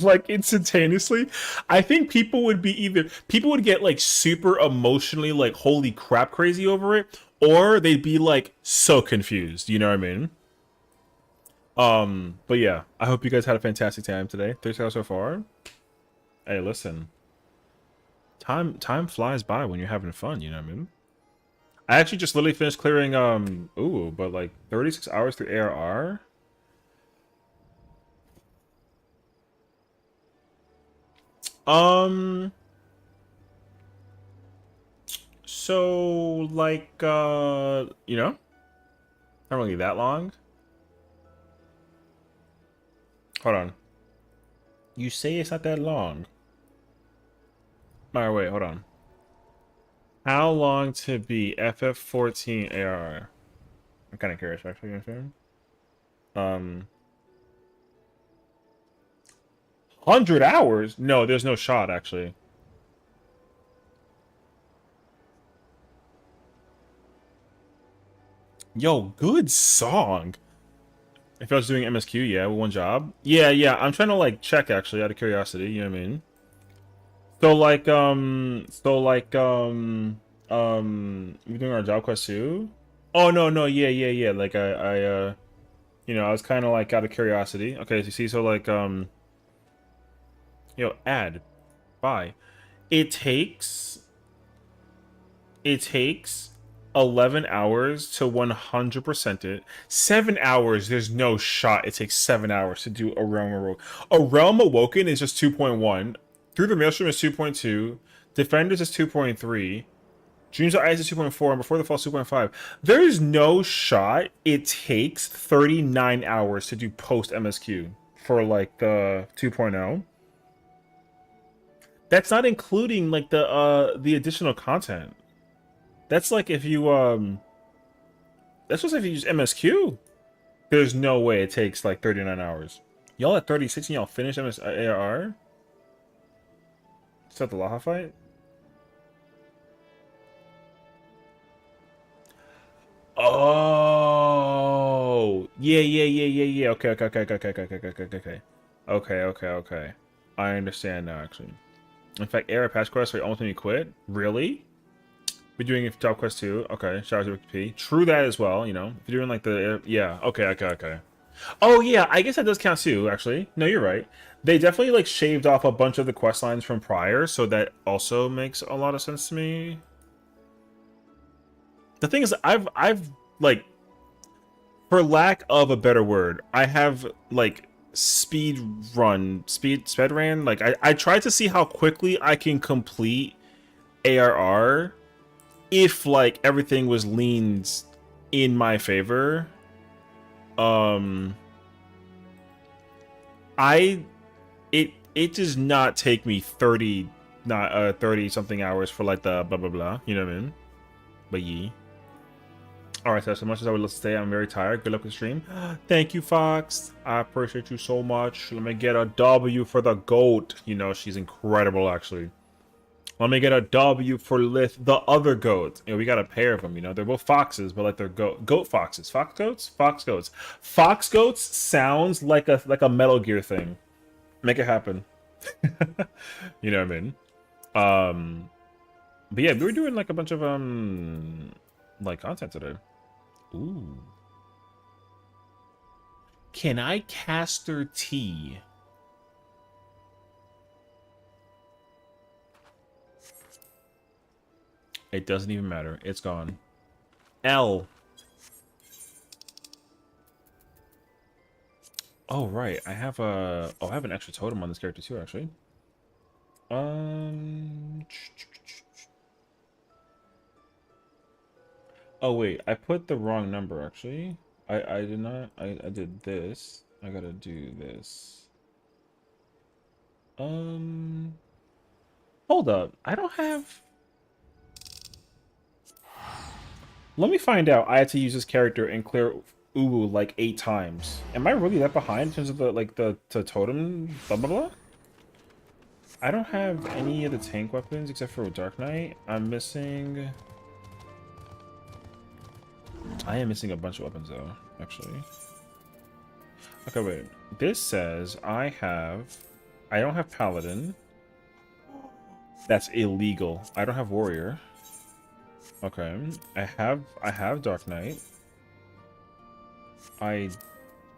Like instantaneously. I think people would be people would get like super emotionally like holy crap crazy over it, or they'd be like so confused, you know what I mean? But yeah, I hope you guys had a fantastic time today. 3 hours so far. Hey, listen. Time flies by when you're having fun, you know what I mean? I actually just literally finished clearing but like 36 hours through ARR. So like you know, not really that long. Hold on. You say it's not that long. Alright, wait, hold on. How long to be FF14 AR? I'm kind of curious, actually. You know what I'm saying? 100 hours? No, there's no shot, actually. Yo, good song. If I was doing MSQ, yeah, with one job. Yeah, I'm trying to, like, check, actually, out of curiosity, you know what I mean? We're doing our job quest too? Oh, no, yeah. Like, you know, I was kind of, like, out of curiosity. Okay, so you see, so, like, add, buy. It takes 11 hours to 100% it. 7 hours, there's no shot. It takes 7 hours to do a Realm Awoken. A Realm Awoken is just 2.1. Through the Maelstrom is 2.2. Defenders is 2.3. Dreams of Ice is 2.4. And Before the Fall is 2.5. There is no shot it takes 39 hours to do post MSQ for like the 2.0. That's not including like the additional content. That's like if you that's just if you use MSQ. There's no way it takes like 39 hours. Y'all at 36 and y'all finish ARR? Is that the Laha fight? Oh yeah. Okay. I understand now actually. In fact, ARR patch quest where you almost made me quit? Really? We're doing a job quest too. Okay, shout out to P. True that as well, you know. If you're doing like the yeah, okay. Oh yeah, I guess that does count too, actually. No, you're right. They definitely like shaved off a bunch of the quest lines from prior, so that also makes a lot of sense to me. The thing is, I've like, for lack of a better word, I have like speed ran. Like I tried to see how quickly I can complete ARR if like everything was leaned in my favor. It does not take me 30 something hours for like the blah blah blah, you know what I mean? But ye. Alright, so as much as I would love to stay, I'm very tired. Good luck with the stream. Thank you, Fox. I appreciate you so much. Let me get a W for the GOAT. You know, she's incredible actually. Let me get a W for Lith, the other goat. You know, we got a pair of them, you know. They're both foxes, but like they're goat foxes. Fox goats? Fox goats. Fox goats sounds like a Metal Gear thing. Make it happen. You know what I mean? But yeah, we were doing like a bunch of like content today. Ooh. Can I caster T? It doesn't even matter. It's gone. L. Oh right, I have a. Oh, I have an extra totem on this character too, actually. Oh wait, I put the wrong number actually. I did not. I did this. I gotta do this. Hold up. I don't have. Let me find out. I had to use this character and clear Uwu like 8 times. Am I really that behind in terms of the totem blah blah blah? I don't have any of the tank weapons except for Dark Knight. I'm missing... I am missing a bunch of weapons though, actually. Okay, wait. This says I don't have Paladin. That's illegal. I don't have Warrior. Okay. I have Dark Knight. I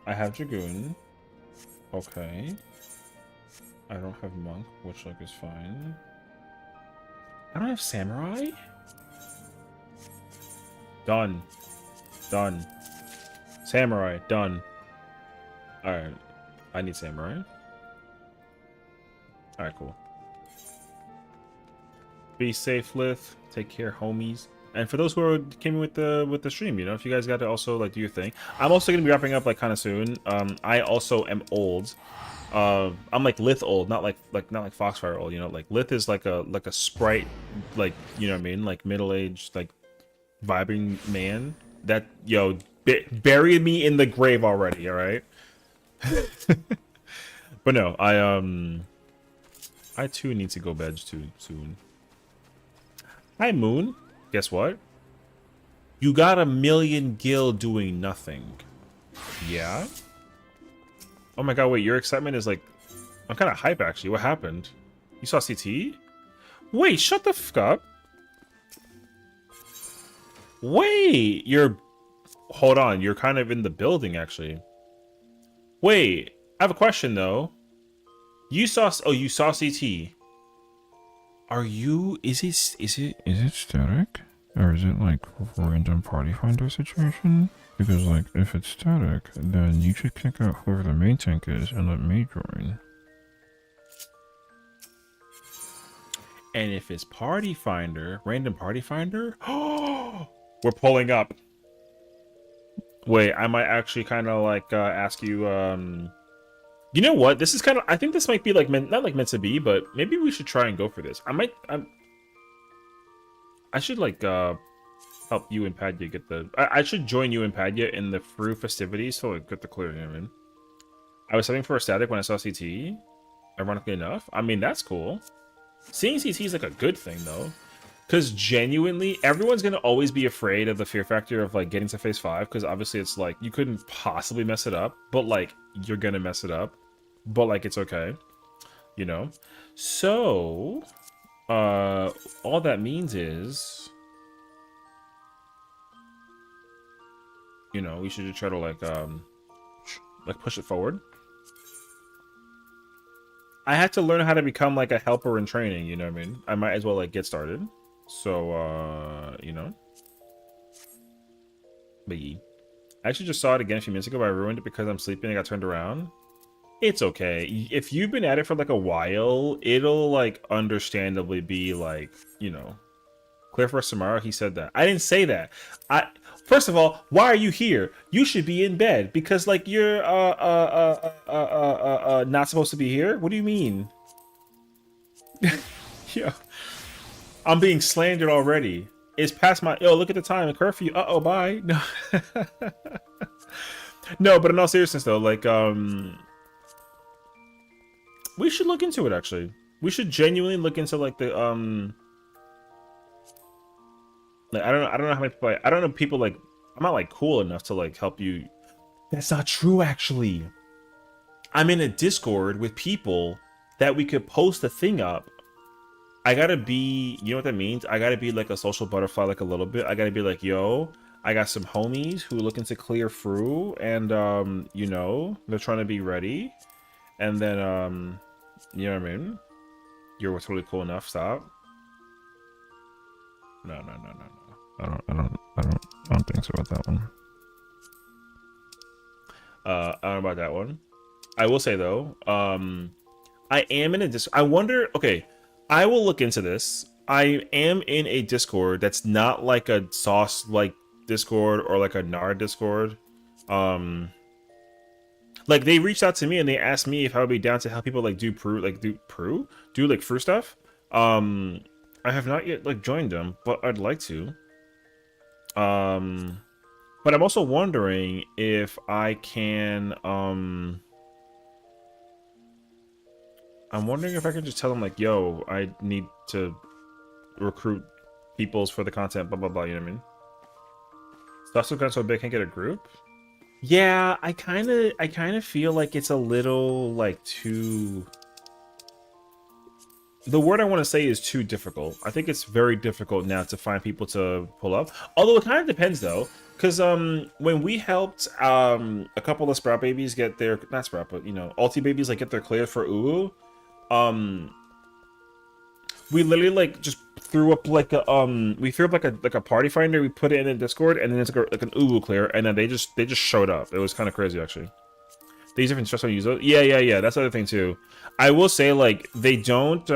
have Dragoon. Okay. I don't have Monk, which like is fine. I don't have Samurai? Done. Done. Samurai, done. Alright. I need Samurai. Alright, cool. Be safe, Lith. Take care, homies. And for those who came in with the stream, you know, if you guys got to also like do your thing. I'm also gonna be wrapping up like kind of soon. I also am old. I'm like Lith old, not like Foxfire old, you know, like Lith is like a sprite, like, you know what I mean, like middle-aged, like vibing man. That, yo, bury me in the grave already, all right? But no, I too need to go bed too soon. Hi Moon, guess what? You got 1,000,000 gil doing nothing. Yeah. Oh my god, wait, your excitement is like... I'm kind of hype, actually. What happened? You saw CT? Wait, shut the fuck up. Wait, you're... Hold on, you're kind of in the building, actually. Wait, I have a question, though. You saw... Oh, you saw CT. Are you... Is it static? Or is it, like, a random party finder situation? Because, like, if it's static, then you should kick out whoever the main tank is and let me join. And if it's party finder, random party finder, we're pulling up. Wait, I might actually kind of like ask you. You know what? This is kind of. I think this might be like not like meant to be, but maybe we should try and go for this. I should like help you and Padya get the... I should join you and Padya in the Fru festivities to like, get the clear, you know what I mean? I was setting for a static when I saw CT. Ironically enough. I mean, that's cool. Seeing CT is like a good thing, though. Because genuinely, everyone's going to always be afraid of the fear factor of like getting to phase 5. Because obviously it's like, you couldn't possibly mess it up. But like, you're going to mess it up. But like, it's okay. You know? So, all that means is... You know, we should just try to like push it forward. I had to learn how to become like a helper in training, you know what I mean? I might as well like get started. So you know. But yeah. I actually just saw it again a few minutes ago, but I ruined it because I'm sleeping and I got turned around. It's okay. If you've been at it for like a while, it'll like understandably be like, you know, clear for us tomorrow. He said that. I didn't say that. First of all, why are you here? You should be in bed because like you're not supposed to be here. What do you mean? Yeah, I'm being slandered already. It's past my... Yo, look at the time. Curfew. Uh-oh, bye. No. No, but in all seriousness though, like we should look into it actually. We should genuinely look into like the like, I don't know how many people I don't know people like... I'm not like cool enough to like help you. That's not true actually. I'm in a Discord with people that we could post a thing up. I gotta be, you know what that means? I gotta be like a social butterfly like a little bit. I gotta be like, yo, I got some homies who are looking to clear through and you know, they're trying to be ready. And then you know what I mean? You're totally cool enough, stop. No. I don't think so about that one. I don't know about that one. I will say though, I am in a I wonder, okay, I will look into this. I am in a Discord that's not like a sauce like Discord or like a Nard Discord. Like they reached out to me and they asked me if I would be down to help people like do like Fru stuff. I have not yet like joined them, but I'd like to. But I'm also wondering if I can I'm wondering if I could just tell them like, yo, I need to recruit peoples for the content, blah blah blah. You know what I mean? Stuff's gotten so big, can't get a group. Yeah, I kind of feel like it's a little like too. The word I want to say is too difficult. I think it's very difficult now to find people to pull up. Although it kind of depends though, because when we helped a couple of Sprout babies get their not Sprout but you know Ulti babies like get their clear for Uwu, we literally like just threw up like a we threw up like a party finder. We put it in the Discord and then it's like an Uwu clear and then they just showed up. It was kind of crazy actually. These different stress on users. Yeah. That's the other thing too. I will say like they don't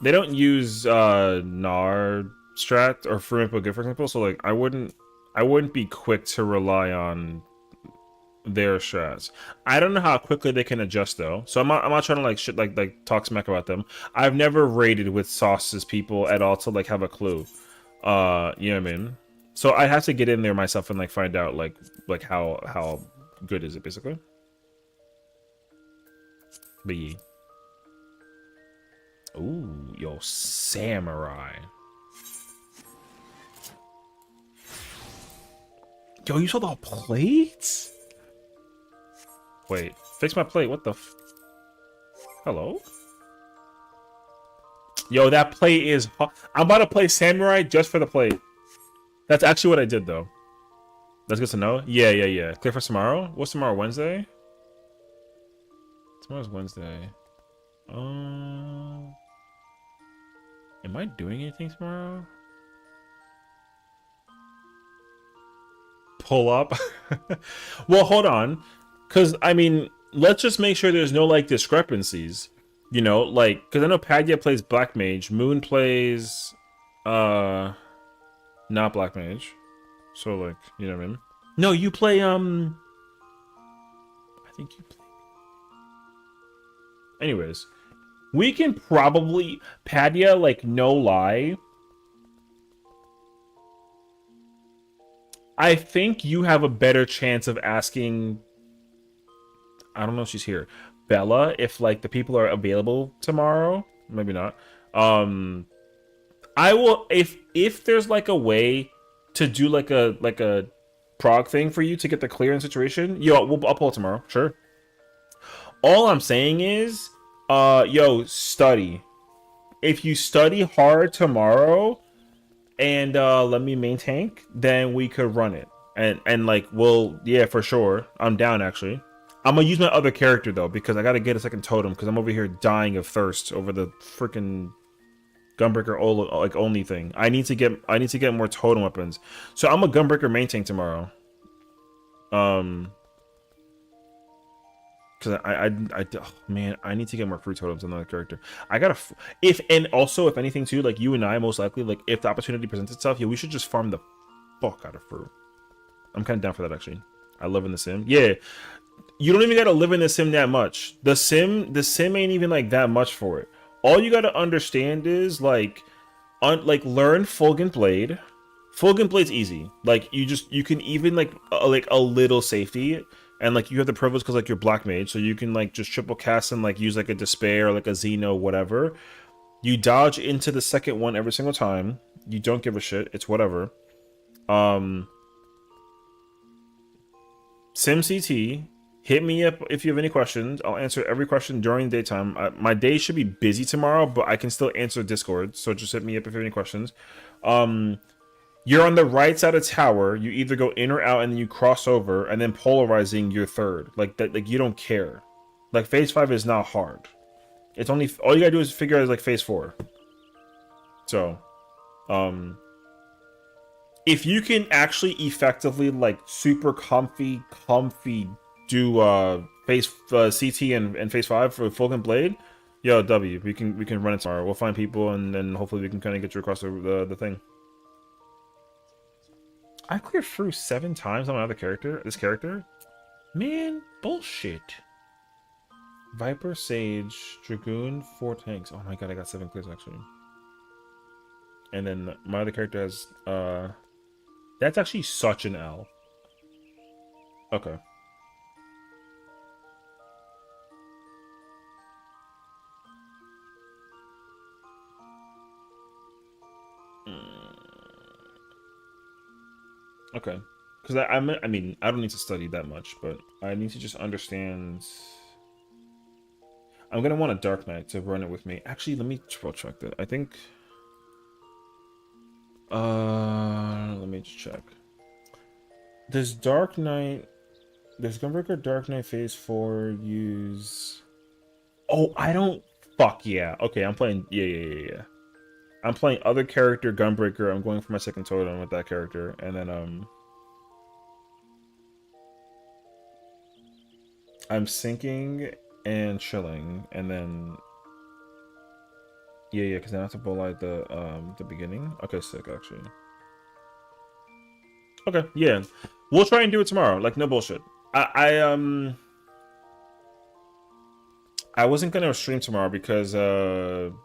use Nar strat or Frumipo Gift for example. So like I wouldn't be quick to rely on their strats. I don't know how quickly they can adjust though. So I'm not trying to like shit like talk smack about them. I've never raided with Sauce's people at all to like have a clue. You know what I mean? So I have to get in there myself and like find out like how good is it basically. But yeah. Ooh, yo, samurai. Yo, you saw the plates? Wait, fix my plate. What the Hello? Yo, that plate is I'm about to play samurai just for the plate. That's actually what I did though. That's good to know. Yeah. Clear for tomorrow? What's tomorrow? Wednesday? Tomorrow's Wednesday. Am I doing anything tomorrow? Pull up? Well, hold on. Because, I mean, let's just make sure there's no, like, discrepancies. You know, like, because I know Padya plays Black Mage. Moon plays, not Black Mage. So, like, you know what I mean? No, you play, I think you play... Anyways, we can probably... Padya, like, no lie. I think you have a better chance of asking... I don't know if she's here. Bella, if, like, the people are available tomorrow. Maybe not. I will... If there's, like, a way to do, like a prog thing for you to get the clearance situation, yo, I'll pull it tomorrow. Sure. All I'm saying is, yo, study. If you study hard tomorrow and let me main tank, then we could run it. And like, well, yeah, for sure. I'm down actually. I'm gonna use my other character though because I gotta get a second totem because I'm over here dying of thirst over the freaking Gunbreaker like only thing. I need to get more totem weapons. So I'm a Gunbreaker main tank tomorrow. Because oh, man, I need to get more fruit totems on another character. I gotta and also if anything too, like you and I most likely, like if the opportunity presents itself, yeah, we should just farm the fuck out of fruit. I'm kind of down for that actually. I live in the sim. Yeah, you don't even gotta live in the sim that much. The sim ain't even like that much for it. All you gotta understand is like, learn Fulgent Blade. Fulgent Blade's easy. Like you can even like a little safety. And like you have the privilege because like you're Black Mage, so you can like just triple cast and like use like a Despair or like a Xeno, whatever. You dodge into the second one every single time. You don't give a shit. It's whatever. SimCT, hit me up if you have any questions. I'll answer every question during the daytime. My day should be busy tomorrow, but I can still answer Discord. So just hit me up if you have any questions. You're on the right side of tower. You either go in or out, and then you cross over, and then polarizing your third. Like that. Like you don't care. Like phase 5 is not hard. It's only all you gotta do is figure out like phase 4. So, if you can actually effectively like super comfy do phase CT and phase 5 for Fulgent Blade, yo W. We can run it tomorrow. We'll find people, and then hopefully we can kind of get you across the thing. I cleared through 7 times on my other character. This character? Man, bullshit. Viper, Sage, Dragoon, 4 tanks. Oh my god, I got 7 clears actually. And then my other character has, that's actually such an L. Okay. Okay. Because I mean, I don't need to study that much, but I need to just understand. I'm gonna want a Dark Knight to run it with me. Actually, let me triple check that. I think. Let me just check. Does Dark Knight? Does Gunbreaker Dark Knight Phase 4 use? Oh, I don't. Fuck yeah. Okay, I'm playing. Yeah. I'm playing other character Gunbreaker. I'm going for my second totem with that character, and then I'm sinking and chilling, and then yeah, because I have to bowl out the beginning. Okay, sick actually. Okay, yeah, we'll try and do it tomorrow. Like no bullshit. I wasn't gonna stream tomorrow because I'm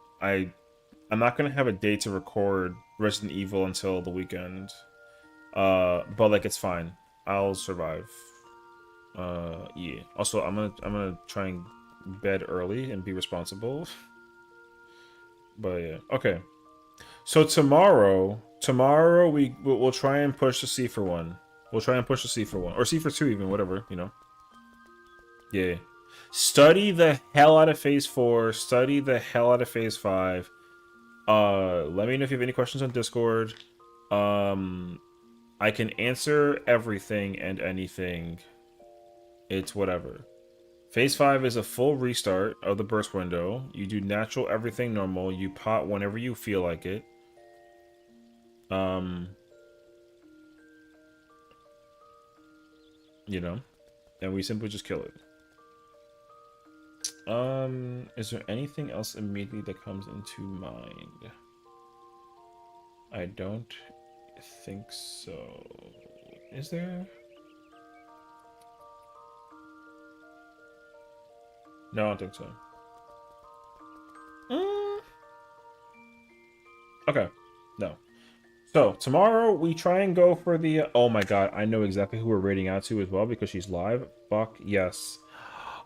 not gonna have a day to record Resident Evil until the weekend. But like it's fine. I'll survive. Yeah. Also, I'm gonna try and bed early and be responsible. But yeah. Okay. So tomorrow we'll try and push the C for 1. We'll try and push the C for 1 or C for 2 even, whatever, you know. Yeah. Study the hell out of Phase 4. Study the hell out of Phase 5. Let me know if you have any questions on Discord. I can answer everything and anything. It's whatever. Phase 5 is a full restart of the burst window. You do natural everything normal. You pot whenever you feel like it. You know, and we simply just kill it. Is there anything else immediately that comes into mind? I don't think so. Is there? No, I don't think so. Okay. No. So, tomorrow we try and go for the... Oh my god, I know exactly who we're raiding out to as well because she's live. Fuck, yes.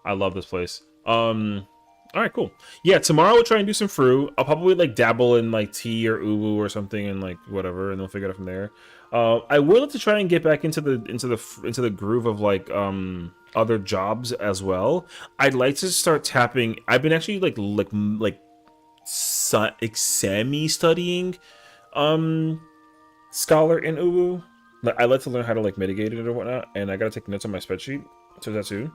I love this place. Alright, cool. Yeah, tomorrow we'll try and do some fruit. I'll probably, like, dabble in, like, tea or uwu or something and, like, whatever, and we'll figure it out from there. I would like to try and get back into the groove of, like, other jobs as well. I'd like to start tapping... I've been actually, semi-studying, Scholar in uwu. Like, I like to learn how to, like, mitigate it or whatnot, and I gotta take notes on my spreadsheet. So that too.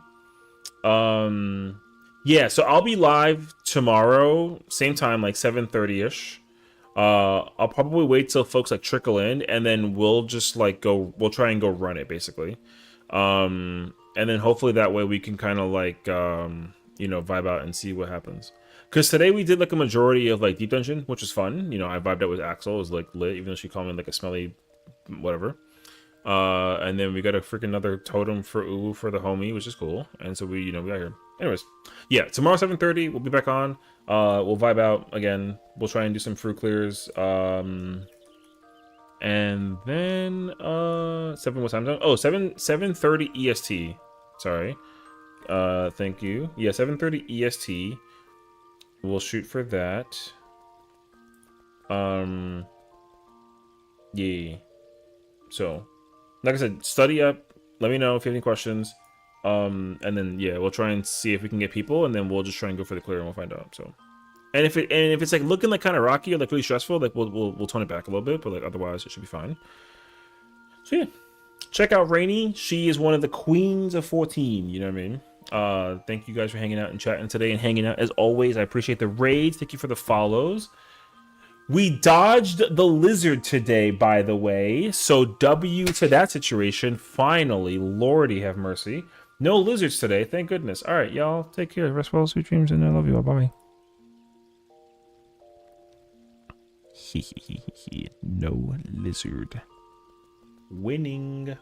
Yeah, so I'll be live tomorrow, same time, like 7:30ish. I'll probably wait till folks like trickle in, and then we'll just like we'll try and go run it basically. And then hopefully that way we can kind of like you know, vibe out and see what happens. Because today we did like a majority of like deep dungeon, which was fun. You know, I vibed out with Axel. It was like lit, even though she called me like a smelly whatever. And then we got a freaking another totem for Uwu for the homie, which is cool. And so we, you know, we got here. Anyways, yeah, tomorrow 7:30 we'll be back on. We'll vibe out again. We'll try and do some fruit clears. And then 7 what time zone? Oh, 7:30 EST. Sorry. Thank you. Yeah, 7:30 EST. We'll shoot for that. Yeah. So, like I said, study up. Let me know if you have any questions. And then yeah, we'll try and see if we can get people, and then we'll just try and go for the clear, and we'll find out. So, and if it's like looking like kind of rocky or like really stressful, like we'll tone it back a little bit, but like otherwise it should be fine. So yeah, check out Rainy. She is one of the queens of 14. You know what I mean? Thank you guys for hanging out and chatting today and hanging out as always. I appreciate the raids. Thank you for the follows. We dodged the lizard today, by the way. So W to that situation. Finally, Lordy have mercy. No lizards today, thank goodness. All right, y'all, take care. Rest well, sweet dreams, and I love you all. Bye. No lizard. Winning.